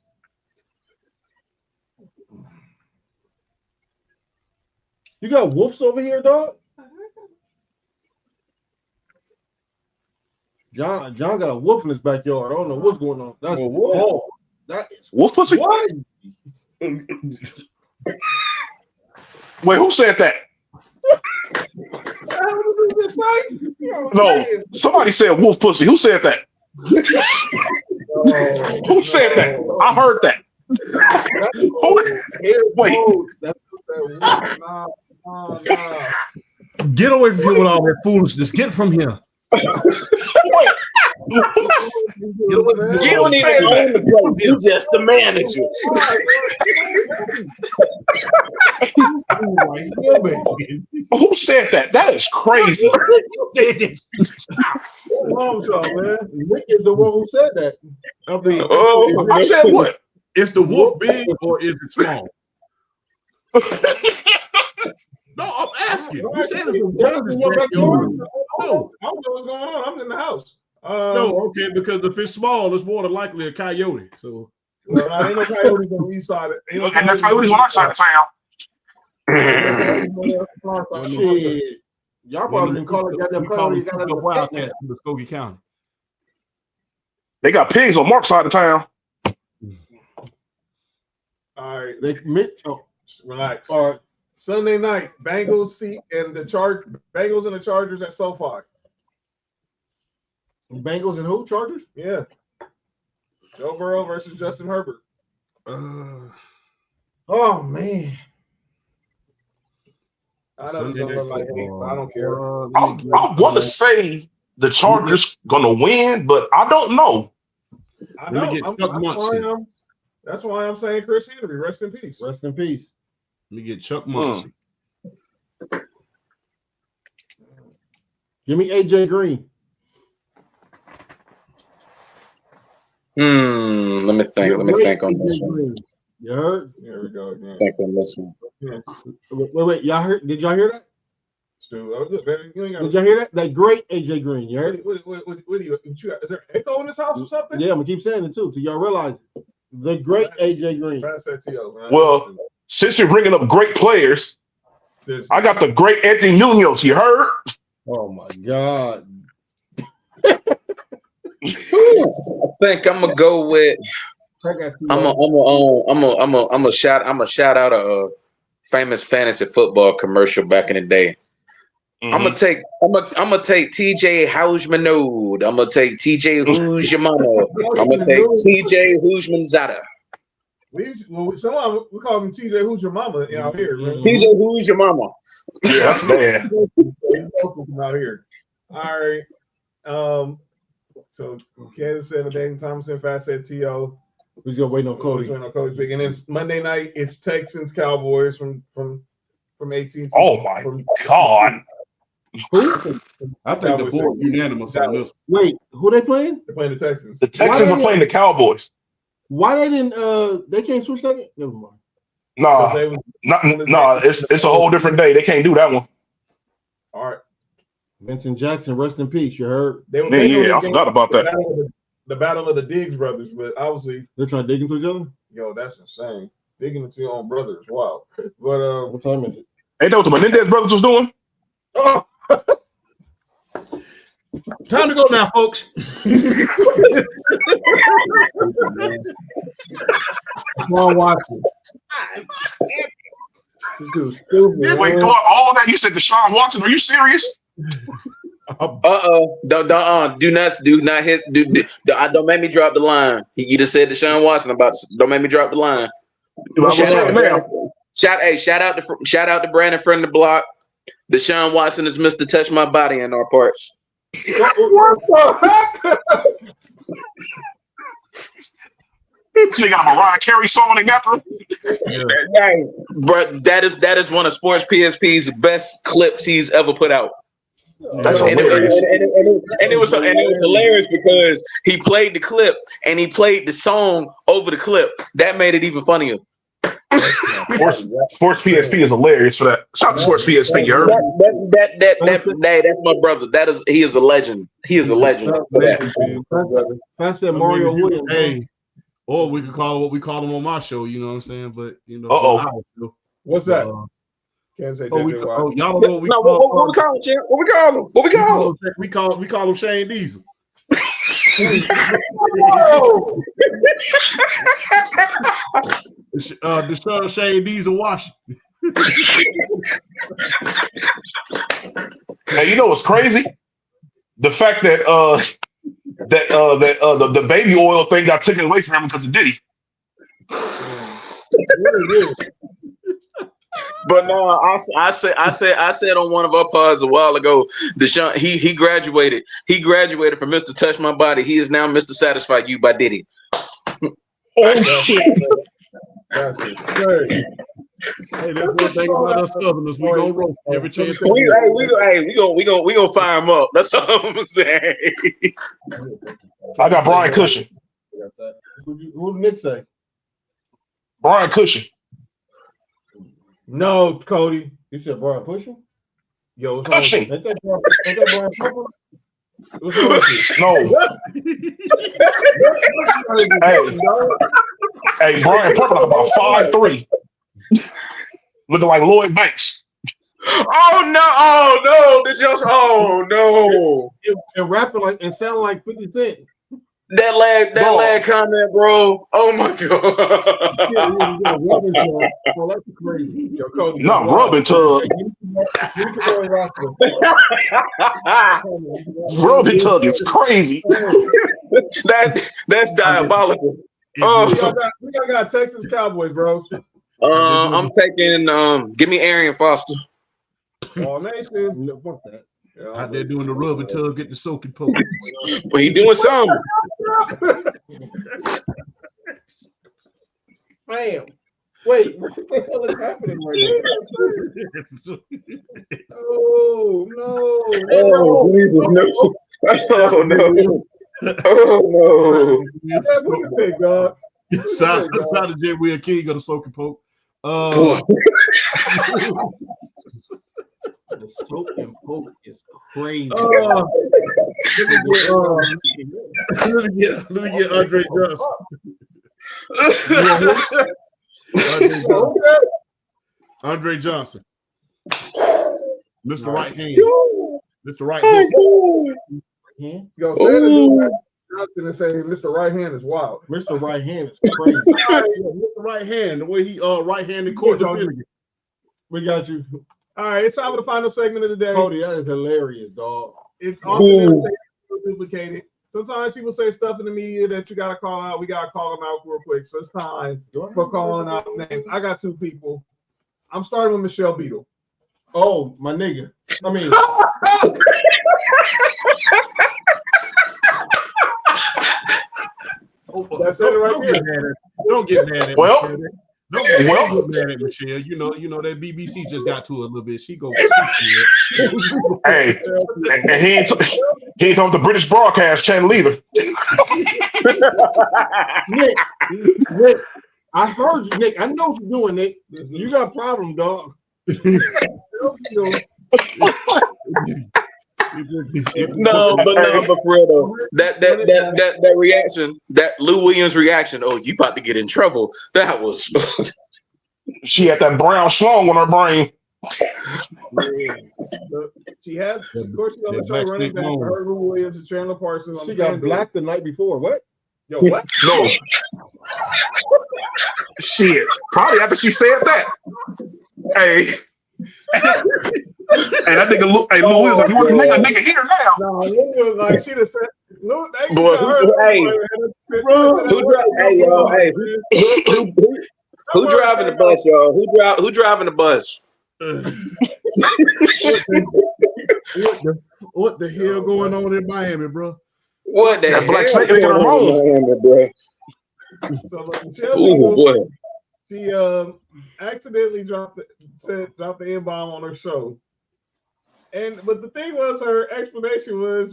You got wolves over here, dog? John got a wolf in his backyard. I don't know what's going on. That's wolf. That is Wolf pussy? what? Wait, who said that? No, somebody said wolf pussy. Who said that? Who said that? I heard that. Wait. Nah. Get away from here with all that foolishness. Get from here. Wait. You don't even own the place. You just the manager. Who said that? That is crazy. What's wrong with y'all, man? Rick is the one who said that. I mean, I said what? is the wolf big or is it small? No, I'm asking. You said it's the Wolves' backyard. No, I don't know what's going on. I'm in the house. No, okay, because if it's small, it's more than likely a coyote. So, well, ain't no coyotes on the east side. Ain't no And that's how it is on our side of town. Shit. Y'all probably didn't call it goddamn coyotes. Wildcats in Muskogee County. They got pigs on Mark's side of town. All right, relax. All right. Sunday night, Bengals and the Chargers at SoFi. Bengals and who? Chargers? Yeah. Joe Burrow versus Justin Herbert. Oh man. I know it's gonna look like hate, but I don't care. I want to say the Chargers gonna win, but I don't know. I know. That's why I'm saying Chris Henry. Rest in peace. Rest in peace. Let me get Chuck Muncie. Give me AJ Green. Let me think on this one. You heard? Here we go again. Think on this one. Wait. Y'all heard? Did y'all hear that? Did y'all hear that? That great AJ Green. You heard it? What do you? Is there echo in this house or something? Yeah, I'm gonna keep saying it too, till y'all realize it. The great AJ Green. Well, since you're bringing up great players, I got the great Anthony Munoz. You heard? Oh my God. I think I'm gonna go with. I'm a shout out a famous fantasy football commercial back in the day. Mm-hmm. I'm gonna take TJ Hausmanode. I'm gonna take TJ Who's Your Mama. I'm gonna take TJ Who'sman Zada. We call him TJ Who's Your Mama out here. Right? TJ Who's Your Mama. Yeah, that's bad. Out here. All right. So Kansas City, Dayton Thompson, Fast said T.O. Who's gonna wait on Cody? And then Monday night, it's Texans Cowboys from 18. Oh my God! Who? I think the board unanimous on this. Wait, who they playing? They're playing the Texans. The Texans are playing the Cowboys. Why they didn't? They can't switch that. Never mind. No, it's a whole different day. They can't do that one. All right. Vincent Jackson, rest in peace. You heard? Yeah, I forgot about that. The battle of the Diggs brothers, but obviously they're trying to dig into each other. Yo, that's insane. Digging into your own brother is wild. But what time is it? Ain't that what the Menendez brothers was doing? Oh. Time to go now, folks. Come watch it. Wait, doing all that? You said Deshaun Watson? Are you serious? Do not hit. Don't make me drop the line. You just said Deshaun Watson about. Don't make me drop the line. Shout out to Brandon from the block. Deshaun Watson is Mr. Touch My Body in our parts. What the heck? They got a Mariah Carey song in that one. Hey, but that is one of Sports PSP's best clips he's ever put out. That's hilarious. And it was hilarious because he played the clip and he played the song over the clip. That made it even funnier. Sports PSP is hilarious for that. Shout out to Sports PSP. You heard? That's my brother. He is a legend. He is a legend for that. I said Mario Williams. Hey, or we could call him what we call him on my show. You know what I'm saying? But you know, what's that? Can't say y'all don't know what we call him. What we call him, champ? What we call him? What we call him? We call him Shane Diesel. The son of Shane Diesel Washington. Now you know what's crazy? The fact that the baby oil thing got taken away from him because of Diddy. But no, I said on one of our pods a while ago, Deshaun, he graduated. He graduated from Mr. Touch My Body. He is now Mr. Satisfy You by Diddy. Oh shit! That's absurd. Hey, that's one thing about us Southerners. We gonna roast every chance. We gonna fire him up. That's all I'm saying. I got Brian Cushing. Who did Nick say? Brian Cushing. No, Cody. You said Brian Cushing? Yo, what's wrong with Cushing. you? Ain't that Brian Purple? What's wrong with you? No. Hey, Brian Purple like about 5'3". Looking like Lloyd Banks. Oh no! And rapping like and sounding like 50 Cent. That lag comment, bro. Oh my god. Well, that's crazy. Yo, Cody, Not rubbing tug. Rubbing tug is crazy. That's diabolical. we got Texas Cowboys, bro. I'm taking give me Arian Foster. All nation. No, fuck that. Out there doing the rub and tug, get the soaking poke. But he doing something. Bam. Wait, what the hell is happening right now? Oh no! Oh Jesus, no! Oh no! Oh no! Shout out to J. Will King of the soaking poke. The soap and poke is crazy. Let me get Andre Johnson. Andre Johnson. Mr. Right Hand. Mr. Right Hand. Yo, Shannon Johnson and say Mr. Right Hand is wild. Mr. Right Hand is crazy. Mr. Right Hand, the way he right-handed court defended. We got you. All right, it's time for the final segment of the day. Cody, that is hilarious, dog. It's often duplicated. Sometimes people say stuff in the media that you gotta call out. We gotta call them out real quick. So it's time for calling out names. I got two people. I'm starting with Michelle Beadle. Oh, my nigga. I mean, that's it right here. Don't get mad at Well, Michelle. Don't get mad at Michelle. You know that BBC just got to her a little bit. She go. hey, and he ain't talking the British broadcast channel either. Nick, I heard you, Nick. I know what you're doing, Nick. You got a problem, dog. No, but for real though, that reaction, that Lou Williams reaction. Oh, you about to get in trouble. That was. She had that brown schlong on her brain. She had, of course, she's on the show running back for her, Lou Williams and Chandler Parsons. She got black the night before. What? Yo, what? No. Shit. Probably after she said that. Hey. And that nigga look. Hey, Lou was like, "You want to make a nigga here now?" No, Lou was like, she'd have said, "Lou, Boy, who driving the bus, y'all? Who driving the bus? What the hell going on in Miami, bro? What the That hell black snake going on in Miami, bro? So Michelle, Boy. she accidentally dropped the N-bomb on her show. But the thing was, her explanation was,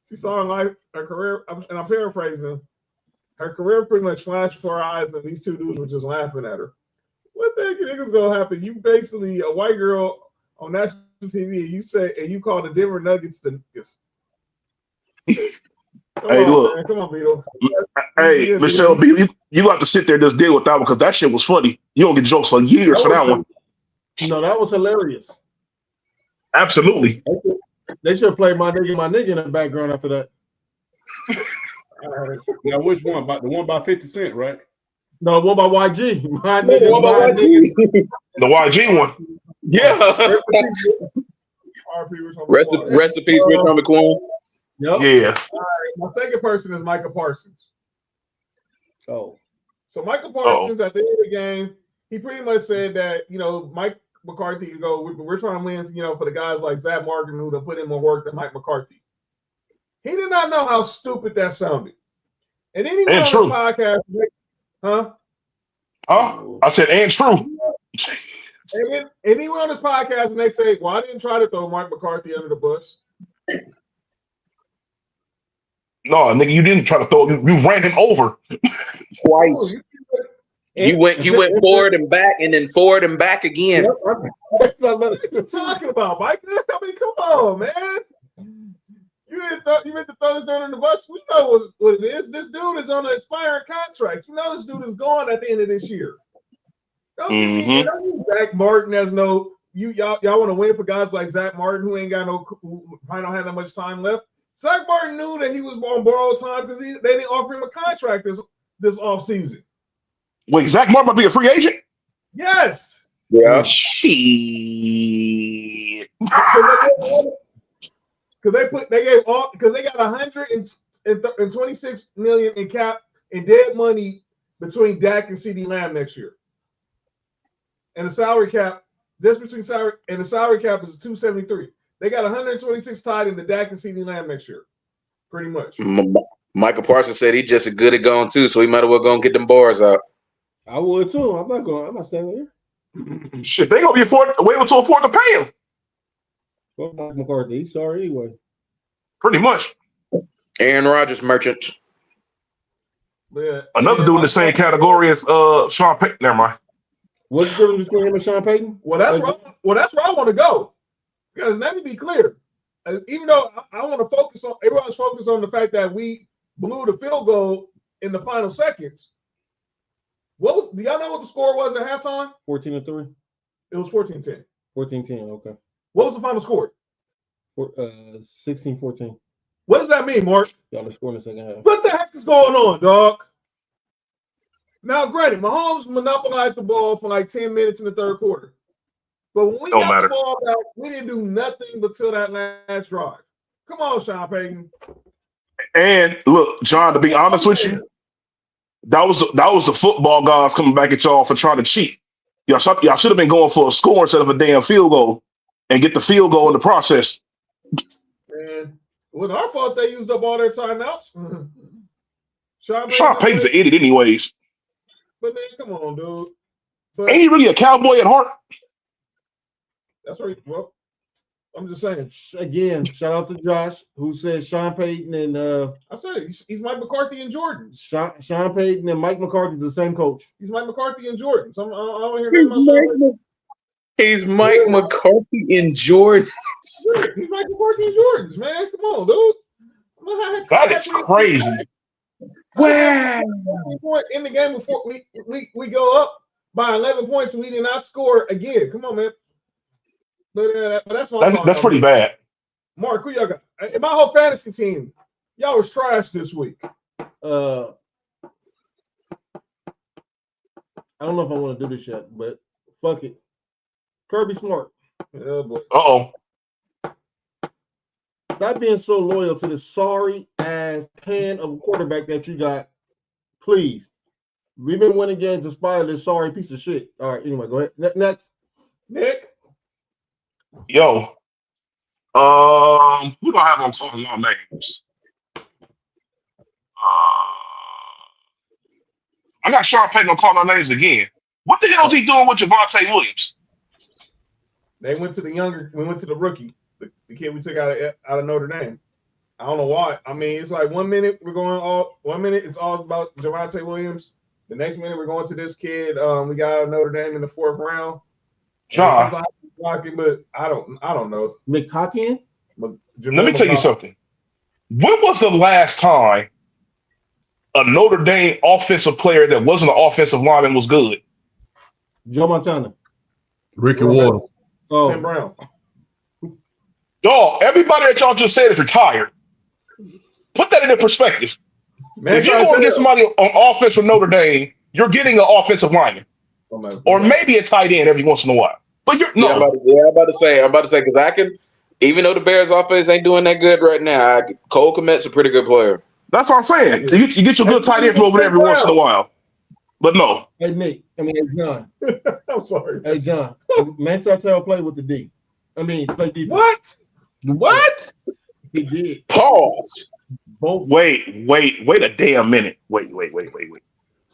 she saw her career, and I'm paraphrasing, her career pretty much flashed before her eyes, and these two dudes were just laughing at her. What the heck is gonna happen? You basically a white girl on national TV, and you call the Denver Nuggets the niggas. Come on, Beetle. Hey, Michelle B, you have to sit there and just deal with that one because that shit was funny. You don't get jokes for years for that one. No, that was hilarious. Absolutely. They should play my nigga in the background after that. Now, which one? The one by 50 Cent, right? No, one by YG. My nigga, my nigga. The YG one. Yeah. Rest in peace, Rich Homie Quan. Yep. Yeah. All right, my second person is Micah Parsons. Oh. So Micah Parsons at the end of the game, he pretty much said that, Mike McCarthy could go, we're trying to win, for the guys like Zach Martin who have put in more work than Mike McCarthy. He did not know how stupid that sounded. And then he went on his podcast. Huh? I said, and true. And he went on his podcast and they say, well, I didn't try to throw Mike McCarthy under the bus. No, nigga, you didn't try to throw. You ran him over twice. You went forward and back, and then forward and back again. What are you talking about, Mike? I mean, come on, man. You meant to throw this dude on the bus. We know what it is. This dude is on an expiring contract. You know this dude is gone at the end of this year. Don't Zach Martin has no. Y'all want to win for guys like Zach Martin who ain't got who probably don't have that much time left. Zach Martin knew that he was on borrowed time because they didn't offer him a contract this offseason. Wait, Zach Martin might be a free agent? Yes. Yeah. Shit. Because they got $126 million in cap and dead money between Dak and CeeDee Lamb next year. And the salary cap, just between salary and the salary cap is $273. They got 126 tied into Dak and CeeDee Lamb next year, pretty much. Michael Parsons said he's just as good at going too, so he might as well go and get them bars out. I would too. I'm not saying here. Shit, they gonna be able to afford to pay him. Well, Mike McCarthy, sorry anyway. Pretty much. Aaron Rodgers merchant. Yeah. Another dude in the same category as Sean Payton. Never mind. What's the difference between him and Sean Payton? Well, that's where I want to go. Because let me be clear. Even though I want to focus on everyone's focused on the fact that we blew the field goal in the final seconds. Do y'all know what the score was at halftime? 14-3. It was 14-10. 14-10, okay. What was the final score? 16-14. What does that mean, Mark? Y'all are scoring the second half. What the heck is going on, dog? Now, granted, Mahomes monopolized the ball for like 10 minutes in the third quarter. But when we got the ball back, we didn't do nothing until that last drive. Come on, Sean Payton. And look, John, to be honest with you, that was the football gods coming back at y'all for trying to cheat. Y'all should have been going for a score instead of a damn field goal and get the field goal in the process. And it wasn't our fault they used up all their timeouts. Sean Payton's an idiot anyways. But man, come on, dude. But ain't he really a cowboy at heart? That's right. Well, I'm just saying. Again, shout out to Josh, who said Sean Payton and I said he's Mike McCarthy and Jordan. Sean Payton and Mike McCarthy's the same coach. He's Mike McCarthy and Jordan. So I don't hear nothing about He's Mike McCarthy and Jordan. He's Mike McCarthy and Jordans, man. Come on, dude. That is crazy. Wow. In the game before we go up by 11 points and we did not score again. Come on, man. But that's pretty bad. Mark, who y'all got? My whole fantasy team, y'all was trash this week. I don't know if I want to do this yet, but fuck it. Kirby Smart. Oh boy. Uh-oh. Stop being so loyal to the sorry ass pan of a quarterback that you got. Please. We've been winning games despite this sorry piece of shit. All right, anyway, go ahead. Next. Nick. Yo. Who do I have on calling all names? I got Sean Payton on calling our names again. What the hell is he doing with Javonte Williams? We went to the rookie, the kid we took out of Notre Dame. I don't know why. I mean, it's like 1 minute it's all about Javonte Williams. The next minute we're going to this kid. We got out of Notre Dame in the 4th round. John. But I don't know. McCocken? Let me tell you something. When was the last time a Notre Dame offensive player that wasn't an offensive lineman was good? Joe Montana. Ricky Water. Oh. Tim Brown. Dog, everybody that y'all just said is retired. Put that into perspective. Man, if you're going to get somebody on offense from Notre Dame, you're getting an offensive lineman. Or maybe a tight end every once in a while. But you're no. I'm about to say because I can, even though the Bears offense ain't doing that good right now, Cole Kmet's a pretty good player. That's what I'm saying. You get your good tight end from over there every once in a while. But no. Hey, Nick. Hey, John. I'm sorry. Hey, John. Manchester played with the D. Play defense. What? What? He did. Pause. Both. Wait a damn minute. Wait.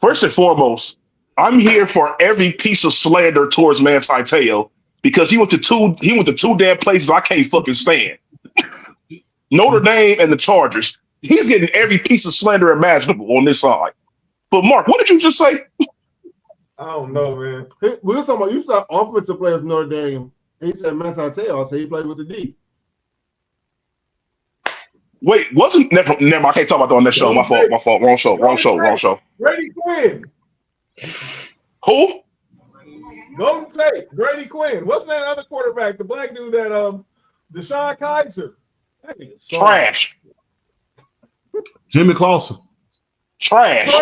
First and foremost, I'm here for every piece of slander towards Manti Te'o because he went to two damn places I can't fucking stand. Notre Dame and the Chargers. He's getting every piece of slander imaginable on this side. But Mark, what did you just say? I don't know, man. We were talking about you saw offensive players in Notre Dame. He said Manti Te'o, so he played with the D. Wait, wasn't never mind. I can't talk about that on this show. My fault. Wrong show. Brady Quinn. Who? Golden State. Brady Quinn. What's that other quarterback? The black dude that Deshaun Kaiser. Trash. Jimmy Clausen. Trash.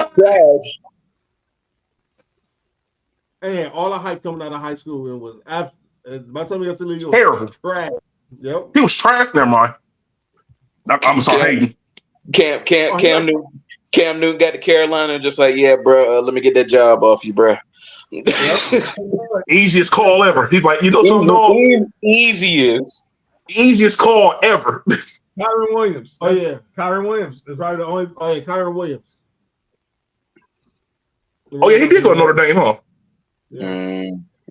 And all the hype coming out of high school and was by the time we got to the league, Terrible. Trash. Yep. He was trash. Never mind. I'm sorry. Cam Newton got to Carolina and just like, yeah, bro, let me get that job off you, bro. Yep. Easiest call ever. He's like, you know something, dog? Easiest call ever. Kyron Williams. Oh yeah, Kyron Williams is probably the only. Oh yeah, Kyron Williams. Oh yeah, he did go to Notre Dame, huh?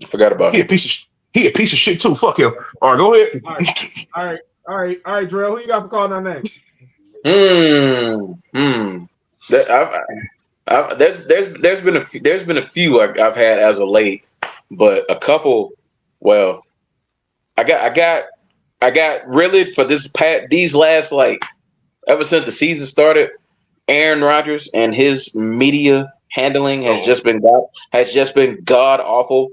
Forgot about him. He a piece of shit too. Fuck him. All right, go ahead. All right, Drell. Who you got for calling our name? There's been a few I've had as of late, but a couple. Well, I got really for these last ever since the season started, Aaron Rodgers and his media handling has just been god awful.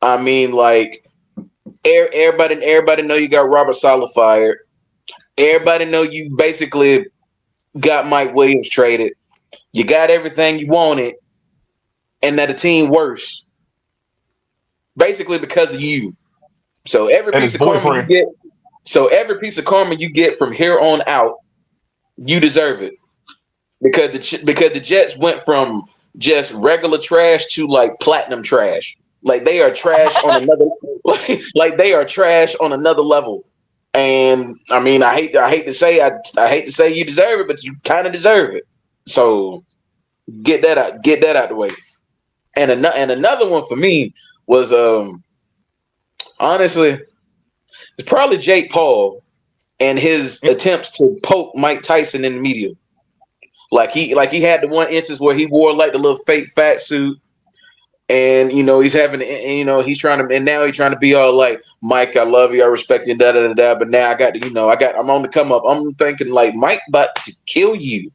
I mean, everybody know you got Robert Saleh fired. Everybody know you basically got Mike Williams traded. You got everything you wanted, and that the team worse, basically because of you. So every piece of karma you get from here on out, you deserve it. Because the Jets went from just regular trash to platinum trash. They are trash on another they are trash on another level. And I mean, I hate to say you deserve it, but you kind of deserve it. So get that out the way. And another one for me was honestly, it's probably Jake Paul and his attempts to poke Mike Tyson in the media. He had the one instance where he wore the little fake fat suit, and he's having, he's trying to, and now he's trying to be all like, Mike, I love you, I respect you, da da da da. But now I'm on the come up. I'm thinking Mike about to kill you.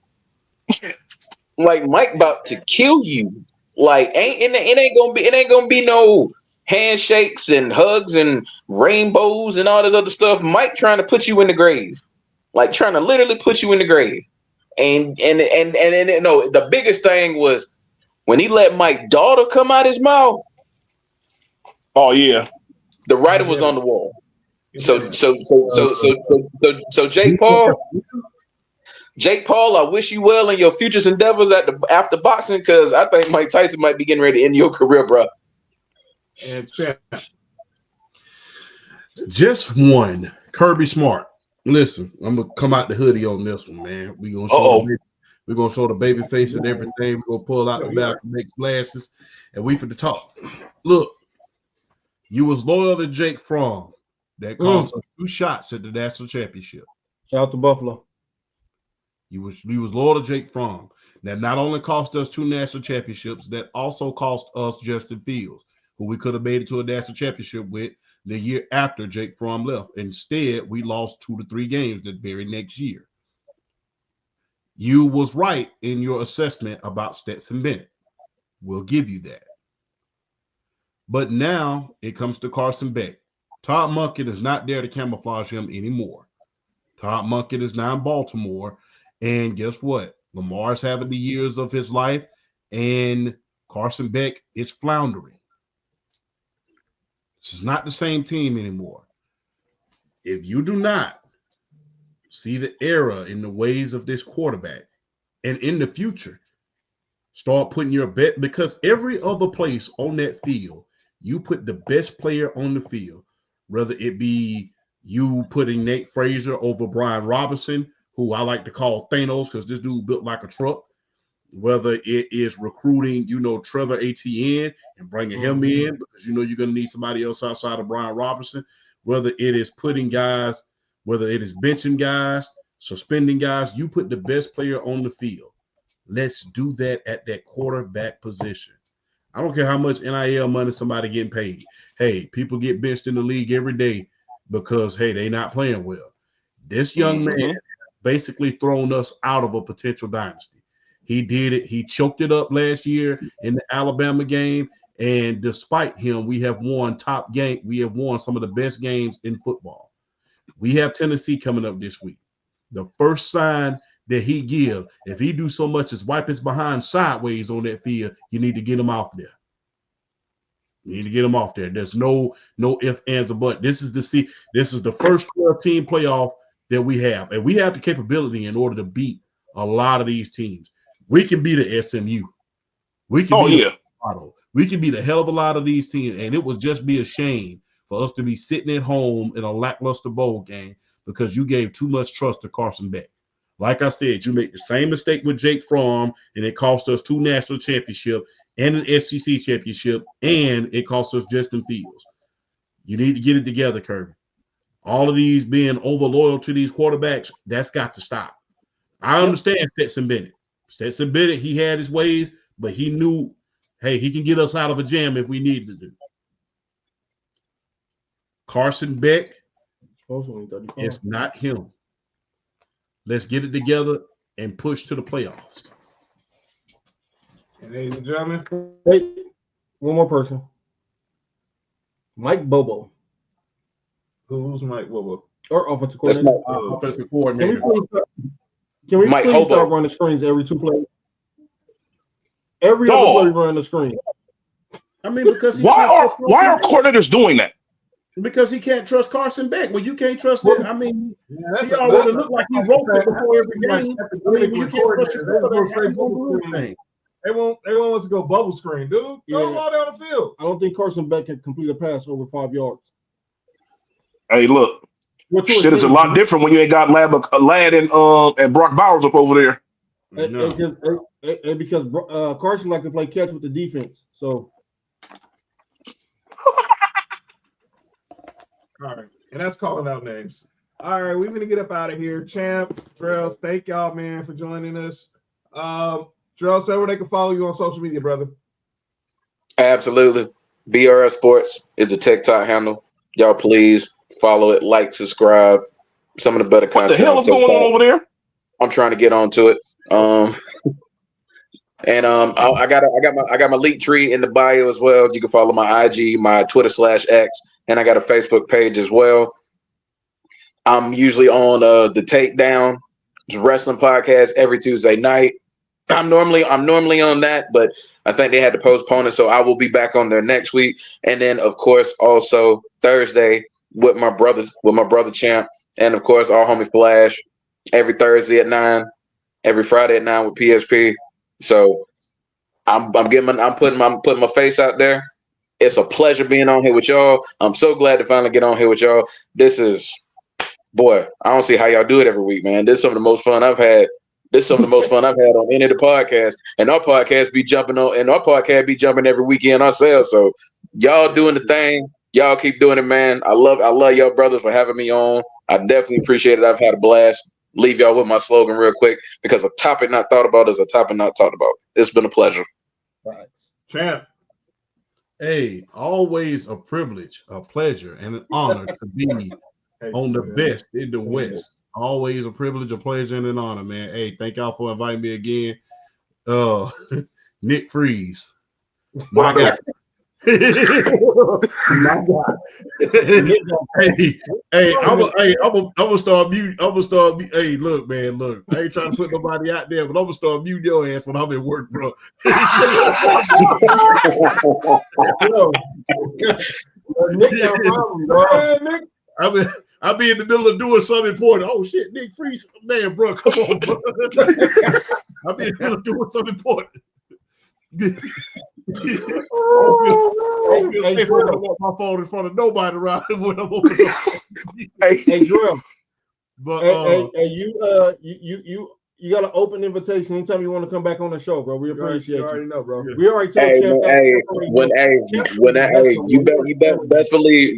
Mike about to kill you. It ain't gonna be no handshakes and hugs and rainbows and all this other stuff. Mike trying to put you in the grave, trying to literally put you in the grave. And the biggest thing was when he let Mike's daughter come out his mouth. Oh yeah, the writing was on the wall. So Jake Paul, I wish you well in your future endeavors after boxing, because I think Mike Tyson might be getting ready to end your career, bro. And champ. Just one, Kirby Smart. Listen, I'm gonna come out the hoodie on this one, man. We're gonna show the baby face and everything. We're gonna pull out the back and make glasses, and we finna talk. Look, you was loyal to Jake Fromm. That cost us 2 shots at the national championship. Shout out to Buffalo. You was loyal to Jake Fromm. That not only cost us 2 national championships, that also cost us Justin Fields, who we could have made it to a national championship with the year after Jake Fromm left. Instead, we lost 2 to 3 games the very next year. You was right in your assessment about Stetson Bennett. We'll give you that. But now it comes to Carson Beck. Todd Monken is not there to camouflage him anymore. Todd Monken is now in Baltimore. And guess what? Lamar's having the years of his life, and Carson Beck is floundering. This is not the same team anymore. If you do not see the error in the ways of this quarterback, and in the future, Start putting your bet, because every other place on that field, you put the best player on the field, whether it be you putting Nate Frazier over Brian Robinson, who I like to call Thanos because this dude built like a truck, whether it is recruiting, Trevor Etienne and bringing him in because you're going to need somebody else outside of Brian Robinson, whether it is putting guys, whether it is benching guys, suspending guys, you put the best player on the field. Let's do that at that quarterback position. I don't care how much NIL money somebody getting paid. Hey, people get benched in the league every day because, hey, they not playing well. This young man basically thrown us out of a potential dynasty. He did it. He choked it up last year in the Alabama game. And despite him, we have won top game. We have won some of the best games in football. We have Tennessee coming up this week. The first sign that he give, if he do so much as wipe his behind sideways on that field, you need to get him off there. You need to get him off there. There's no ifs, ands, or buts. This is the first 12-team playoff that we have, and we have the capability in order to beat a lot of these teams. We can beat the SMU. We can beat Colorado. We can beat a hell of a lot of these teams, and it would just be a shame for us to be sitting at home in a lackluster bowl game because you gave too much trust to Carson Beck. Like I said, you make the same mistake with Jake Fromm, and it cost us 2 national championships and an SEC championship, and it cost us Justin Fields. You need to get it together, Kirby. All of these being over loyal to these quarterbacks, that's got to stop. I understand Stetson Bennett. Stetson Bennett, he had his ways, but he knew, hey, he can get us out of a jam if we need to do. Carson Beck, it's not him. Let's get it together and push to the playoffs. And ladies and gentlemen, hey, one more person. Mike Bobo. Who's Mike Bobo? Or offensive coordinator. Offensive coordinator. Can we Mike please Hobo. start running screens every 2 plays? Every other play running the screen. I mean, because why are coordinators doing that? Because he can't trust Carson Beck. Well, you can't trust that. I mean, he already looked like he wrote it before every game. I mean, you can't trust your quarterback. They want us to go bubble screen, dude. Throw them all down the field. I don't think Carson Beck can complete a pass over 5 yards. Hey, look, shit is a lot different when you ain't got Ladd and Brock Bowers up over there. And because Carson like to play catch with the defense, so. All right, and that's calling out names. All right, we're gonna get up out of here. Champ, Drell, thank y'all, man, for joining us. Drell, say where they can follow you on social media, brother. Absolutely. BRF Sports is the TikTok handle. Y'all please follow it, like, subscribe. Some of the better content. What the hell is going on over there? I'm trying to get onto it. I got my link tree in the bio as well. You can follow my IG, my Twitter /X, and I got a Facebook page as well. I'm usually on the Takedown wrestling podcast every Tuesday night. I'm normally on that, but I think they had to postpone it, so I will be back on there next week. And then, of course, also Thursday with my brother Champ, and of course our homie Flash every Thursday at 9, every Friday at 9 with PSP. So I'm putting my face out there. It's a pleasure being on here with y'all. I'm so glad to finally get on here with y'all. This is, boy, I don't see how y'all do it every week, man. This is some of the most fun I've had. On any of the podcasts. And our podcast be jumping every weekend ourselves. So y'all doing the thing. Y'all keep doing it, man. I love y'all brothers for having me on. I definitely appreciate it. I've had a blast. Leave y'all with my slogan real quick, because a topic not thought about is a topic not talked about. It's been a pleasure. Right. Champ. Hey, always a privilege, a pleasure, and an honor to be on the best in the West. Always a privilege, a pleasure, and an honor, man. Hey, thank y'all for inviting me again. Nick Freeze. My guy. My God. I'm gonna start mute. Hey, look, man, look. I ain't trying to put nobody out there, but I'm gonna start mute your ass when I'm at work, bro. I'll be in the middle of doing something important. Oh shit, Nick Freeze, man, bro, come on, bro. I'll be in the middle of doing something important. Hey, Drill. Let my phone in front of nobody around when I'm over there. Hey, Drill. But Hey, you got an open invitation anytime you want to come back on the show, bro. We appreciate you already know, bro. Yeah. We already told Hey, Champ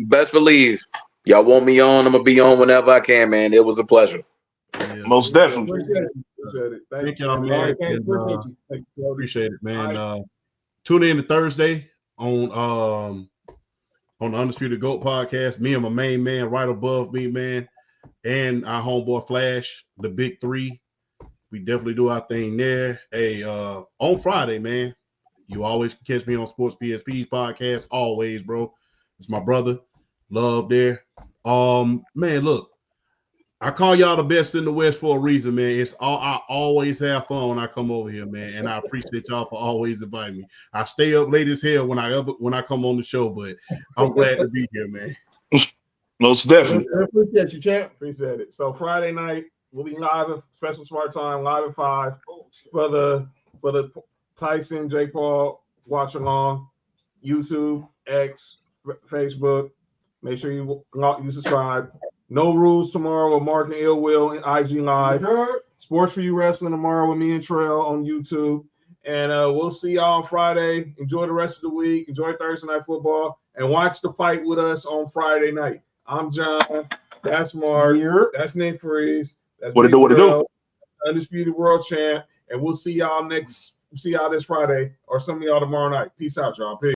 best believe, y'all want me on. I'm gonna be on whenever I can, man. It was a pleasure. yeah. Most definitely. Appreciate it. Thank y'all, you, man. All right, man. And, Appreciate you. Thank you, Cody. appreciate it, man. All Tune in to Thursday on the Undisputed GOAT podcast. Me and my main man right above me, man, and our homeboy Flash, the big three. We definitely do our thing there. Hey, on Friday, man, you always catch me on Sports PSP's podcast. Always, bro. It's my brother. Love there. Man, look, I call y'all the best in the West for a reason, man. I always have fun when I come over here, man, and I appreciate y'all for always inviting me. I stay up late as hell when I come on the show, but I'm glad to be here, man. Most definitely. I appreciate you, Champ. Appreciate it. So Friday night we'll be live at Special Smart Time, live at 5 for the Tyson Jake Paul watch along, YouTube, X, Facebook. Make sure you subscribe. No Rules tomorrow with Mark and Ill Will in IG Live. Sports4U Wrestling tomorrow with me and Trail on YouTube. And we'll see y'all on Friday. Enjoy the rest of the week. Enjoy Thursday Night Football. And watch the fight with us on Friday night. I'm John. That's Mark. That's Nick Freeze. That's What it do? Undisputed World Champ. And we'll see y'all this Friday or some of y'all tomorrow night. Peace out, y'all. Peace.